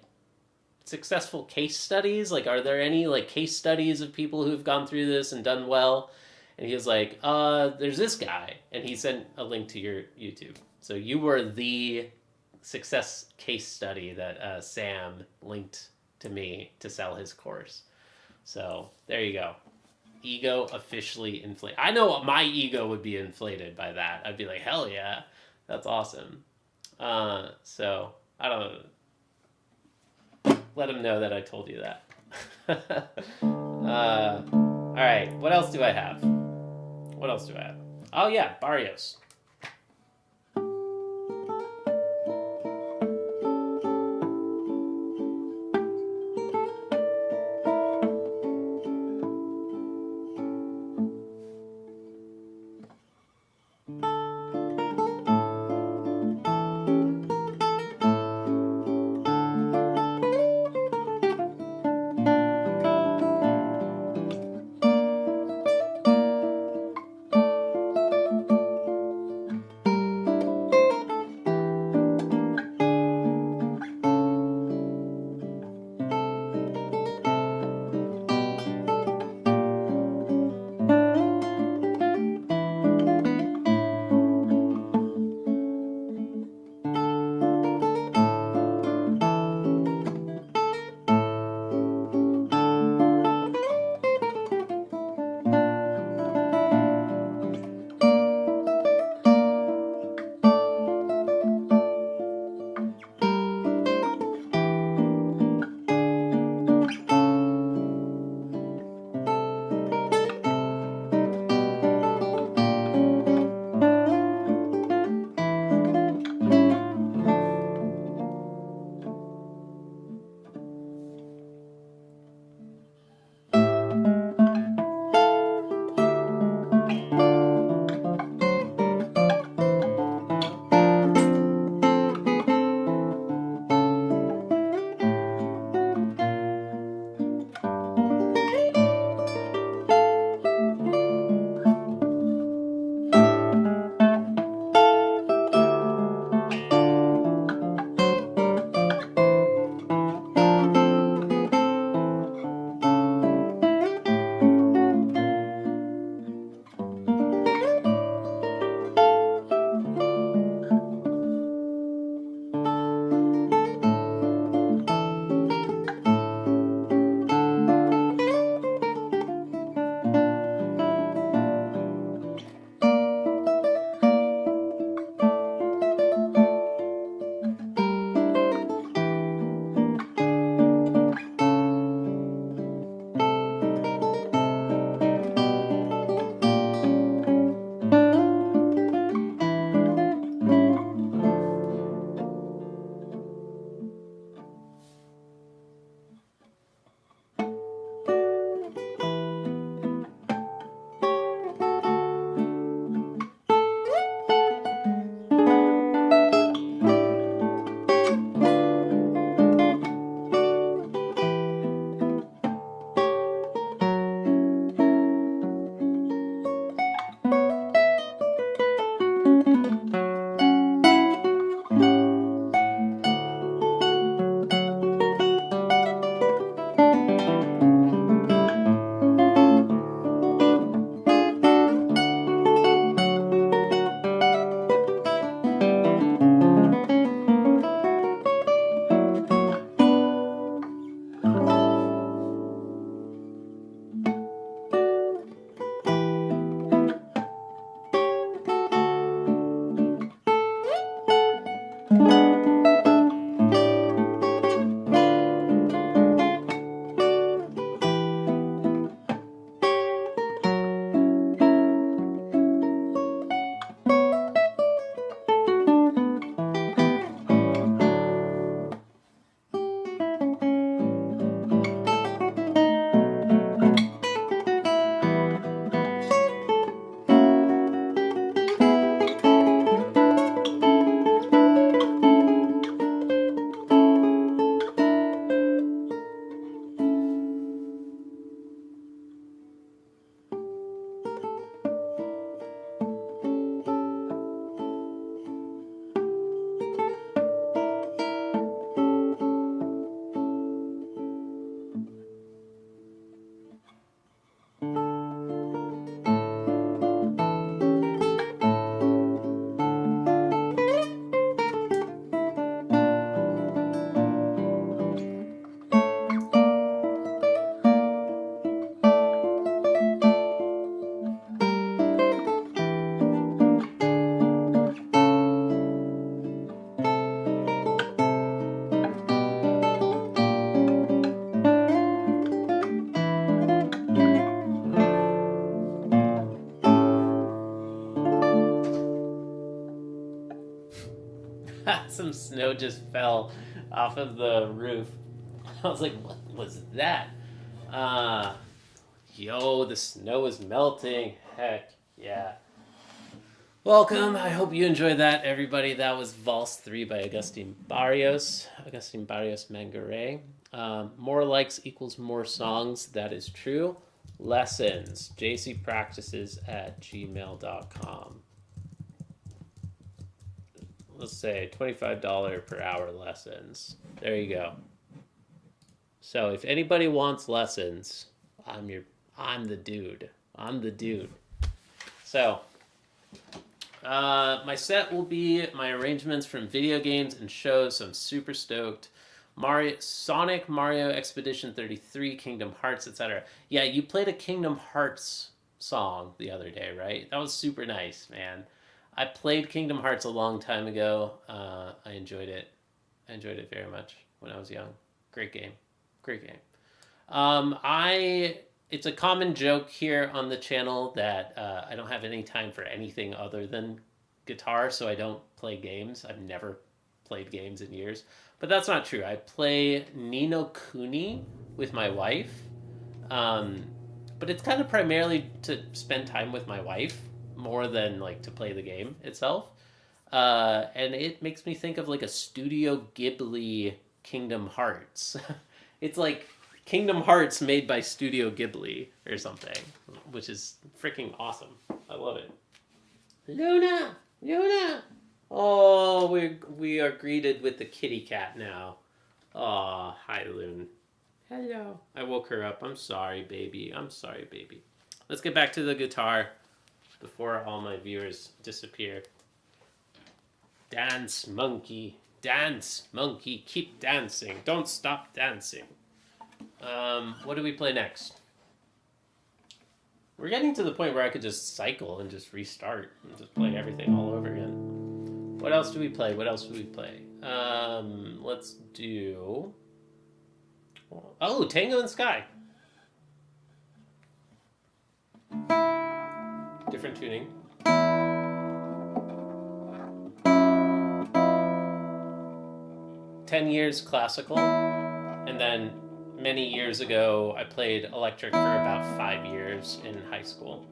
successful case studies? Like, are there any like case studies of people who've gone through this and done well?" And he was like, there's this guy," and he sent a link to your YouTube. So you were the success case study that Sam linked to me to sell his course. So there you go. Ego officially inflated. I know my ego would be inflated by that. I'd be like, hell yeah, that's awesome. So I don't know. Let him know that I told you that. All right, what else do I have? What else do I have? Oh yeah, Barrios. Some snow just fell off of the roof. I was like, what was that? Yo, the snow is melting. Heck yeah. Welcome. I hope you enjoyed that, everybody. That was Valse 3 by Agustin Barrios Mangare. More likes equals more songs. That is true. Lessons. jcpractices@gmail.com. Let's say $25 per hour lessons. There you go. So if anybody wants lessons, I'm the dude. I'm the dude. So my set will be my arrangements from video games and shows, so I'm super stoked. Sonic, Mario Expedition 33, Kingdom Hearts, etc. Yeah, you played a Kingdom Hearts song the other day, right? That was super nice, man. I played Kingdom Hearts a long time ago. I enjoyed it. I enjoyed it very much when I was young. Great game. Great game. It's a common joke here on the channel that I don't have any time for anything other than guitar, so I don't play games. I've never played games in years. But that's not true. I play Ni no Kuni with my wife. But it's kind of primarily to spend time with my wife more than like to play the game itself. And it makes me think of like a Studio Ghibli Kingdom Hearts. It's like Kingdom Hearts made by Studio Ghibli or something, which is freaking awesome. I love it. Luna! Oh, we are greeted with the kitty cat now. Oh, hi, Loon. Hello. I woke her up. I'm sorry, baby. Let's get back to the guitar before all my viewers disappear. Dance, monkey. Dance, monkey. Keep dancing. Don't stop dancing. What do we play next? We're getting to the point where I could just cycle and just restart and just play everything all over again. What else do we play? Let's do... Oh, Tango and Skai. Different tuning. "10 years classical, and then many years ago I played electric for about 5 years in high school.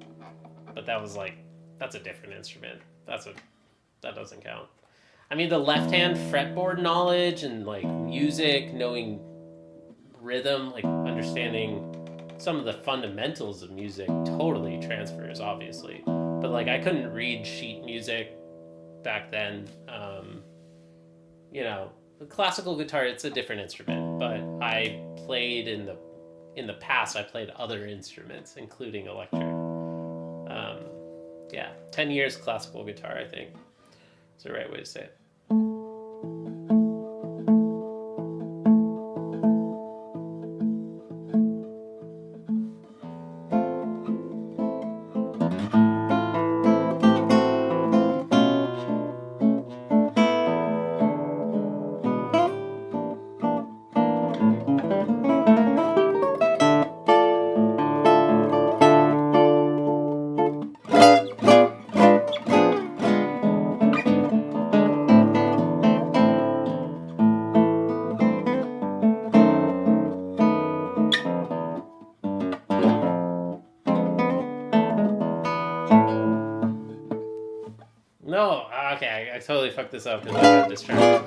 But that was like, that's a different instrument. That doesn't count. I mean, the left hand fretboard knowledge and like music, knowing rhythm, like understanding some of the fundamentals of music totally transfers, obviously. But like I couldn't read sheet music back then. The classical guitar, it's a different instrument, but I played in the past, I played other instruments, including electric. 10 years classical guitar, I think. It's the right way to say it. No, okay, I totally fucked this up because I got distracted.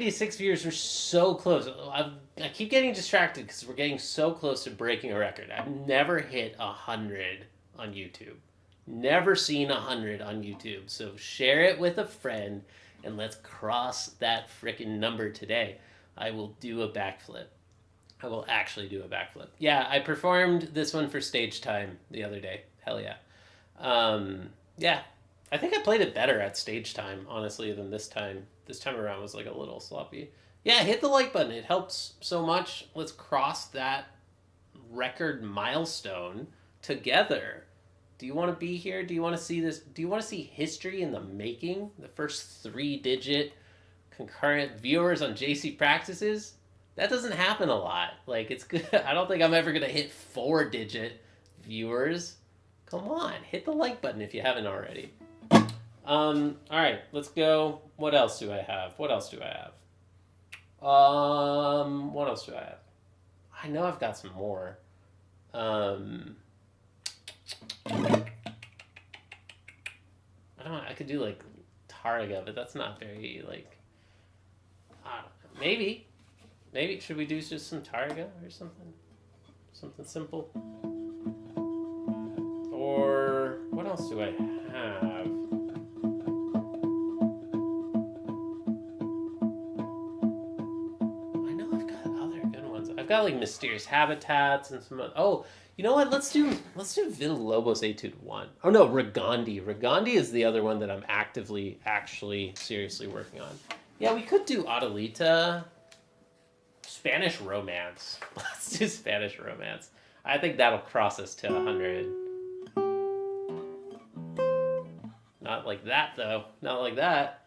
96 viewers. We're so close. I keep getting distracted because we're getting so close to breaking a record. I've never hit 100 on YouTube. Never seen 100 on YouTube. So share it with a friend and let's cross that frickin' number today. I will do a backflip. I will actually do a backflip. Yeah, I performed this one for stage time the other day. Hell yeah. Yeah, I think I played it better at stage time, honestly, than this time. This time around was like a little sloppy. Yeah, hit the like button. It helps so much. Let's cross that record milestone together. Do you want to be here? Do you want to see this? Do you want to see history in the making? The first 3-digit concurrent viewers on JC Practices? That doesn't happen a lot. Like, it's good. I don't think I'm ever going to hit 4-digit viewers. Come on, hit the like button if you haven't already. All right, let's go. What else do I have? What else do I have? What else do I have? I know I've got some more. I don't know, I could do like Tarrega, but that's not very like, I don't know. Maybe should we do just some Tarrega or something? Something simple? Or what else do I have? I know I've got other good ones. I've got like Mysterious Habitats and some. Oh, you know what? Let's do Villa-Lobos Etude 1. Oh no, Regondi. Regondi is the other one that I'm actually seriously working on. Yeah, we could do Adelita. Spanish Romance. Let's do Spanish Romance. I think that'll cross us to 100. Not like that, though. Not like that.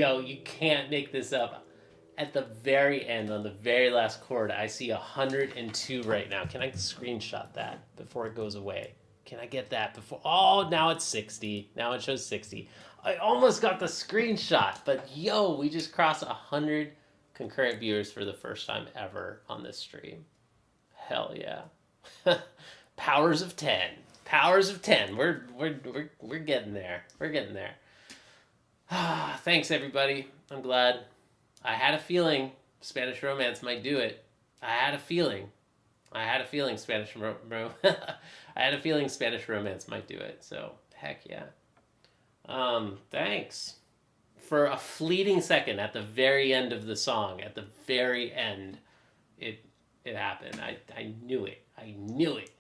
Yo, you can't make this up. At the very end, on the very last chord, I see 102 right now. Can I screenshot that before it goes away? Can I get that before? Oh, now it's 60. Now it shows 60. I almost got the screenshot, but yo, we just crossed 100 concurrent viewers for the first time ever on this stream. Hell yeah. Powers of 10. Powers of 10. We're getting there. We're getting there. Thanks, everybody. I'm glad. I had a feeling Spanish Romance might do it. I had a feeling Spanish Romance might do it. So heck yeah. Thanks. For a fleeting second at the very end of the song, at the very end, it happened. I knew it. I knew it.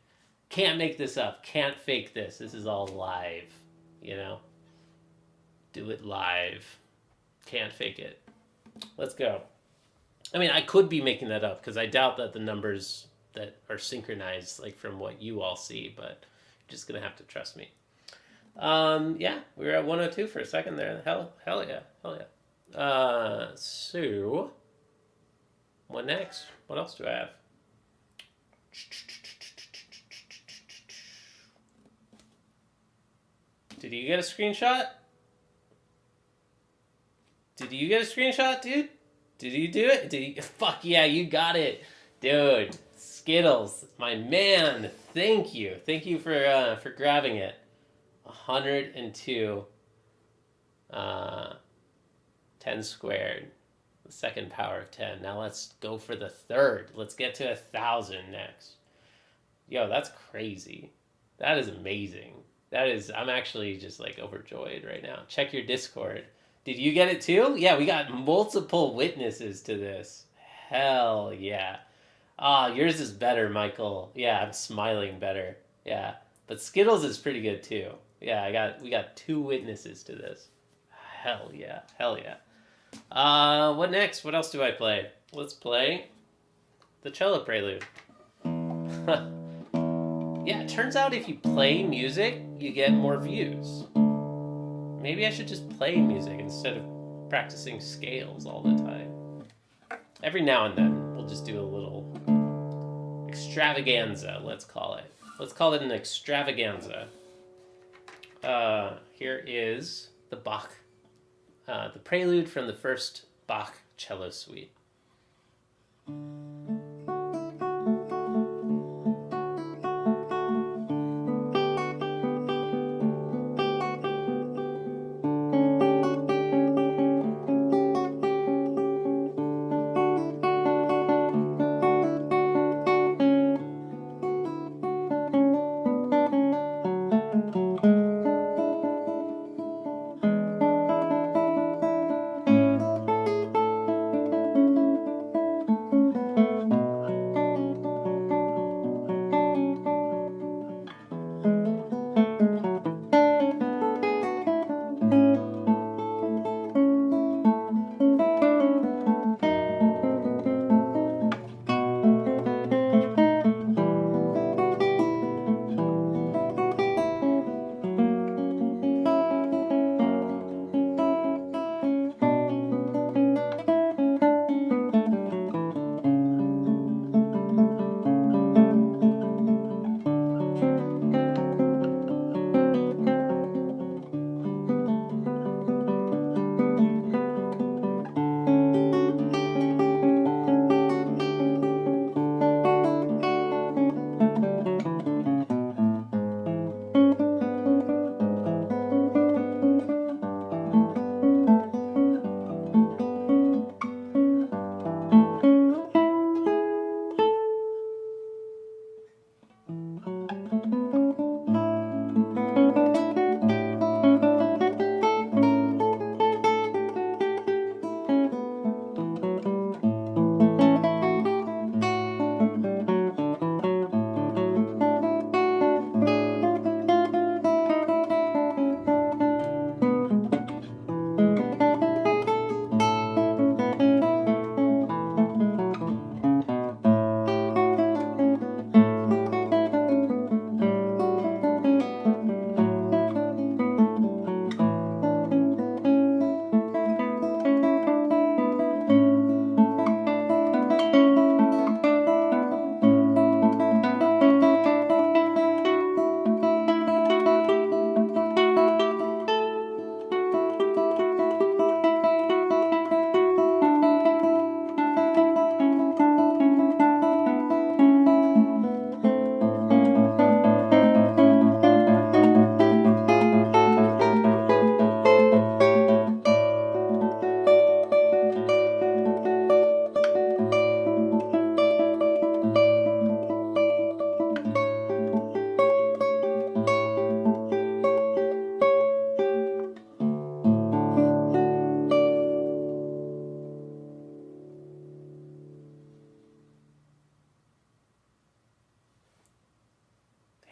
Can't make this up. Can't fake this. This is all live. You know? Do it live. Can't fake it. Let's go. I mean, I could be making that up because I doubt that the numbers that are synchronized, like from what you all see, but you're just gonna have to trust me. Yeah, we were at 102 for a second there. Hell yeah. So, what next? What else do I have? Did you get a screenshot? Did you get a screenshot, dude? Did you do it? Fuck yeah, you got it. Dude, Skittles, my man. Thank you. Thank you for grabbing it. 102. 10 squared. The second power of 10. Now let's go for the third. Let's get to 1,000 next. Yo, that's crazy. That is amazing. I'm actually just like overjoyed right now. Check your Discord. Did you get it too? Yeah, we got multiple witnesses to this. Hell yeah. Yours is better, Michael. Yeah, I'm smiling better. Yeah. But Skittles is pretty good too. Yeah, we got 2 witnesses to this. Hell yeah. What next? What else do I play? Let's play the Cello Prelude. Yeah, it turns out if you play music, you get more views. Maybe I should just play music instead of practicing scales all the time. Every now and then, we'll just do a little extravaganza, let's call it. Let's call it an extravaganza. Here is the Bach, the prelude from the first Bach cello suite.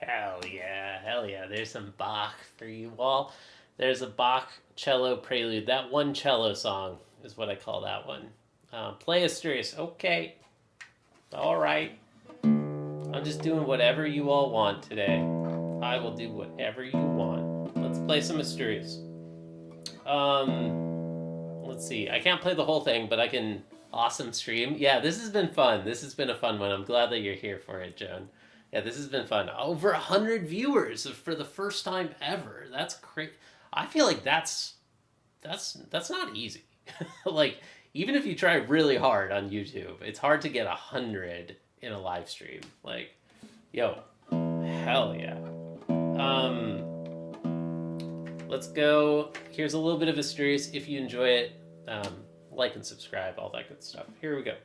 Hell yeah. There's some Bach for you all. There's a Bach cello prelude. That one cello song is what I call that one. Play Asturias. Okay. All right. I'm just doing whatever you all want today. I will do whatever you want. Let's play some Asturias. Let's see. I can't play the whole thing, but I can awesome stream. Yeah, this has been fun. This has been a fun one. I'm glad that you're here for it, Joan. Yeah, this has been fun. Over 100 viewers for the first time ever. That's great. I feel like that's not easy. Like, even if you try really hard on YouTube, it's hard to get 100 in a live stream. Like, yo, hell yeah. Let's go. Here's a little bit of Asturias. If you enjoy it, like and subscribe, all that good stuff. Here we go.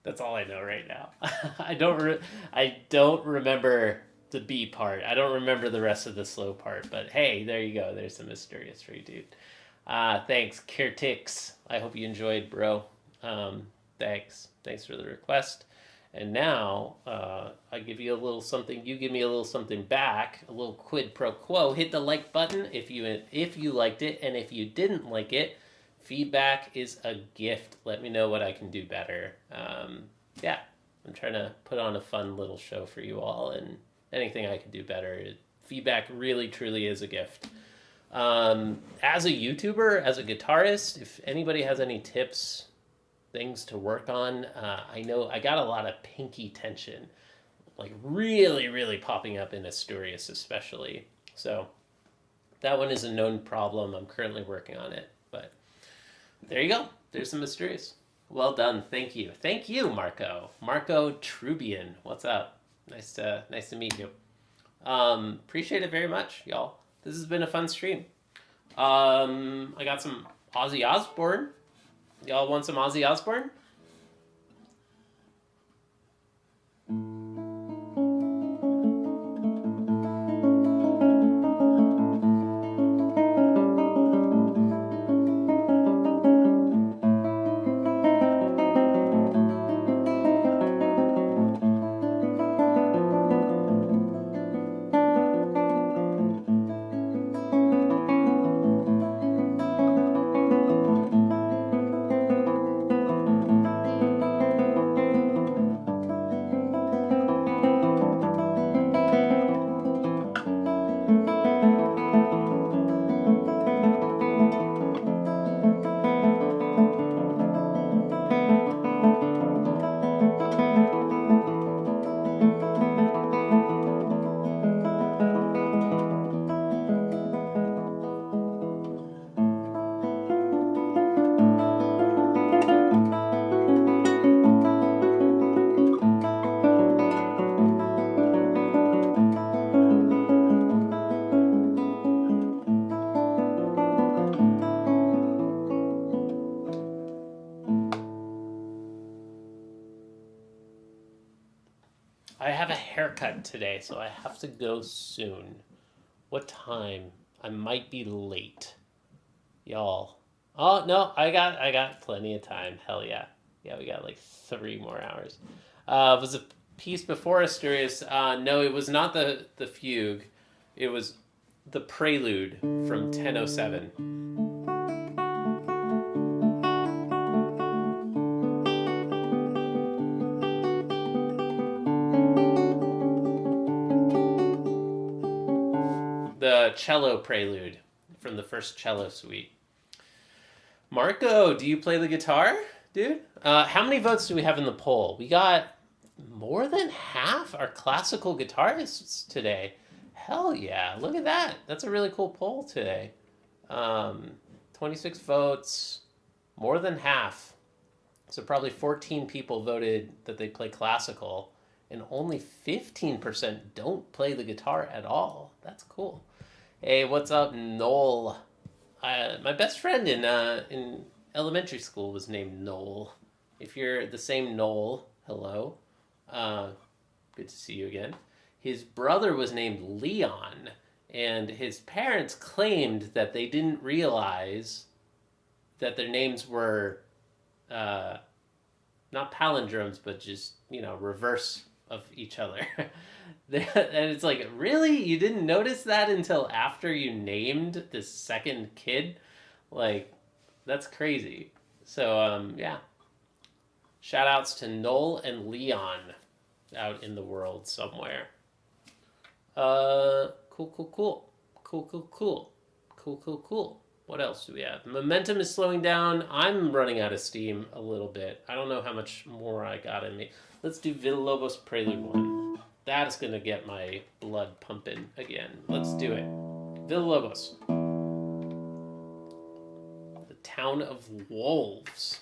That's all I know right now. I don't remember the B part. I don't remember the rest of the slow part. But hey, there you go. There's some Asturias for you, dude. Thanks, Kertix. I hope you enjoyed, bro. Thanks for the request. And now I give you a little something. You give me a little something back. A little quid pro quo. Hit the like button if you liked it, and if you didn't like it, feedback is a gift. Let me know what I can do better. Yeah, I'm trying to put on a fun little show for you all, and anything I can do better. Feedback really, truly is a gift. As a YouTuber, as a guitarist, if anybody has any tips, things to work on, I know I got a lot of pinky tension, like really, really popping up in Asturias especially. So that one is a known problem. I'm currently working on it, but there you go. There's some Asturias. Well done. Thank you. Thank you, Marco. Marco Trubian. What's up? Nice to meet you. Appreciate it very much, y'all. This has been a fun stream. I got some Ozzy Osbourne. Y'all want some Ozzy Osbourne? I have a haircut today, so I have to go soon. What time? I might be late. Y'all. Oh, no, I got plenty of time. Hell yeah. Yeah, we got like 3 more hours. Was a piece before Asturias. No, it was not the fugue. It was the prelude from 1007. The cello prelude from the first cello suite. Marco, do you play the guitar, dude? How many votes do we have in the poll? We got more than half are classical guitarists today. Hell yeah, look at that. That's a really cool poll today. 26 votes, more than half. So probably 14 people voted that they play classical, and only 15% don't play the guitar at all. That's cool. Hey, what's up, Noel? My best friend in elementary school was named Noel. If you're the same Noel, hello. Good to see you again. His brother was named Leon, and his parents claimed that they didn't realize that their names were not palindromes, but just, reverse of each other. And it's like, really? You didn't notice that until after you named this second kid? Like, that's crazy. So, yeah. Shout outs to Noel and Leon out in the world somewhere. Cool. What else do we have? Momentum is slowing down. I'm running out of steam a little bit. I don't know how much more I got in me. Let's do Villa-Lobos Prelude 1. That's going to get my blood pumping again. Let's do it. Villa-Lobos. The town of wolves.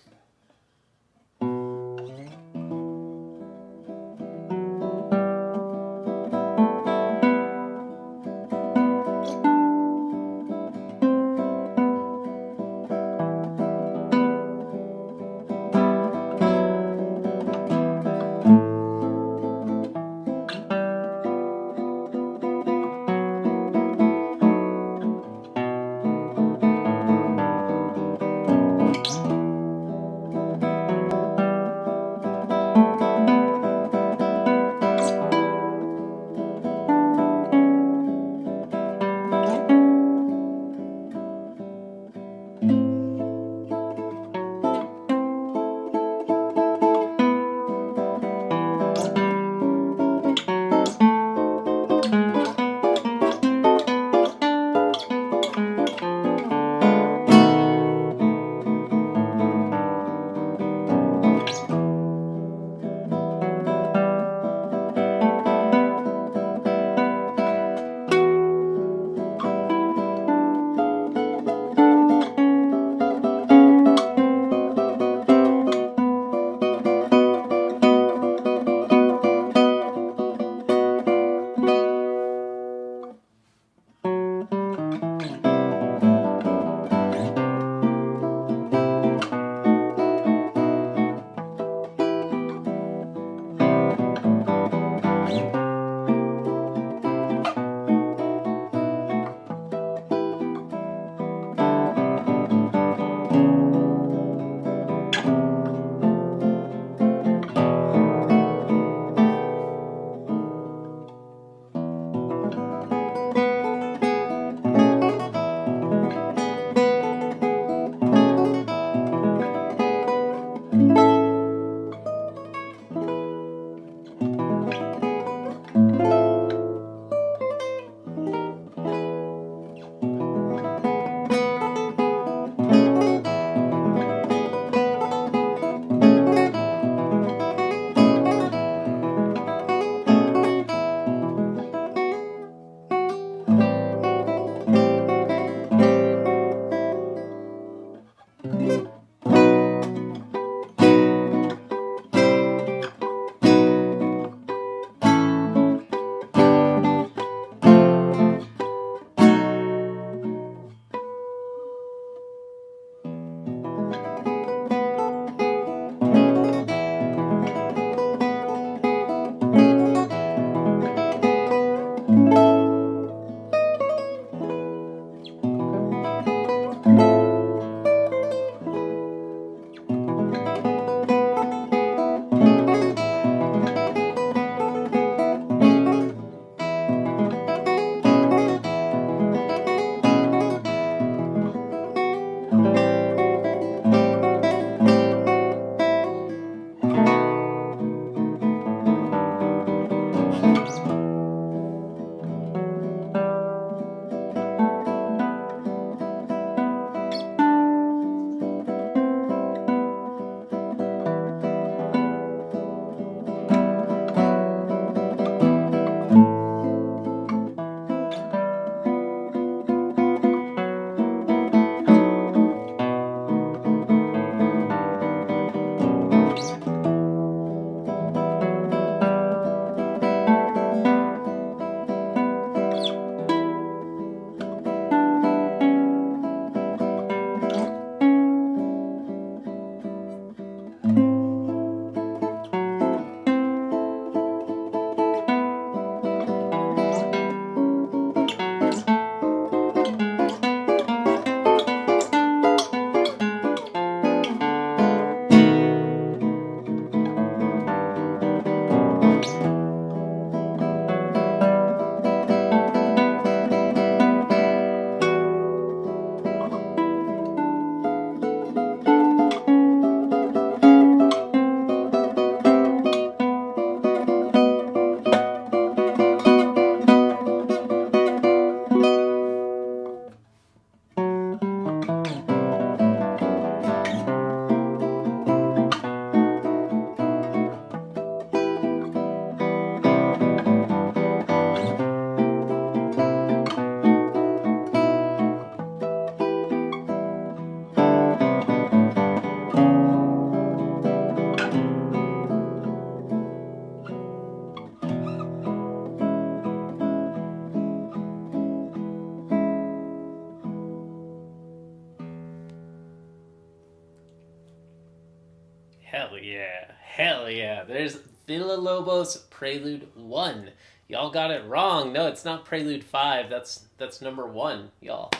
Yeah, hell yeah. There's Villa-Lobos Prelude 1. Y'all got it wrong. No, it's not Prelude 5. That's number 1, y'all.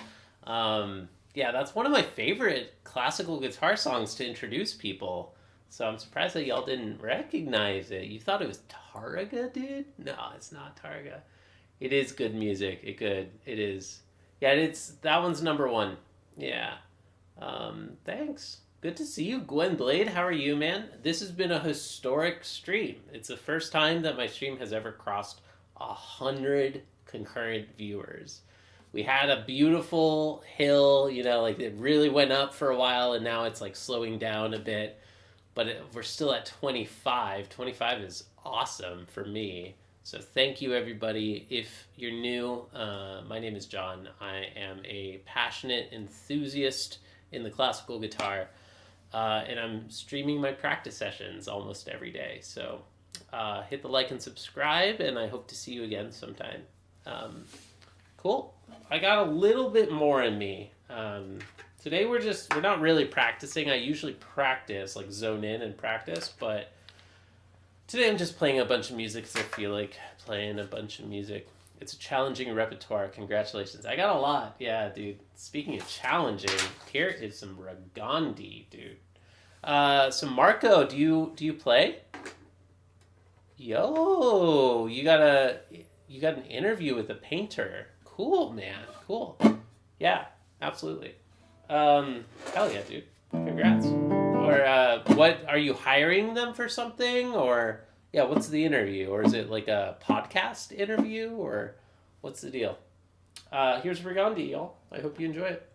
Yeah, that's one of my favorite classical guitar songs to introduce people. So I'm surprised that y'all didn't recognize it. You thought it was Tarrega, dude? No, it's not Tarrega. It is good music. It is. Yeah, that one's number 1. Yeah. Thanks. Good to see you, Gwen Blade. How are you, man? This has been a historic stream. It's the first time that my stream has ever crossed 100 concurrent viewers. We had a beautiful hill, like it really went up for a while, and now it's like slowing down a bit. But we're still at 25. 25 is awesome for me. So thank you, everybody. If you're new, my name is John. I am a passionate enthusiast in the classical guitar, and I'm streaming my practice sessions almost every day. So hit the like and subscribe, and I hope to see you again sometime. Cool. I got a little bit more in me. Today we're not really practicing. I usually practice, like zone in and practice, but today I'm just playing a bunch of music because I feel like playing a bunch of music. It's a challenging repertoire. Congratulations. I got a lot. Yeah, dude. Speaking of challenging, here is some Regondi, dude. So Marco, do you play? Yo, you got an interview with a painter. Cool, man. Cool. Yeah, absolutely. Hell yeah, dude. Congrats. Or what, are you hiring them for something, or yeah, what's the interview? Or is it like a podcast interview, or what's the deal? Here's Regondi, y'all. I hope you enjoy it.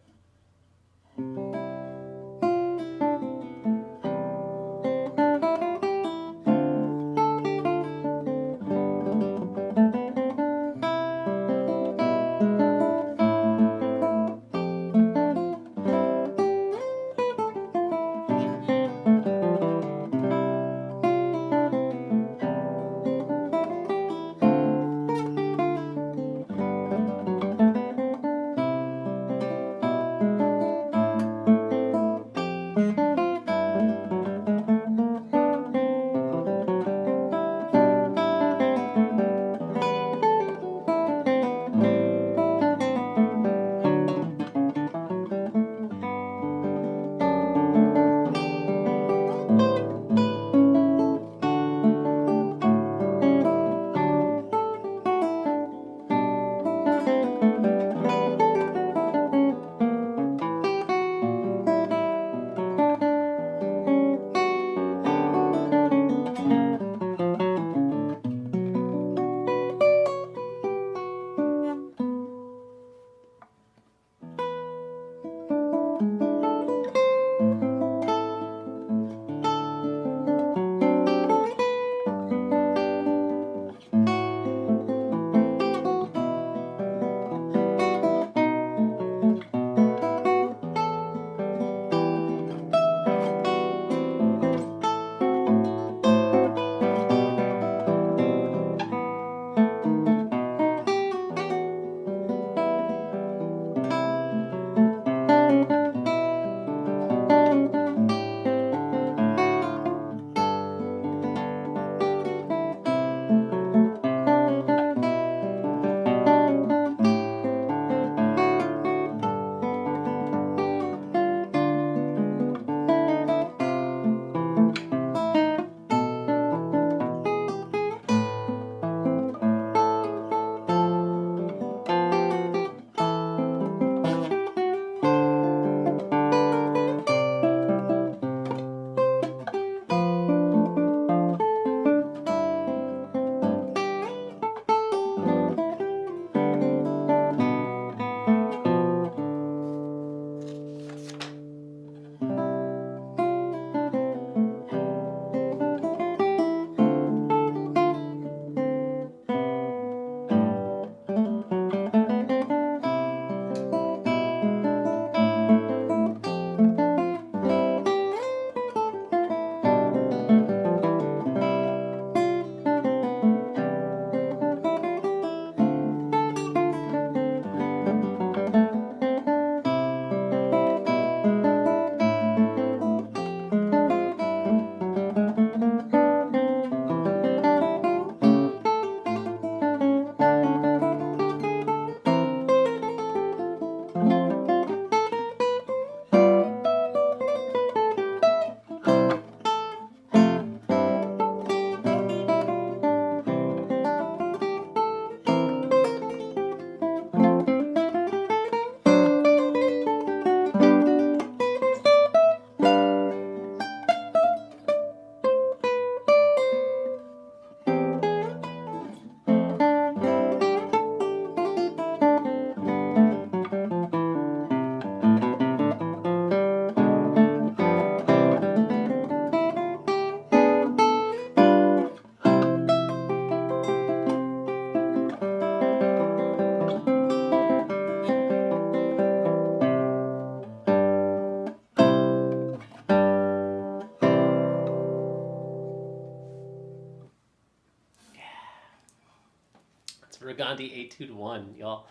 It's Regondi Etude 1, y'all.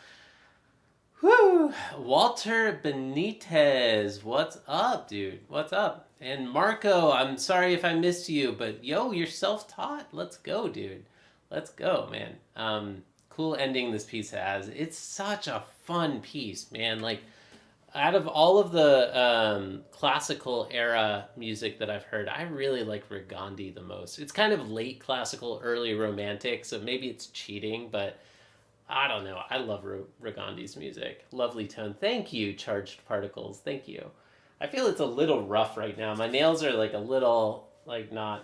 Whoo! Walter Benitez, what's up, dude? What's up? And Marco, I'm sorry if I missed you, but yo, you're self-taught. Let's go, dude. Let's go, man. Cool ending this piece has. It's such a fun piece, man. Like, out of all of the classical era music that I've heard, I really like Regondi the most. It's kind of late classical, early romantic, so maybe it's cheating, but I don't know. I love Regondi's music. Lovely tone. Thank you, Charged Particles. Thank you. I feel it's a little rough right now. My nails are like a little like not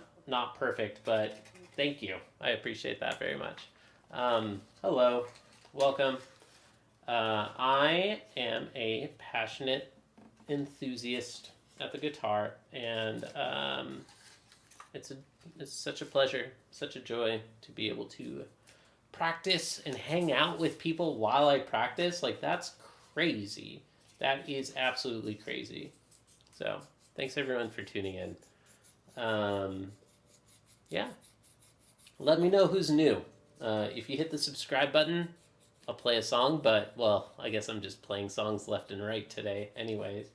perfect, but thank you. I appreciate that very much. Hello. Welcome. I am a passionate enthusiast at the guitar, and it's such a pleasure, such a joy to be able to practice and hang out with people while I practice. Like, that's crazy. That is absolutely crazy. So thanks everyone for tuning in. Yeah, let me know who's new. If you hit the subscribe button, I'll play a song, but, well, I guess I'm just playing songs left and right today anyways.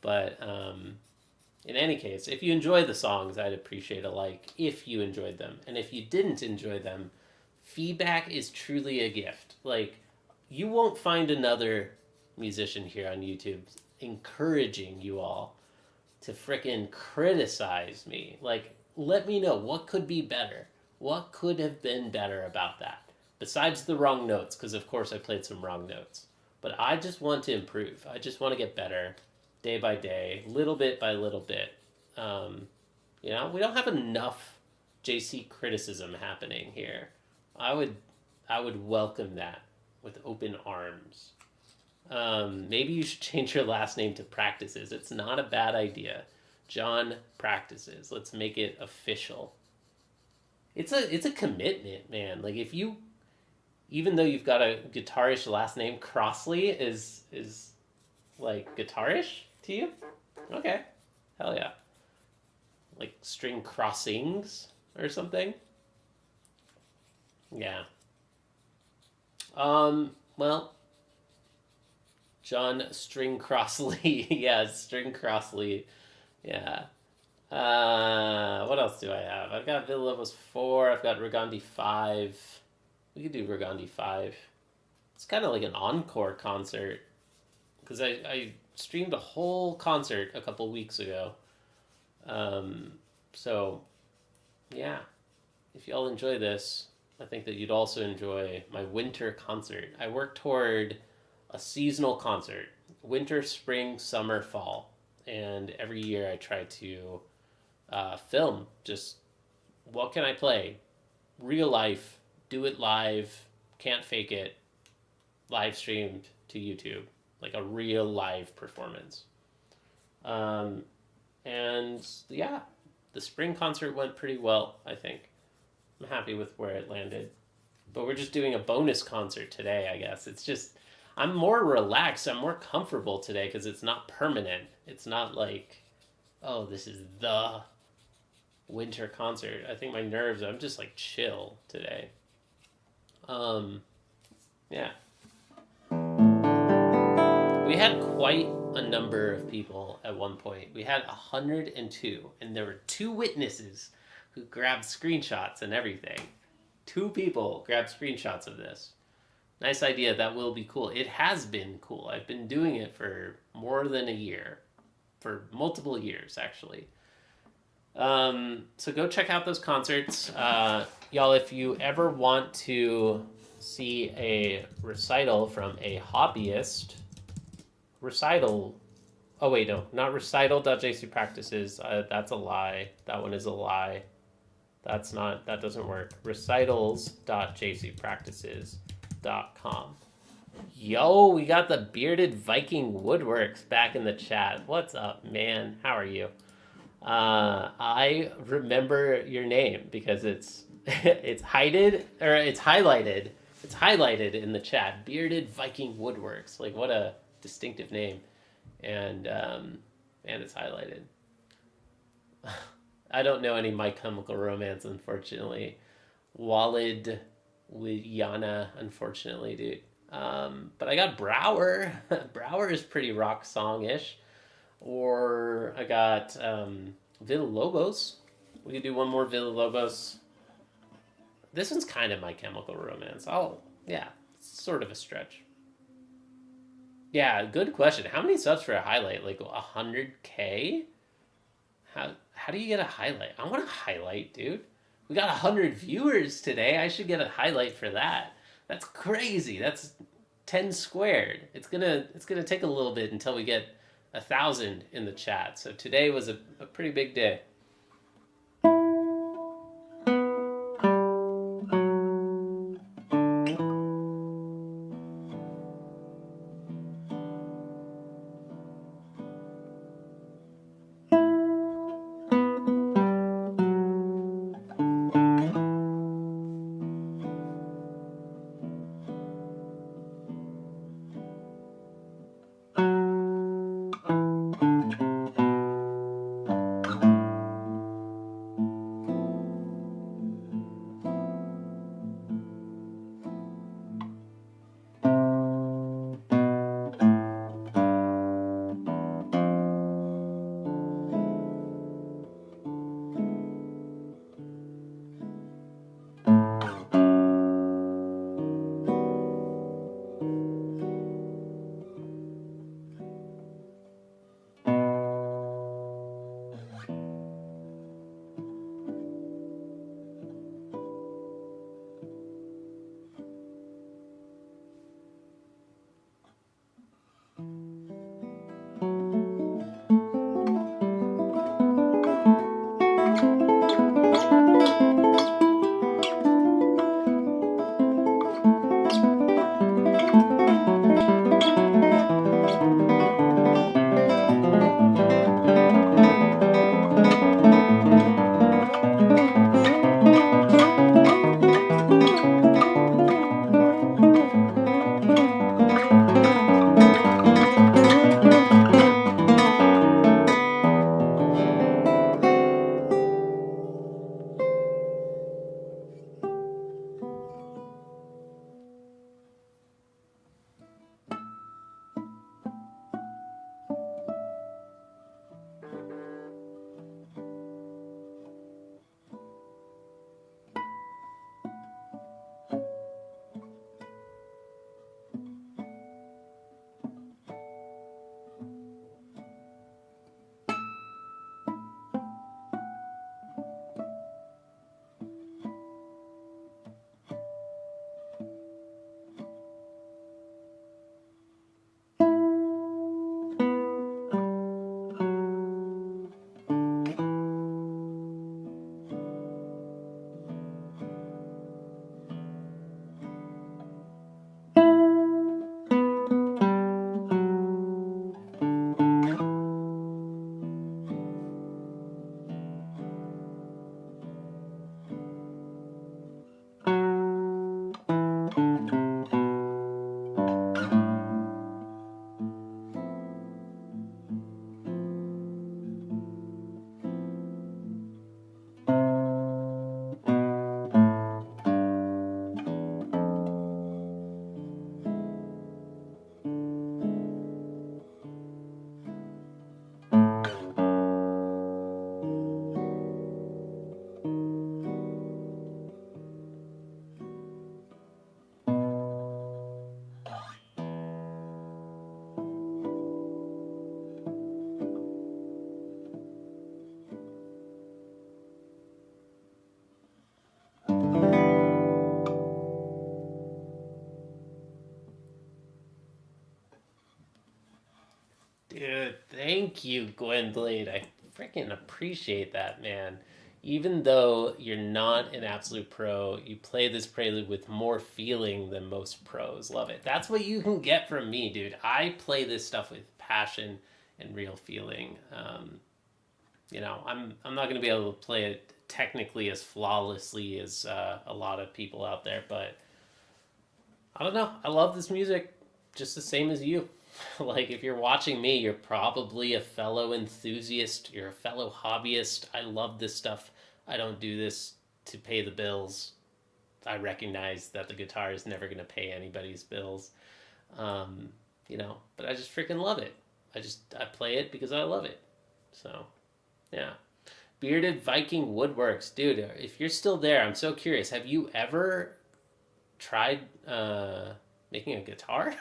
But in any case, if you enjoy the songs, I'd appreciate a like if you enjoyed them. And if you didn't enjoy them, feedback is truly a gift. Like, you won't find another musician here on YouTube encouraging you all to frickin' criticize me. Like, let me know what could be better. What could have been better about that? Besides the wrong notes, because of course I played some wrong notes. But I just want to improve. I just want to get better day by day, little bit by little bit. We don't have enough JC criticism happening here. I would welcome that with open arms. Maybe you should change your last name to Practices. It's not a bad idea. John Practices. Let's make it official. It's a commitment, man. Like, if you, even though you've got a guitarish last name, Crossley is like guitarish to you? Okay. Hell yeah. Like string crossings or something? Yeah. Well, John String Crossley. Yeah, String Crossley. Yeah. What else do I have? I've got Villa-Lobos 4. I've got Regondi 5. We could do Regondi 5. It's kind of like an encore concert. Because I streamed a whole concert a couple weeks ago. So, yeah. If y'all enjoy this, I think that you'd also enjoy my winter concert. I work toward a seasonal concert. Winter, spring, summer, fall. And every year I try to film. Just, what can I play? Real life. Do it live. Can't fake it. Live streamed to YouTube. Like a real live performance. And yeah, the spring concert went pretty well, I think. I'm happy with where it landed. But we're just doing a bonus concert today, I guess. It's just, I'm more relaxed. I'm more comfortable today because it's not permanent. It's not like, oh, this is the winter concert. I think my nerves, I'm just like chill today. Yeah. We had quite a number of people at one point. We had 102, and there were 2 witnesses who grabbed screenshots and everything. 2 people grabbed screenshots of this. Nice idea. That will be cool. It has been cool. I've been doing it for more than a year. For multiple years, actually. So go check out those concerts. Y'all, if you ever want to see a recital from a hobbyist, oh wait, no, not recital.jcpractices. That's a lie. That one is a lie. That doesn't work. Recitals.jcpractices.com. Yo, we got the Bearded Viking Woodworks back in the chat. What's up, man? How are you? I remember your name because it's highlighted in the chat. Bearded Viking Woodworks. Like, what a distinctive name. And it's highlighted. I don't know any My Chemical Romance, unfortunately. Walid with Yana, unfortunately, dude. But I got Brouwer. Brouwer is pretty rock song-ish. Or I got Villa-Lobos. We could do one more Villa-Lobos. This one's kind of My Chemical Romance. Yeah, it's sort of a stretch. Yeah, good question. How many subs for a highlight? Like 100K? How do you get a highlight? I want a highlight, dude. We got 100 viewers today. I should get a highlight for that. That's crazy. That's 10 squared. It's gonna take a little bit until we get 1,000 in the chat. So today was a pretty big day. Dude, thank you, Gwendolyn. I freaking appreciate that, man. Even though you're not an absolute pro, you play this prelude with more feeling than most pros. Love it. That's what you can get from me, dude. I play this stuff with passion and real feeling. I'm not going to be able to play it technically as flawlessly as a lot of people out there, but I don't know. I love this music just the same as you. Like, if you're watching me, you're probably a fellow enthusiast, you're a fellow hobbyist. I love this stuff. I don't do this to pay the bills. I recognize that the guitar is never going to pay anybody's bills. You know, but I just freaking love it. I play it because I love it. So, yeah. Bearded Viking Woodworks. Dude, if you're still there, I'm so curious. Have you ever tried making a guitar?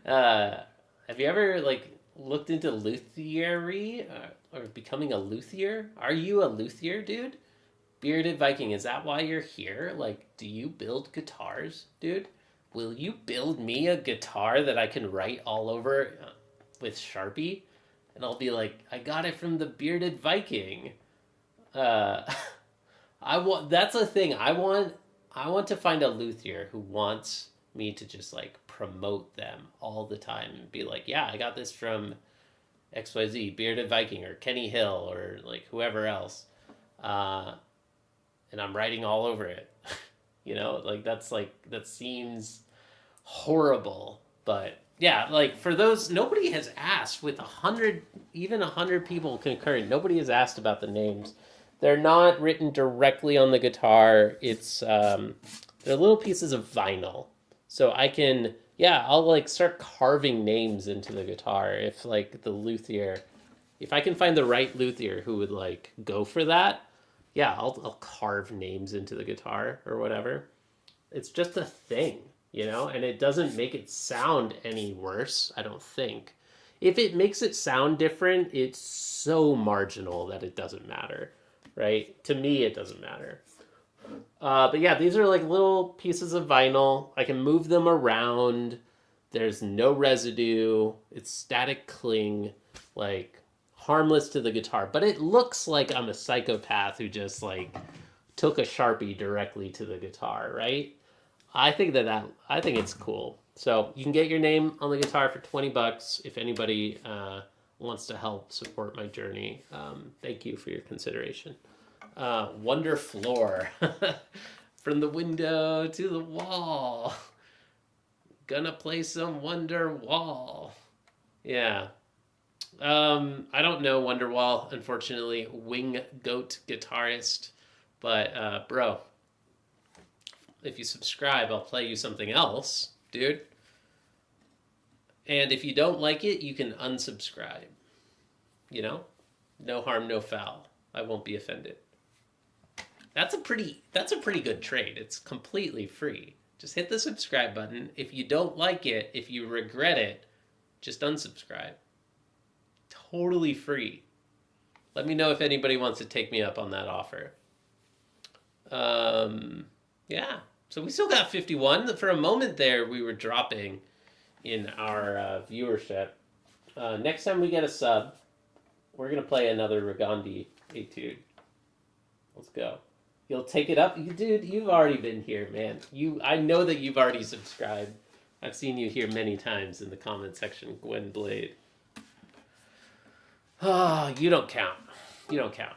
Have you ever, like, looked into luthiery or becoming a luthier? Are you a luthier, dude? Bearded Viking, is that why you're here? Like, do you build guitars, dude? Will you build me a guitar that I can write all over with Sharpie? And I'll be like, I got it from the Bearded Viking. That's a thing. I want to find a luthier who wants me to just like promote them all the time and be like, yeah, I got this from XYZ, Bearded Viking or Kenny Hill or like whoever else. And I'm writing all over it. You know, like that seems horrible, but yeah, like for those, nobody has asked with 100, even 100 people concurrent. Nobody has asked about the names. They're not written directly on the guitar. It's they're little pieces of vinyl, so I can I'll like start carving names into the guitar if like the luthier, if I can find the right luthier who would like go for that. Yeah, I'll carve names into the guitar or whatever. It's just a thing, you know, and it doesn't make it sound any worse, I don't think. If it makes it sound different, it's so marginal that it doesn't matter, right? To me, it doesn't matter. But yeah, these are like little pieces of vinyl. I can move them around. There's no residue. It's static cling, like harmless to the guitar, but it looks like I'm a psychopath who just like took a Sharpie directly to the guitar, right? I think I think it's cool. So you can get your name on the guitar for $20 if anybody wants to help support my journey. Thank you for your consideration. Wonder Floor. From the window to the wall. Gonna play some Wonder Wall. Yeah. I don't know Wonderwall, unfortunately, wing goat guitarist, but bro, if you subscribe, I'll play you something else, dude. And if you don't like it, you can unsubscribe. You know, no harm, no foul. I won't be offended. That's a pretty good trade. It's completely free. Just hit the subscribe button. If you don't like it, if you regret it, just unsubscribe. Totally free. Let me know if anybody wants to take me up on that offer. Yeah. So we still got 51. For a moment there, we were dropping in our viewership. Next time we get a sub, we're going to play another Regondi Etude. Let's go. You'll take it up? Dude, you've already been here, man. I know that you've already subscribed. I've seen you here many times in the comment section, Gwen Blade. Oh, you don't count. You don't count.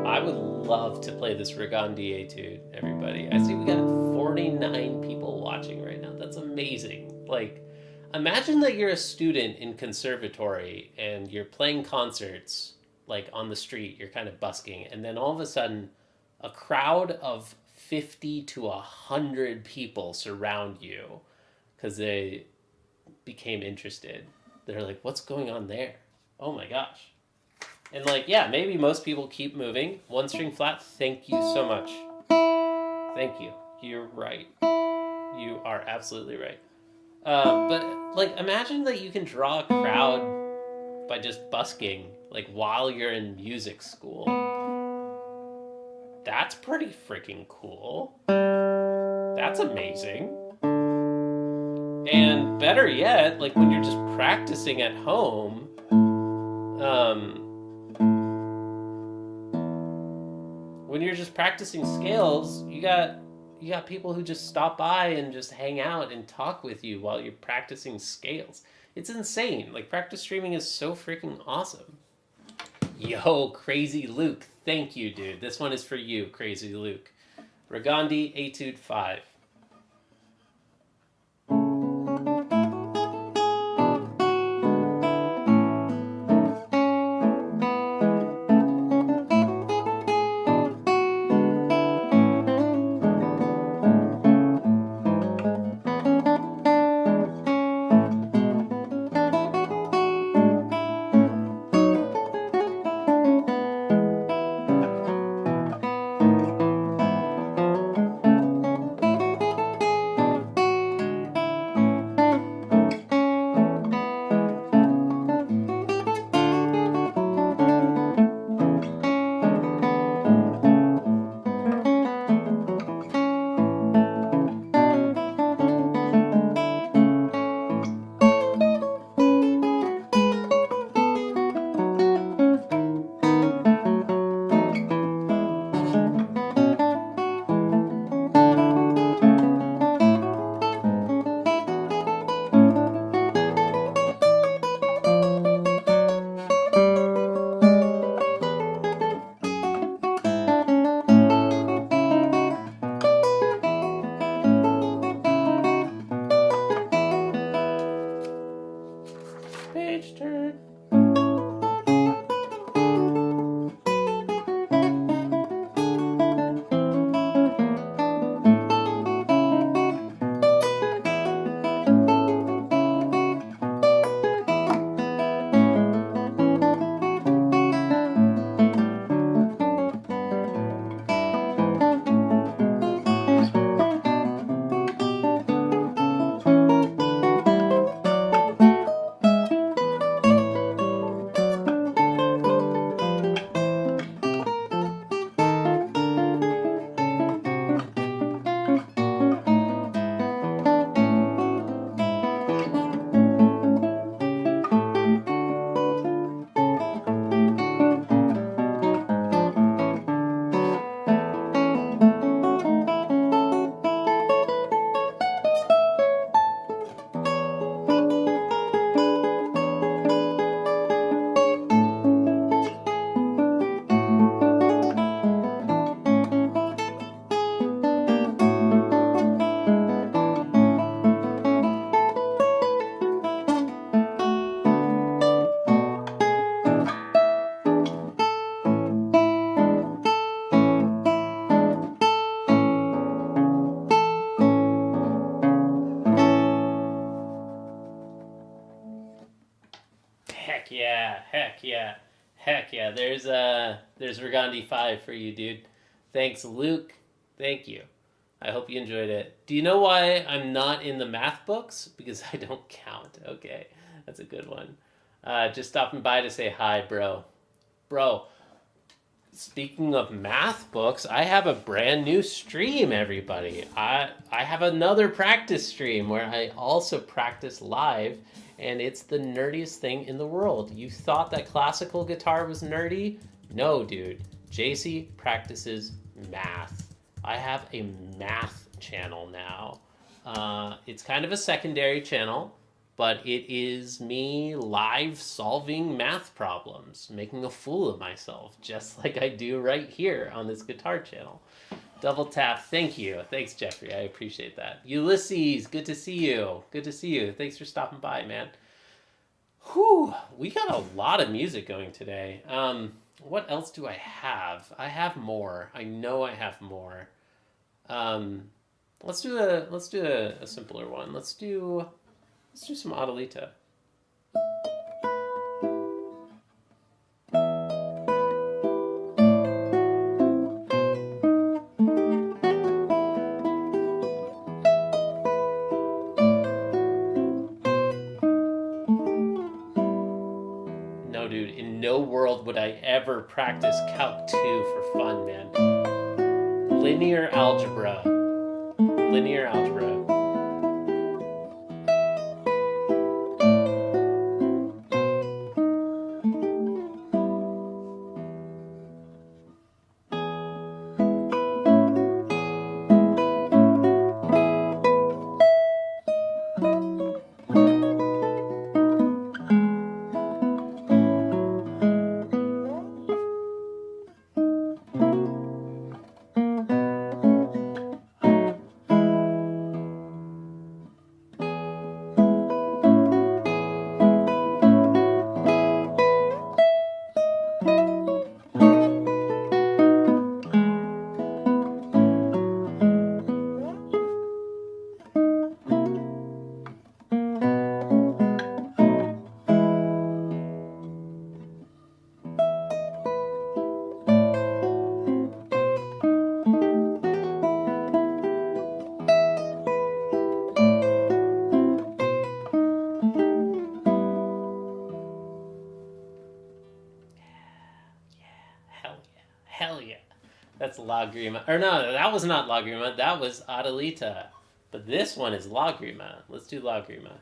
I would love to play this Regondi Etude, everybody. I see we got 49 people watching right now. That's amazing. Like, imagine that you're a student in conservatory and you're playing concerts, like on the street, you're kind of busking, and then all of a sudden, a crowd of 50 to 100 people surround you because they became interested. They're like, what's going on there? Oh my gosh. And like, yeah, maybe most people keep moving. One string flat, thank you so much. Thank you. You're right. You are absolutely right. But like, imagine that you can draw a crowd by just busking, like while you're in music school. That's pretty freaking cool. That's amazing. And better yet, like when you're just practicing at home, when you're just practicing scales, you got people who just stop by and just hang out and talk with you while you're practicing scales. It's insane. Like, practice streaming is so freaking awesome. Yo, Crazy Luke. Thank you, dude. This one is for you, Crazy Luke. Regondi Etude 5. yeah, heck yeah. Heck yeah. There's Regondi 5 for you, dude. Thanks, Luke. Thank you. I hope you enjoyed it. Do you know why I'm not in the math books? Because I don't count. Okay, that's a good one. Just stopping by to say hi, bro. Bro, speaking of math books, I have a brand new stream, everybody. I have another practice stream where I also practice live, and it's the nerdiest thing in the world. You thought that classical guitar was nerdy? No, dude. JC practices math. I have a math channel now. It's kind of a secondary channel, but it is me live solving math problems, making a fool of myself, just like I do right here on this guitar channel. Double tap, thank you. Thanks, Jeffrey, I appreciate that. Ulysses, good to see you. Good to see you. Thanks for stopping by, man. Whew, we got a lot of music going today. What else do I have? I have more. I know I have more. Let's do a simpler one. Let's do some Adelita. No, dude, in no world would I ever practice Calc 2 for fun, man. Linear algebra. Linear algebra. Hell yeah. That's Lagrima. Or no, that was not Lagrima. That was Adelita. But this one is Lagrima. Let's do Lagrima.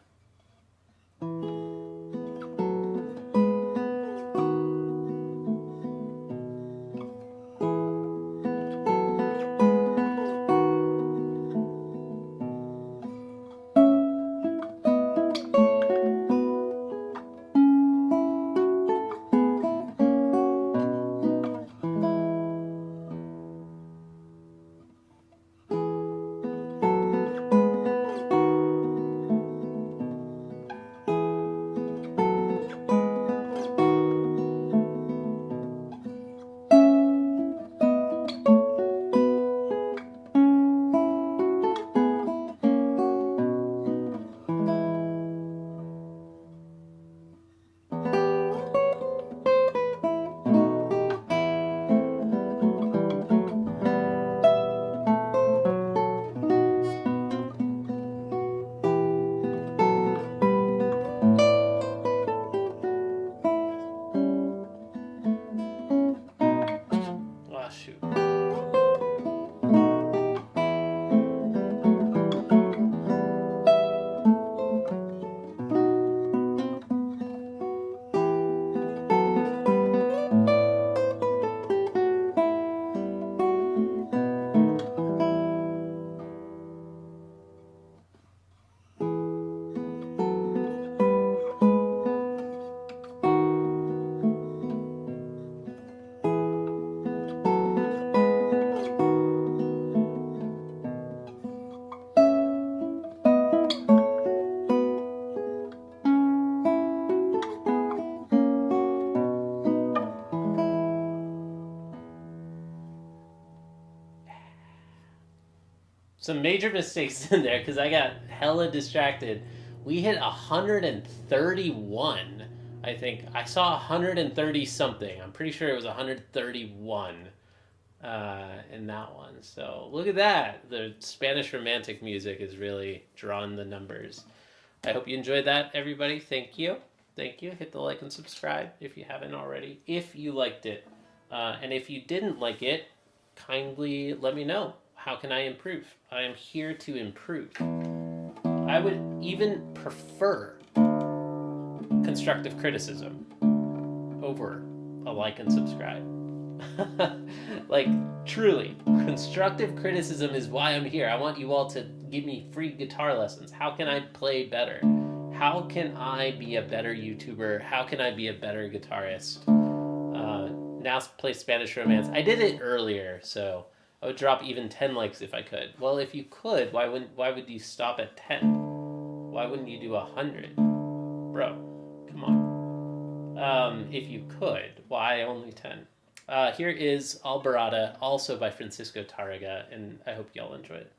Some major mistakes in there because I got hella distracted. We hit 131 I think I saw 130 something. I'm pretty sure it was 131 in that one. So look at that. The Spanish Romantic music is really drawing the numbers. I hope you enjoyed that, everybody. Thank you. Thank you. Hit the like and subscribe if you haven't already, if you liked it. And if you didn't like it, kindly let me know. How can I improve? I am here to improve. I would even prefer constructive criticism over a like and subscribe. Like, truly, constructive criticism is why I'm here. I want you all to give me free guitar lessons. How can I play better? How can I be a better YouTuber? How can I be a better guitarist? Now play Spanish Romance. I did it earlier, so I would drop even 10 likes if I could. Well, if you could, why would you stop at 10? Why wouldn't you do 100? Bro, come on. If you could, why only 10? Here is Alborada, also by Francisco Tarrega, and I hope y'all enjoy it.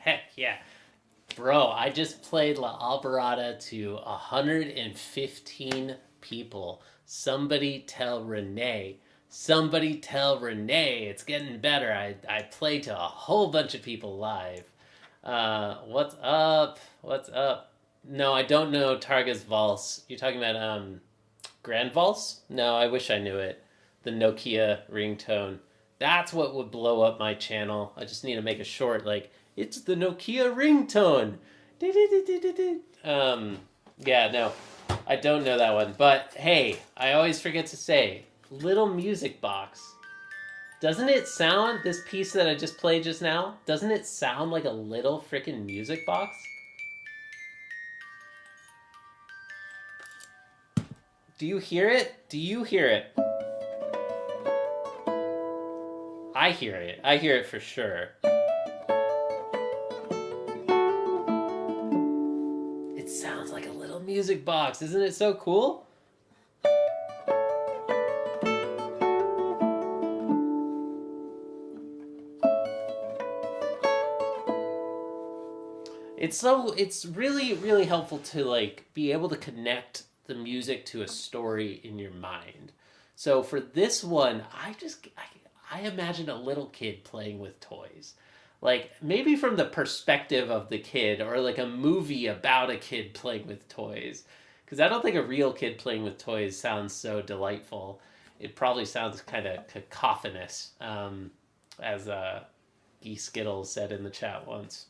Heck yeah. Bro, I just played La Alborada to 115 people. Somebody tell Renee. Somebody tell Renee. It's getting better. I play to a whole bunch of people live. What's up? What's up? No, I don't know Tarraga's Vals. You're talking about Grand Vals? No, I wish I knew it. The Nokia ringtone. That's what would blow up my channel. I just need to make a short, like, it's the Nokia ringtone. Yeah, no, I don't know that one. But hey, I always forget to say, little music box. Doesn't it sound, this piece that I just played just now, doesn't it sound like a little freaking music box? Do you hear it? Do you hear it? I hear it. I hear it for sure. It sounds like a little music box. Isn't it so cool? it's really, really helpful to like be able to connect the music to a story in your mind. So for this one, I imagine a little kid playing with toys. Like maybe from the perspective of the kid, or like a movie about a kid playing with toys. Because I don't think a real kid playing with toys sounds so delightful. It probably sounds kind of cacophonous, as Gee Skittles said in the chat once.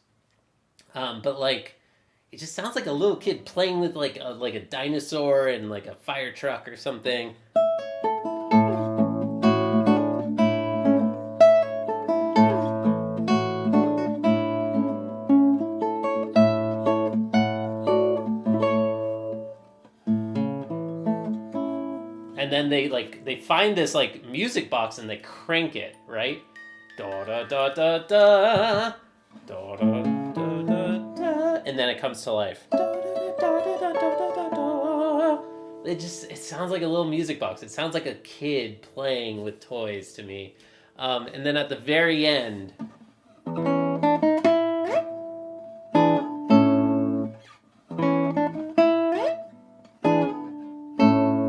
But like, it just sounds like a little kid playing with like a dinosaur and like a fire truck or something. And then they find this like music box and they crank it, right? Da da da da da da da da da da, and then it comes to life. It sounds like a little music box. It sounds like a kid playing with toys to me. And then at the very end,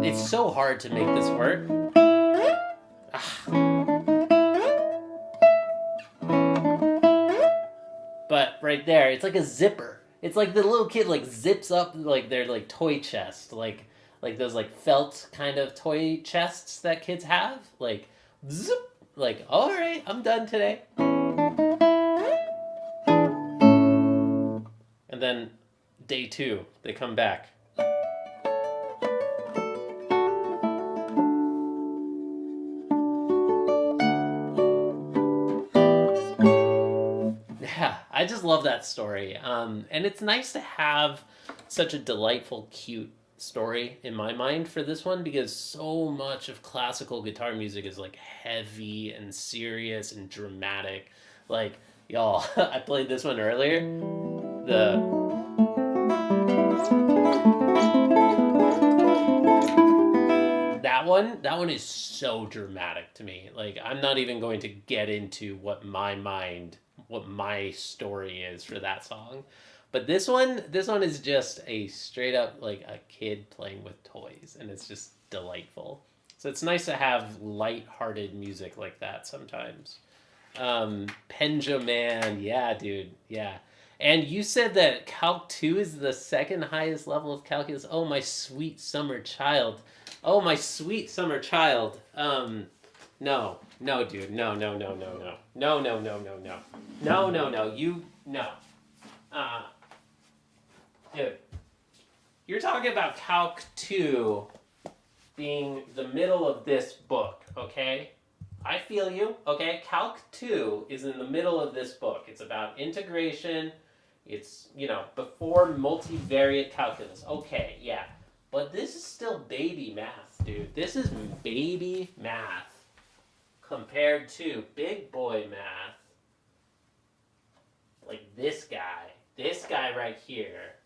it's so hard to make this work. But right there, it's like a zipper. It's like the little kid like zips up like their like toy chest, like those like felt kind of toy chests that kids have. Like zip, like all right, I'm done today. And then day 2, they come back. Yeah, I just love that story. And it's nice to have such a delightful, cute story in my mind for this one, because so much of classical guitar music is like heavy and serious and dramatic. Like, y'all, I played this one earlier. That one is so dramatic to me. Like, I'm not even going to get into what my story is for that song. But this one is just a straight up like a kid playing with toys, and it's just delightful. So it's nice to have light-hearted music like that sometimes. Penjo Man, yeah, dude, yeah. And you said that Calc 2 is the second highest level of calculus. Oh, my sweet summer child. Oh, my sweet summer child. No, dude, no. Dude, you're talking about Calc 2 being the middle of this book, okay? I feel you, okay? Calc 2 is in the middle of this book. It's about integration. It's, before multivariate calculus. Okay, yeah. But this is still baby math, dude. This is baby math compared to big boy math. Like this guy right here.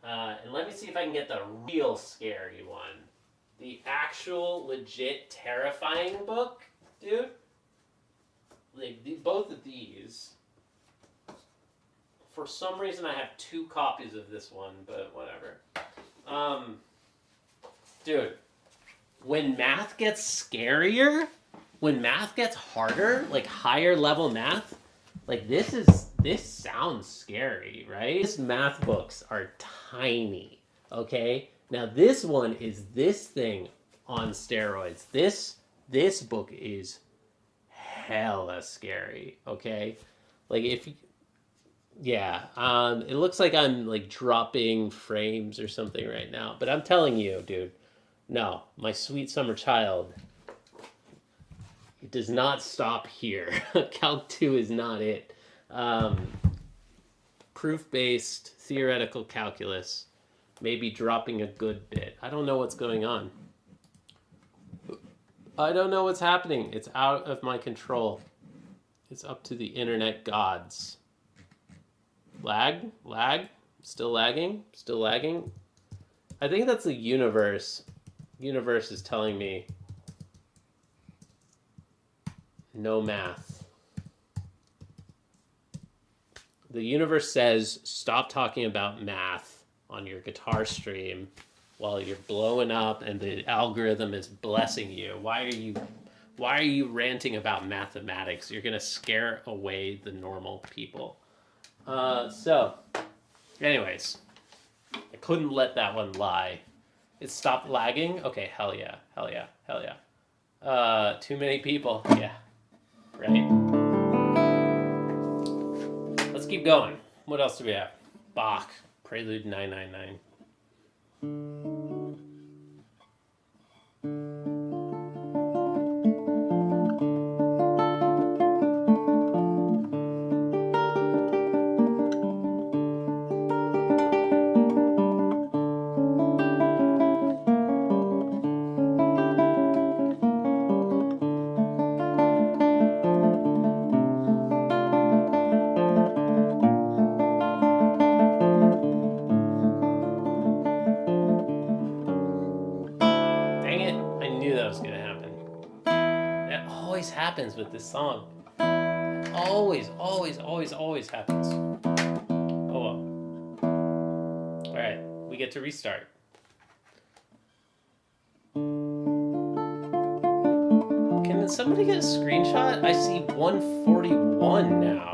And let me see if I can get the real scary one. The actual, legit, terrifying book, dude. Like, both of these. For some reason, I have 2 copies of this one, but whatever. Dude, when math gets scarier, when math gets harder, like higher level math, like this sounds scary, right? These math books are tiny, okay? Now this one is this thing on steroids. This book is hella scary, okay? Like it looks like I'm like dropping frames or something right now, but I'm telling you, dude, no, my sweet summer child, it does not stop here. Calc 2 is not it. Proof-based theoretical calculus, maybe dropping a good bit. I don't know what's going on. I don't know what's happening. It's out of my control. It's up to the internet gods. Lag? Still lagging? I think that's the universe. Universe is telling me no math. The universe says stop talking about math on your guitar stream while you're blowing up and the algorithm is blessing you. Why are you ranting about mathematics? You're gonna scare away the normal people. So anyways, I couldn't let that one lie. It stopped lagging? Okay, hell yeah. Too many people. Yeah. Right? Let's keep going. What else do we have? Bach, Prelude 999. Happens with this song. Always happens. Oh well. Alright, we get to restart. Can somebody get a screenshot? I see 141 now.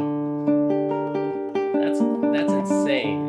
That's insane.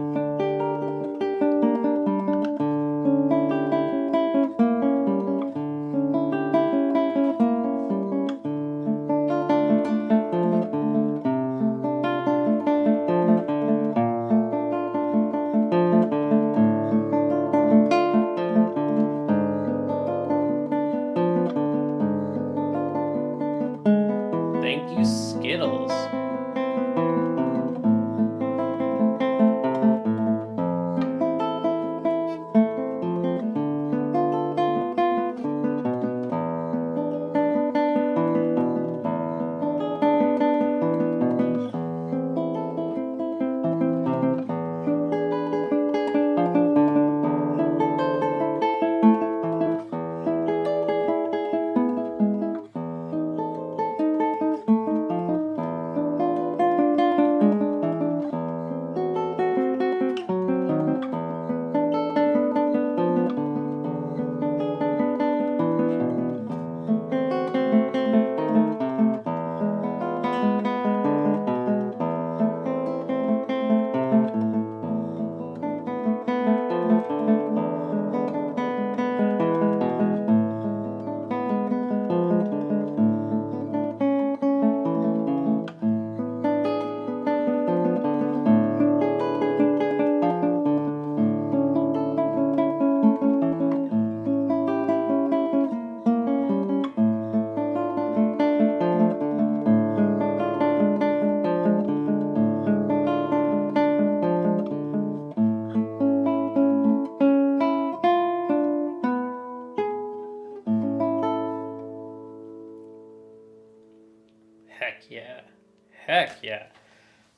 Heck yeah.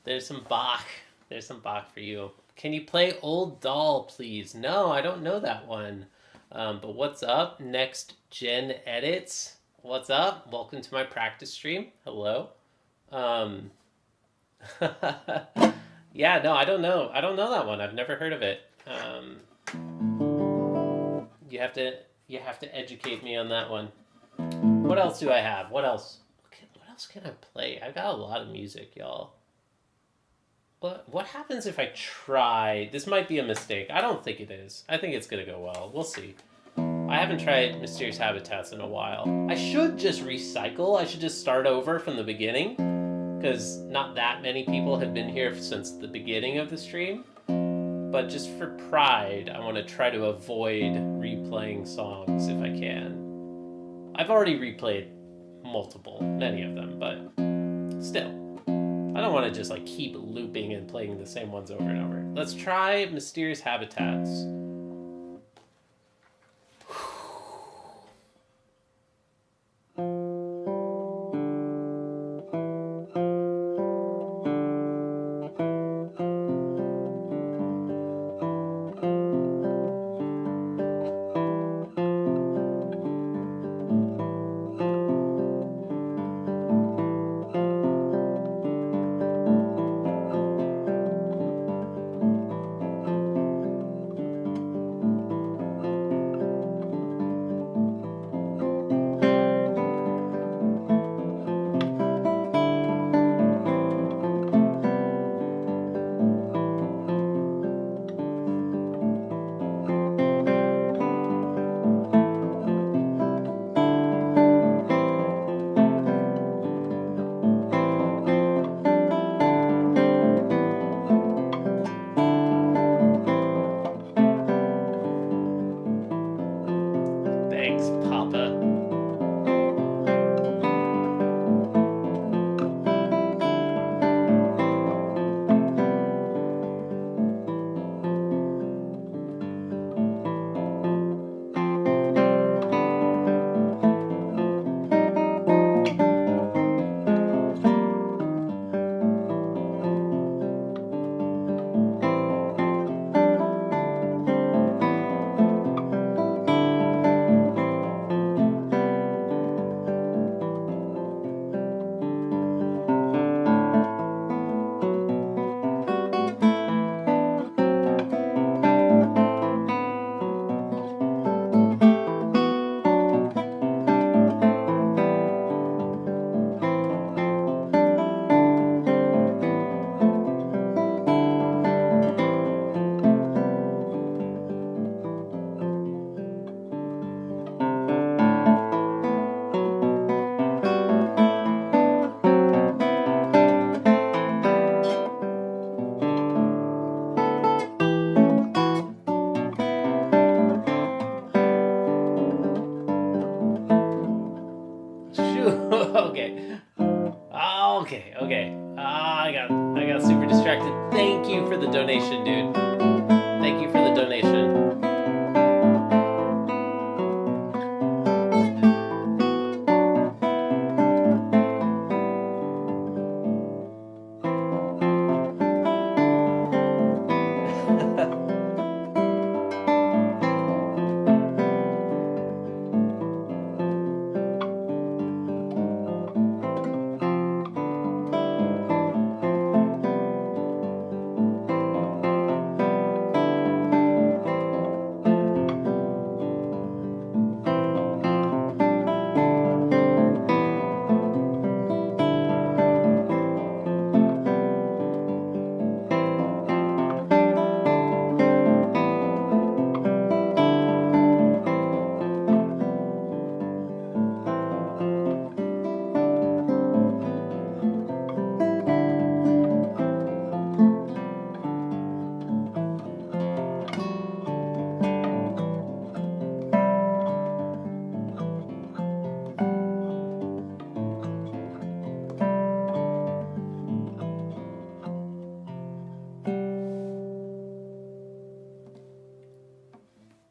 There's some Bach. There's some Bach for you. Can you play Old Doll, please? No, I don't know that one. But what's up? Next Gen Edits. What's up? Welcome to my practice stream. Hello. Yeah, no, I don't know. I don't know that one. I've never heard of it. You have to educate me on that one. What else do I have? What else can I play? I've got a lot of music, y'all. What happens if I try? This might be a mistake. I don't think it is. I think it's going to go well. We'll see. I haven't tried Mysterious Habitats in a while. I should just recycle. I should just start over from the beginning, because not that many people have been here since the beginning of the stream. But just for pride, I want to try to avoid replaying songs if I can. I've already replayed many of them, but still. I don't want to just keep looping and playing the same ones over and over. Let's try Mysterious Habitats. Thanks, Papa. Okay. I got super distracted. Thank you for the donation, dude. Thank you for the donation.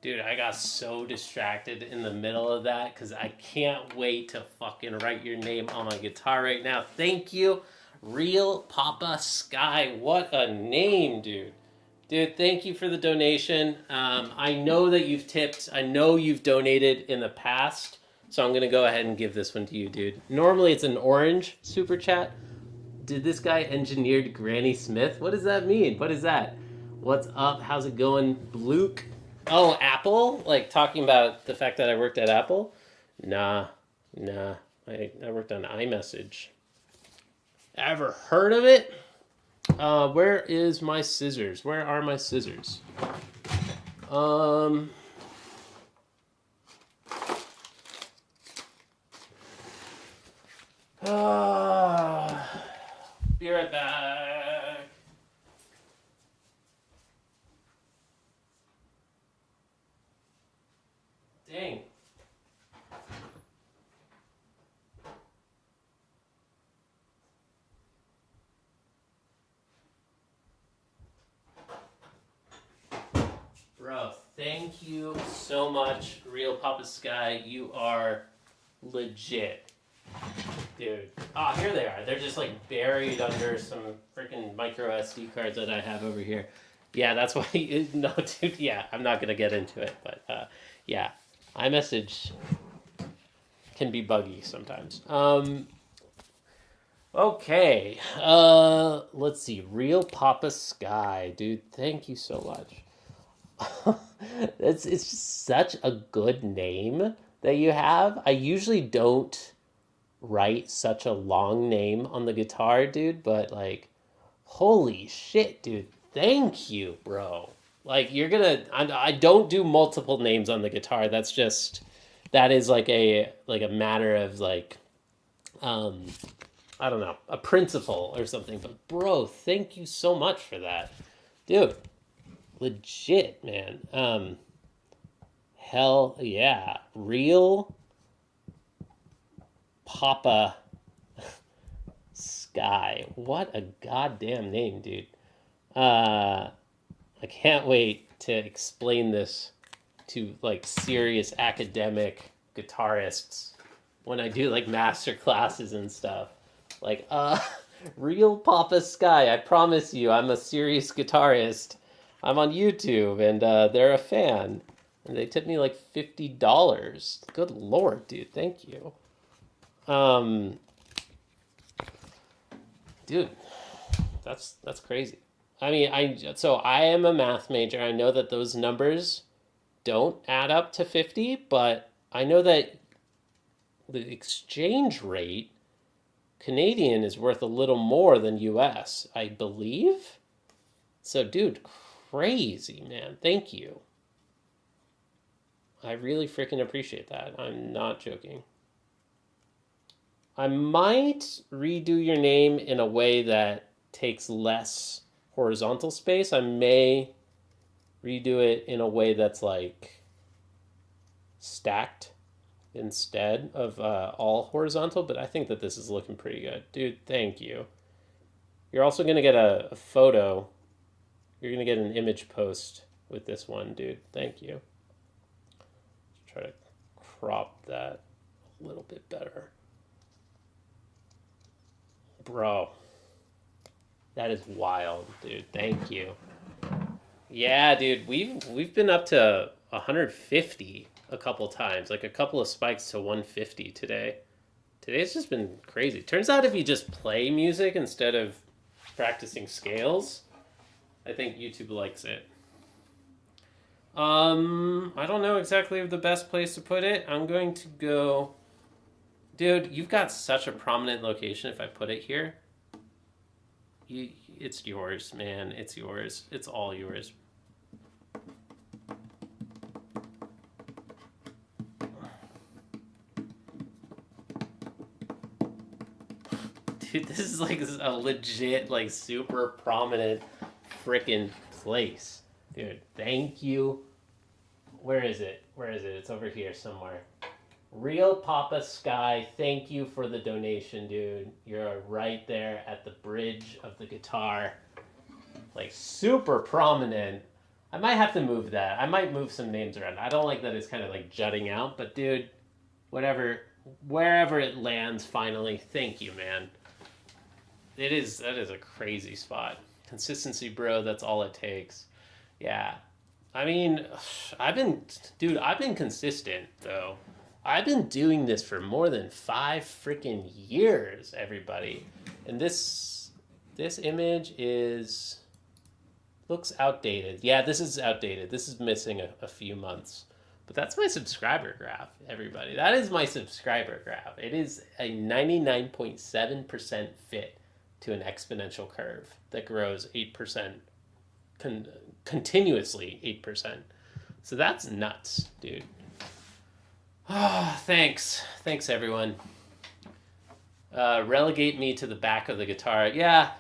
Dude, I got so distracted in the middle of that because I can't wait to fucking write your name on my guitar right now. Thank you, Real Papa Skai. What a name, dude. Dude, thank you for the donation. I know that you've tipped. I know you've donated in the past. So I'm going to go ahead and give this one to you, dude. Normally it's an orange super chat. Did this guy engineered Granny Smith? What does that mean? What is that? What's up? How's it going, Luke? Oh, Apple? Like talking about the fact that I worked at Apple? Nah. I worked on iMessage. Ever heard of it? Where is my scissors? Where are my scissors? Be right back. Dang. Bro, thank you so much, Real Papa Sky. You are legit. Dude. Ah, here they are. They're just like buried under some freaking micro SD cards that I have over here. Yeah, that's why. No, dude. Yeah, I'm not gonna get into it, but yeah, iMessage can be buggy sometimes. Okay. Let's see. Real Papa Sky, dude. Thank you so much. it's just such a good name that you have. I usually don't write such a long name on the guitar, dude, but like, holy shit, dude. Thank you, bro. Like, you're gonna... I don't do multiple names on the guitar. That's just... That is like a matter of like... I don't know. A principle or something. But, bro, thank you so much for that. Dude. Legit, man. Hell yeah. Real Papa Skai. What a goddamn name, dude. I can't wait to explain this to like serious academic guitarists when I do like master classes and stuff. Like, real Papa Sky, I promise you, I'm a serious guitarist. I'm on YouTube and they're a fan. And they tipped me like $50. Good lord, dude, thank you. Dude, that's crazy. I mean, I am a math major. I know that those numbers don't add up to 50, but I know that the exchange rate Canadian is worth a little more than US, I believe. So, dude, crazy, man. Thank you. I really freaking appreciate that. I'm not joking. I might redo your name in a way that takes less horizontal space. I may redo it in a way that's like stacked instead of all horizontal, but I think that this is looking pretty good. Dude, thank you. You're also going to get a photo. You're going to get an image post with this one, dude. Thank you. Let's try to crop that a little bit better. Bro, that is wild, dude. Thank you. Yeah, dude, we've been up to 150 a couple times, like a couple of spikes to 150 today. Today's just been crazy. Turns out if you just play music instead of practicing scales, I think YouTube likes it. I don't know exactly the best place to put it. I'm going to go... Dude, you've got such a prominent location if I put it here. It's yours, man. It's yours. It's all yours. Dude, this is like a legit, like super prominent frickin' place. Dude, thank you. Where is it? Where is it? It's over here somewhere. Real Papa Sky, thank you for the donation, dude. You're right there at the bridge of the guitar. Like, super prominent. I might have to move that. I might move some names around. I don't like that it's kind of like jutting out, but dude, wherever it lands finally, thank you, man. That is a crazy spot. Consistency, bro, that's all it takes. Yeah. I mean, I've been consistent, though. I've been doing this for more than 5 freaking years, everybody. And this image looks outdated. Yeah, this is outdated. This is missing a few months. But that's my subscriber graph, everybody. That is my subscriber graph. It is a 99.7% fit to an exponential curve that grows 8%, continuously 8%. So that's nuts, dude. Oh, thanks. Thanks, everyone. Relegate me to the back of the guitar. Yeah,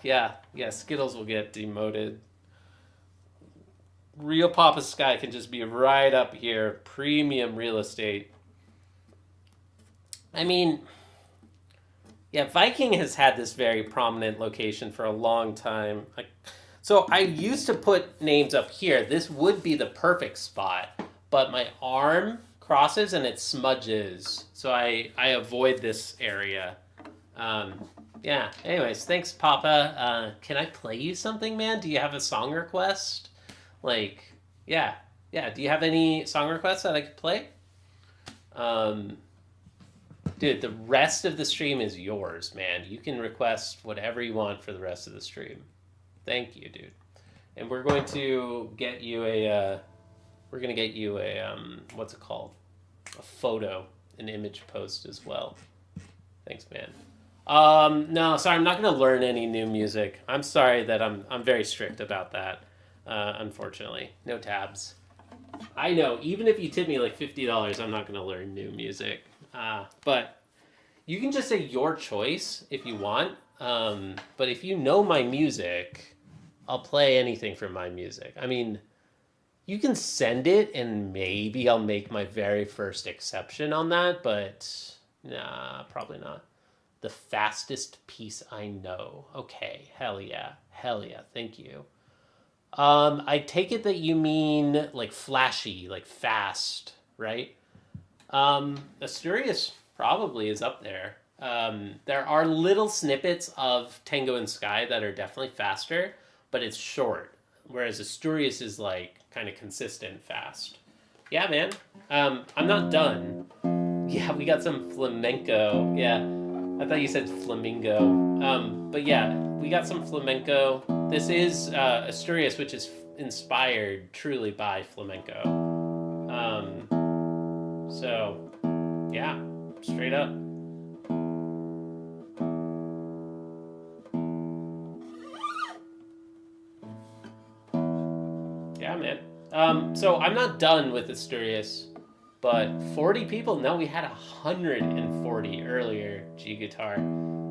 Skittles will get demoted. Real Papa Sky can just be right up here. Premium real estate. I mean, yeah, Viking has had this very prominent location for a long time. So I used to put names up here. This would be the perfect spot, but my arm crosses and it smudges, so I avoid this area. Yeah, anyways, thanks, Papa. Can I play you something, man? Do you have a song request? Like, yeah, do you have any song requests that I could play? Dude, the rest of the stream is yours, man. You can request whatever you want for the rest of the stream. Thank you, dude. And we're going to get you a what's it called? A photo, an image post as well. Thanks, man. No, sorry, I'm not going to learn any new music. I'm sorry that I'm very strict about that. Unfortunately, no tabs. I know, even if you tip me like $50, I'm not going to learn new music. But you can just say your choice if you want. But if you know my music, I'll play anything from my music. I mean, You can send it, and maybe I'll make my very first exception on that, but nah, probably not. The fastest piece I know. Okay, hell yeah. Hell yeah, thank you. I take it that you mean like flashy, like fast, right? Asturias probably is up there. There are little snippets of Tango and Skai that are definitely faster, but it's short. Whereas Asturias is like kind of consistent fast. Yeah, man. I'm not done. Yeah, we got some flamenco. Yeah, I thought you said flamingo. But yeah, we got some flamenco. This is Asturias, which is inspired truly by flamenco. So, yeah, straight up. Yeah, man. So I'm not done with Asturias, but 40 people? No, we had 140 earlier G guitar.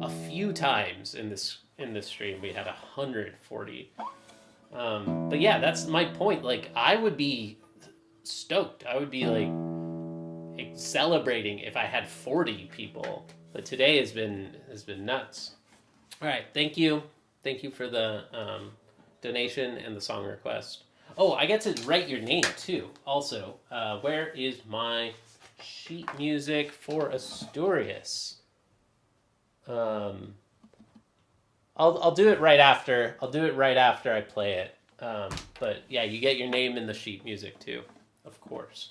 A few times in this stream we had 140. But yeah, that's my point. Like, I would be stoked. I would be like celebrating if I had 40 people. But today has been nuts. All right, thank you for the donation and the song request. Oh, I get to write your name too. Also, where is my sheet music for Asturias? I'll do it right after. I'll do it right after I play it. But yeah, you get your name in the sheet music too, of course.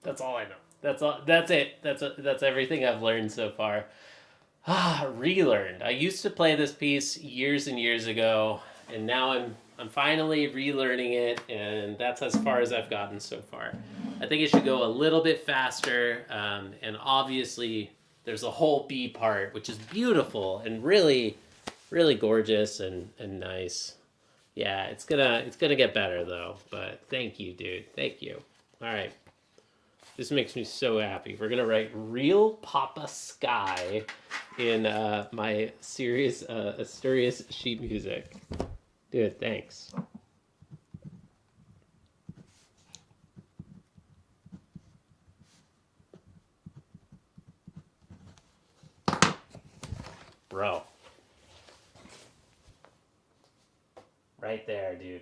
That's all I know. That's all. That's it. That's everything I've learned so far. Relearned. I used to play this piece years and years ago, and now I'm finally relearning it, and that's as far as I've gotten so far. I think it should go a little bit faster, and obviously there's a whole B part, which is beautiful and really, really gorgeous and nice. Yeah, it's gonna get better though. But thank you, dude. Thank you. All right. This makes me so happy. We're gonna write Real Papa Skai in my series Asturias sheet music. Dude, thanks. Bro. Right there, dude.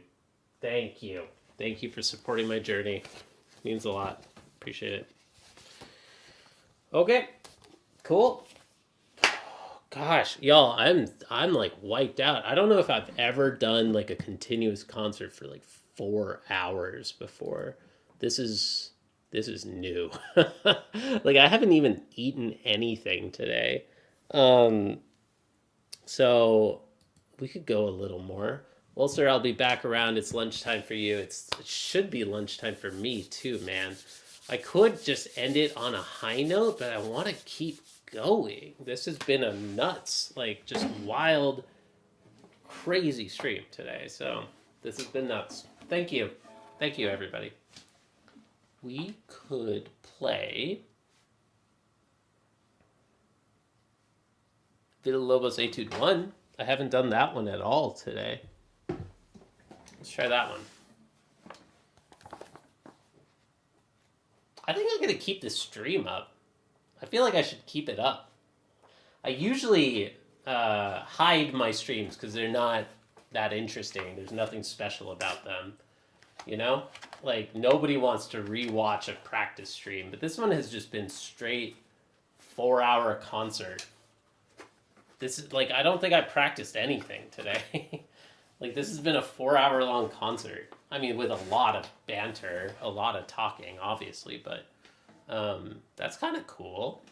Thank you. Thank you for supporting my journey. Means a lot. Appreciate it. Okay. Cool. Gosh, y'all, I'm like wiped out. I don't know if I've ever done like a continuous concert for like 4 hours before. This is new. Like I haven't even eaten anything today. Um so we could go a little more. Well, sir, I'll be back around. It's lunchtime for you. It should be lunchtime for me too, man. I could just end it on a high note, but I want to keep going. This has been a nuts, like just wild, crazy stream today. So this has been nuts. Thank you. Thank you, everybody. We could play Villa-Lobos Etude 1. I haven't done that one at all today. Let's try that one. I think I'm going to keep the stream up. I feel like I should keep it up. I usually hide my streams because they're not that interesting. There's nothing special about them. You know? Like, nobody wants to rewatch a practice stream. But this one has just been straight 4-hour concert. This is, like, I don't think I practiced anything today. Like, this has been a 4-hour-long concert. I mean, with a lot of banter, a lot of talking, obviously, but that's kind of cool,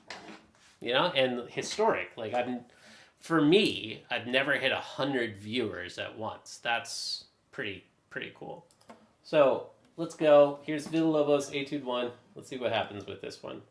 you know, and historic. Like, for me, I've never hit 100 viewers at once. That's pretty cool. So let's go. Here's Villa-Lobos Etude 1. Let's see what happens with this one.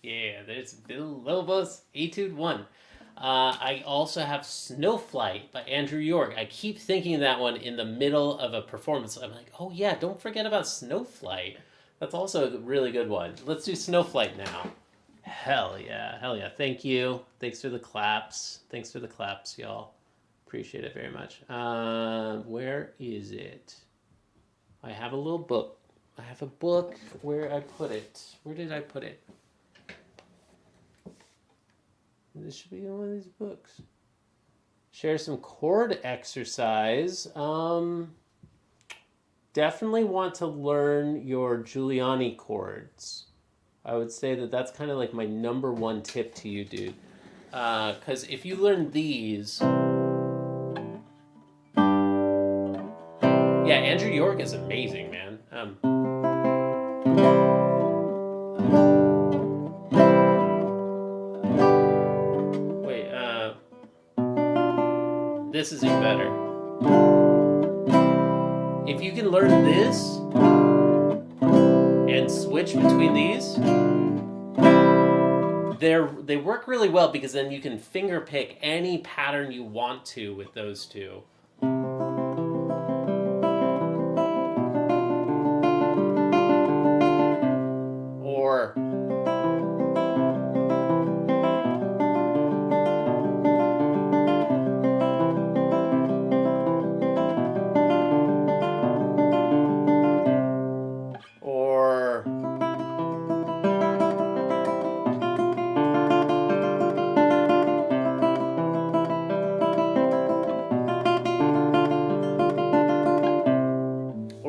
Yeah, there's Villa-Lobos Etude 1. I also have Snowflight by Andrew York. I keep thinking of that one in the middle of a performance. I'm like, oh yeah, don't forget about Snowflight. That's also a really good one. Let's do Snowflight now. Hell yeah. Thank you. Thanks for the claps. Y'all. Appreciate it very much. Where is it? I have a little book. I have a book. Where I put it? Where did I put it? This should be in one of these books. Share some chord exercise. Definitely want to learn your Giuliani chords. I would say that that's kind of like my number one tip to you, dude. Because if you learn these... Yeah, Andrew York is amazing, man. This is even better. If you can learn this and switch between these, they work really well because then you can finger pick any pattern you want to with those two.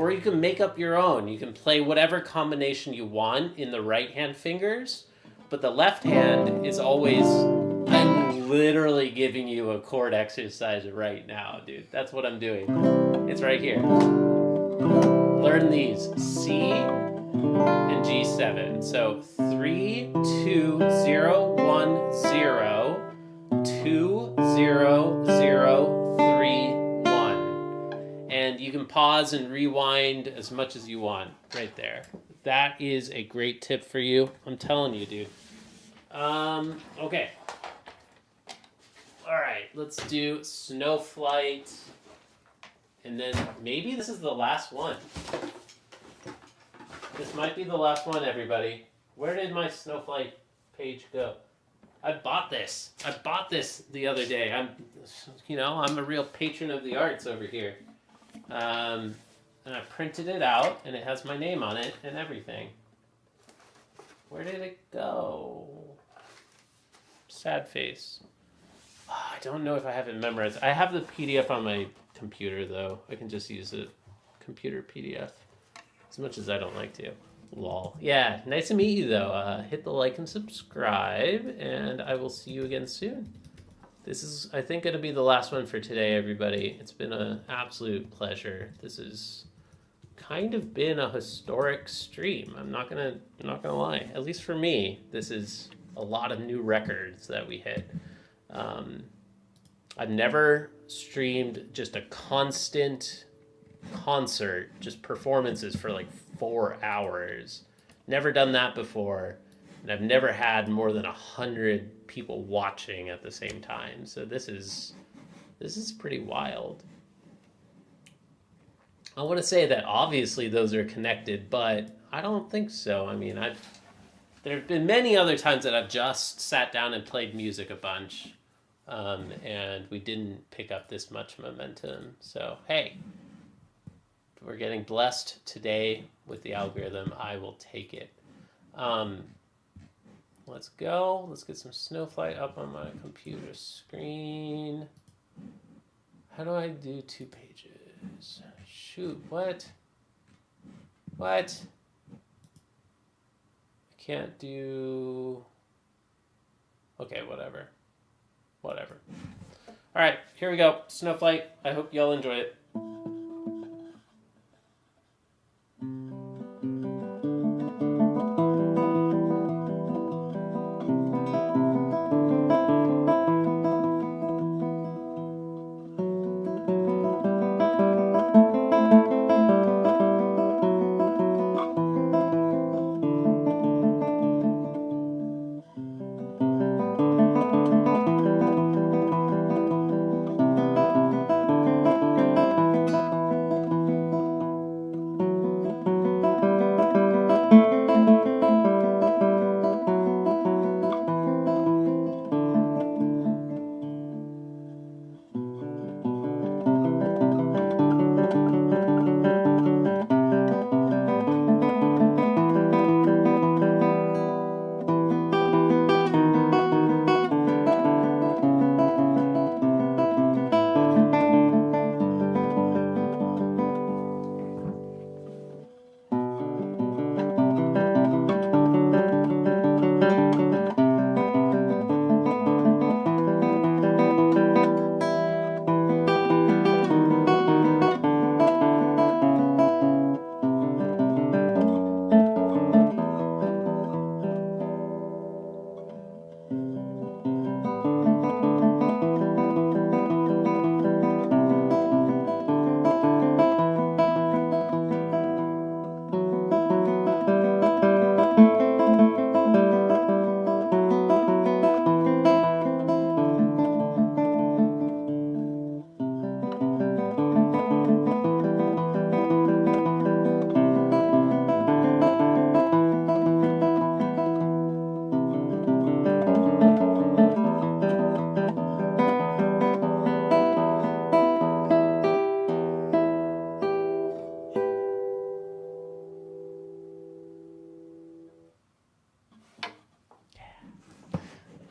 You can make up your own. You can play whatever combination you want in the right hand fingers, but the left hand is always... I'm literally giving you a chord exercise right now, dude. That's what I'm doing. It's right here. Learn these. C and G7. So 3, 2, 0, 1, 0, 2, 0, 0, 3, and you can pause and rewind as much as you want right there. That is a great tip for you. I'm telling you, dude. Okay. All right, let's do Snowflight. And then maybe this is the last one. This might be the last one, everybody. Where did my Snowflight page go? I bought this the other day. I'm a real patron of the arts over here. And I printed it out, and it has my name on it and everything. Where did it go? Sad face. Oh, I don't know if I have it memorized. I have the PDF on my computer, though. I can just use a computer PDF. As much as I don't like to. Lol. Yeah, nice to meet you, though. Hit the like and subscribe, and I will see you again soon. This is, I think, going to be the last one for today, everybody. It's been an absolute pleasure. This has kind of been a historic stream. I'm not gonna lie. At least for me, this is a lot of new records that we hit. I've never streamed just a constant concert, just performances for like 4 hours. Never done that before. And I've never had more than 100 people watching at the same time. So this is pretty wild. I want to say that obviously those are connected, but I don't think so. I mean, there have been many other times that I've just sat down and played music a bunch, and we didn't pick up this much momentum. So, hey, we're getting blessed today with the algorithm. I will take it. Let's go. Let's get some Snowflight up on my computer screen. How do I do 2 pages? Shoot, what? I can't do... Okay, whatever. All right, here we go. Snowflight. I hope y'all enjoy it.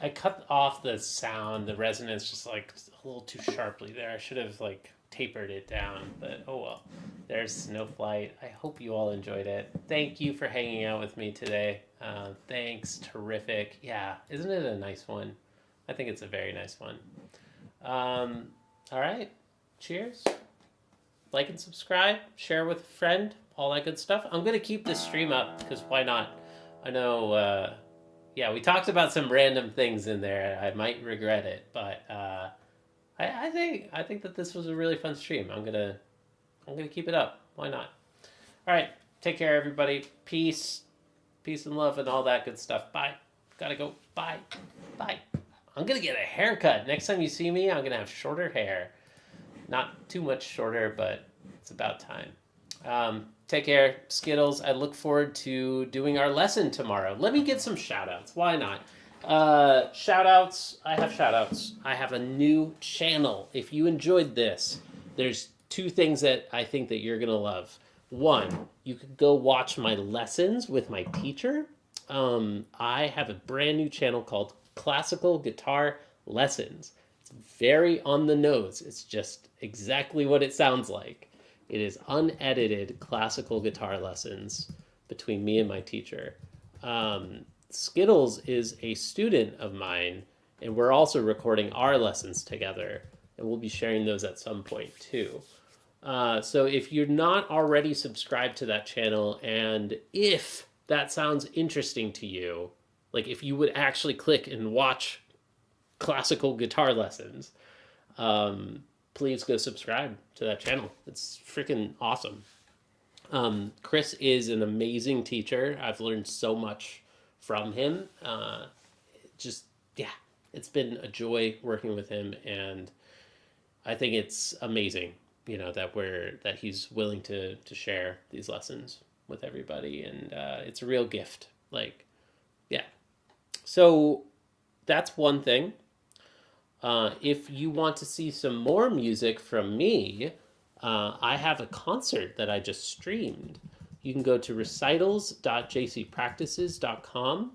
I cut off the sound, the resonance just like a little too sharply there. I should have like tapered it down, but oh well. There's Snowflight. I hope you all enjoyed it. Thank you for hanging out with me today. Thanks, terrific. Yeah, isn't it a nice one? I think it's a very nice one. All right, cheers. Like and subscribe, share with a friend, all that good stuff. I'm gonna keep this stream up because why not? I know. Yeah, we talked about some random things in there. I might regret it, but I think that this was a really fun stream. I'm gonna keep it up. Why not? All right, take care, everybody. Peace and love, and all that good stuff. Bye. Gotta go. Bye. I'm gonna get a haircut. Next time you see me, I'm gonna have shorter hair. Not too much shorter, but it's about time. Take care, Skittles. I look forward to doing our lesson tomorrow. Let me get some shout-outs. Why not? Shout-outs. I have shout-outs. I have a new channel. If you enjoyed this, there's two things that I think that you're going to love. One, you could go watch my lessons with my teacher. I have a brand new channel called Classical Guitar Lessons. It's very on the nose. It's just exactly what it sounds like. It is unedited classical guitar lessons between me and my teacher. Skittles is a student of mine, and we're also recording our lessons together, and we'll be sharing those at some point too. So if you're not already subscribed to that channel, and if that sounds interesting to you, like if you would actually click and watch classical guitar lessons, please go subscribe to that channel. It's freaking awesome. Chris is an amazing teacher. I've learned so much from him. It's been a joy working with him, and I think it's amazing, that he's willing to share these lessons with everybody, and it's a real gift. So that's one thing. If you want to see some more music from me, I have a concert that I just streamed. You can go to recitals.jcpractices.com,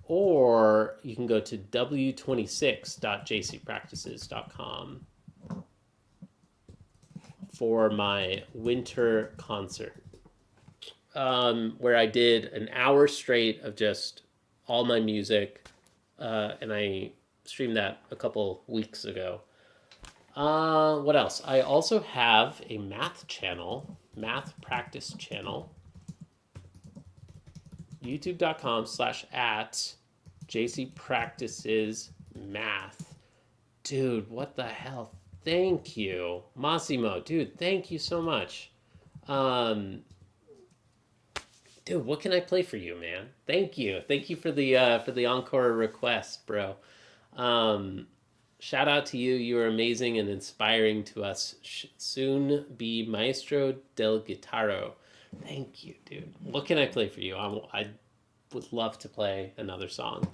or you can go to w26.jcpractices.com for my winter concert, where I did an hour straight of just all my music, and I streamed that a couple weeks ago. What else? I also have a math practice channel, youtube.com/@jcpracticesmath. Dude, what the hell? Thank you. Massimo, dude, thank you so much. Dude, what can I play for you, man? Thank you. Thank you for the encore request, bro. Shout out to you. You are amazing and inspiring to us. Soon be Maestro del Guitarro. Thank you, dude. What can I play for you? I would love to play another song.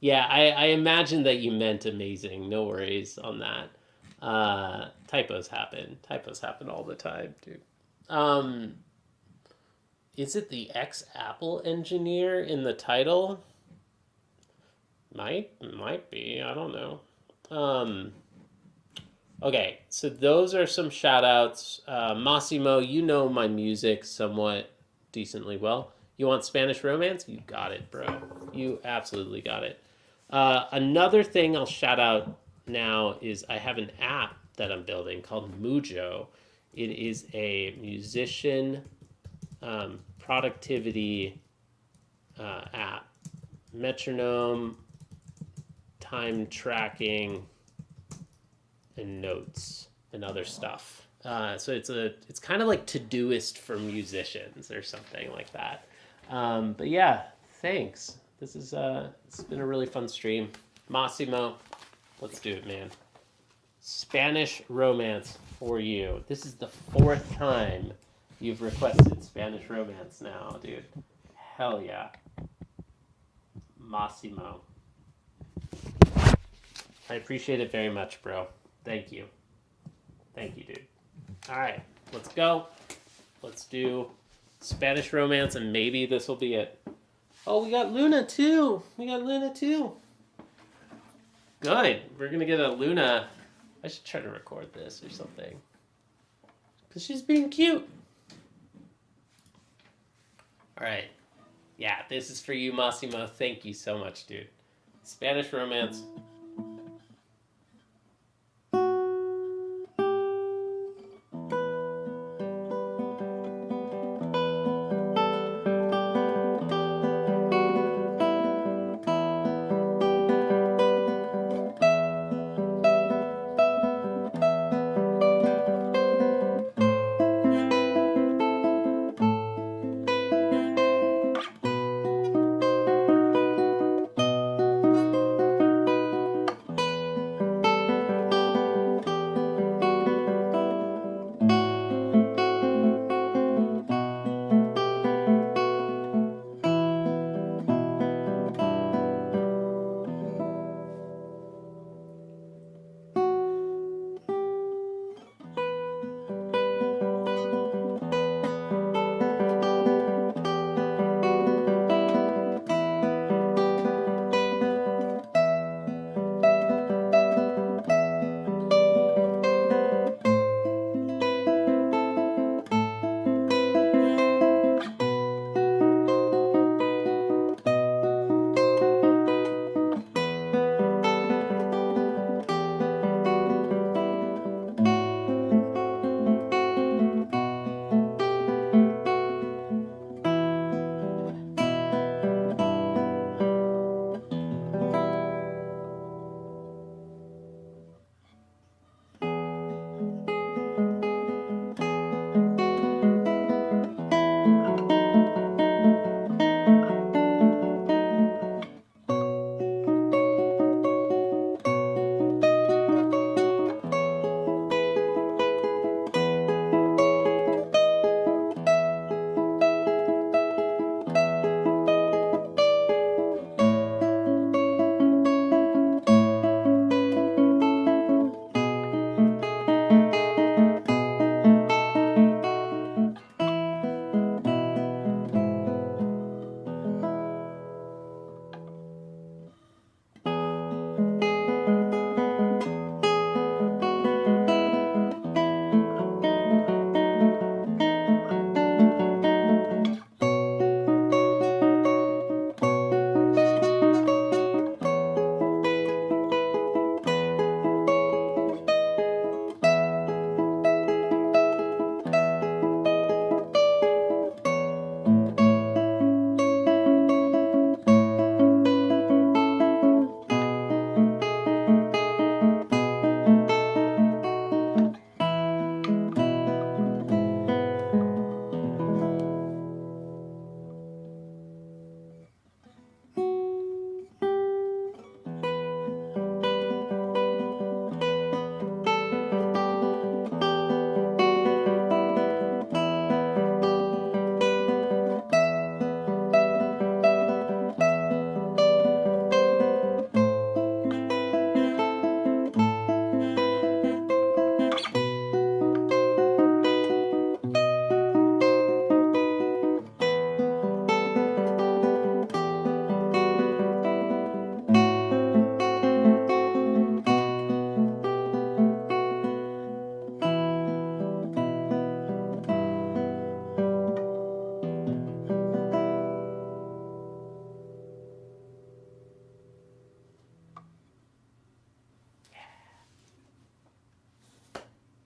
Yeah, I imagine that you meant amazing. No worries on that. Typos happen. Typos happen all the time, dude. Is it the ex-Apple engineer in the title? Might be. I don't know. Okay, so those are some shout-outs. Massimo, you know my music somewhat decently well. You want Spanish Romance? You got it, bro. You absolutely got it. Another thing I'll shout out now is I have an app that I'm building called Mujo. It is a musician productivity app. Metronome, time tracking, and notes and other stuff. So it's kind of like Todoist for musicians or something like that. But yeah, thanks. This is it's been a really fun stream. Massimo, let's do it, man. Spanish Romance for you. This is the 4th time you've requested Spanish Romance now, dude. Hell yeah. Massimo. I appreciate it very much, bro. Thank you. Thank you, dude. All right, let's go. Let's do Spanish Romance, and maybe this will be it. Oh, we got Luna too. We got Luna too. Good. We're gonna get a Luna. I should try to record this or something. Because she's being cute. Alright. Yeah, this is for you, Massimo. Thank you so much, dude. Spanish Romance.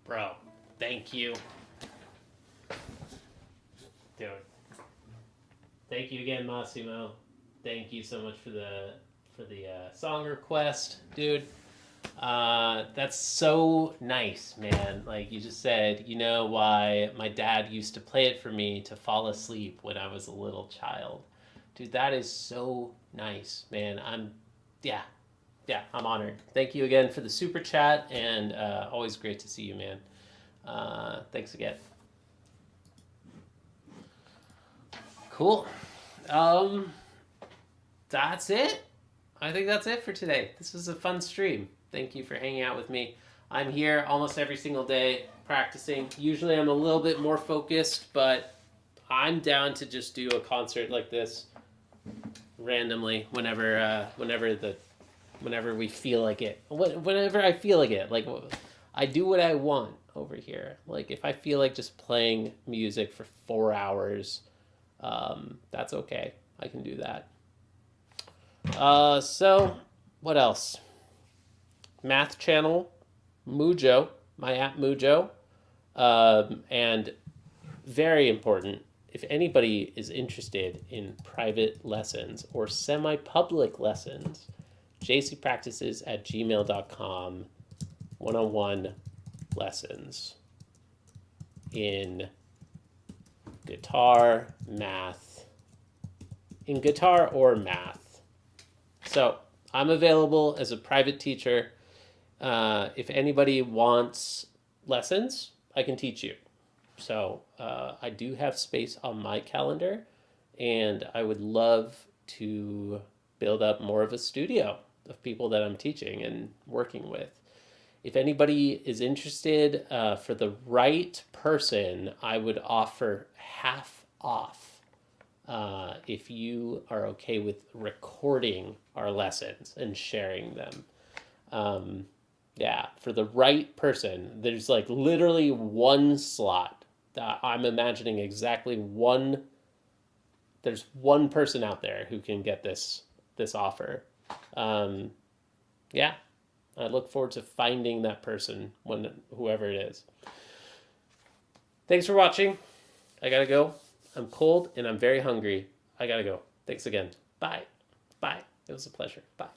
Bro, thank you. Dude. Thank you again, Massimo. Thank you so much for the song request, dude. That's so nice, man. Like you just said, you know why my dad used to play it for me to fall asleep when I was a little child. Dude, that is so nice, man. I'm honored. Thank you again for the super chat, and always great to see you, man. Thanks again. Cool. That's it. I think that's it for today. This was a fun stream. Thank you for hanging out with me. I'm here almost every single day practicing. Usually I'm a little bit more focused, but I'm down to just do a concert like this randomly whenever we feel like it. Whenever I feel like it, like I do what I want over here. Like if I feel like just playing music for 4 hours, that's okay. I can do that. So what else? Math channel, Mujo, my app Mujo, and very important. If anybody is interested in private lessons or semi-public lessons, jcpractices@gmail.com, one-on-one lessons in guitar, math, in guitar or math. So I'm available as a private teacher. If anybody wants lessons, I can teach you. So I do have space on my calendar, and I would love to build up more of a studio of people that I'm teaching and working with. If anybody is interested, for the right person, I would offer half off if you are okay with recording our lessons and sharing them. Yeah, for the right person, there's like literally one slot. I'm imagining exactly one. There's one person out there who can get this offer. Yeah, I look forward to finding that person, whoever it is. Thanks for watching. I gotta go. I'm cold and I'm very hungry. I gotta go. Thanks again. Bye. Bye. It was a pleasure. Bye.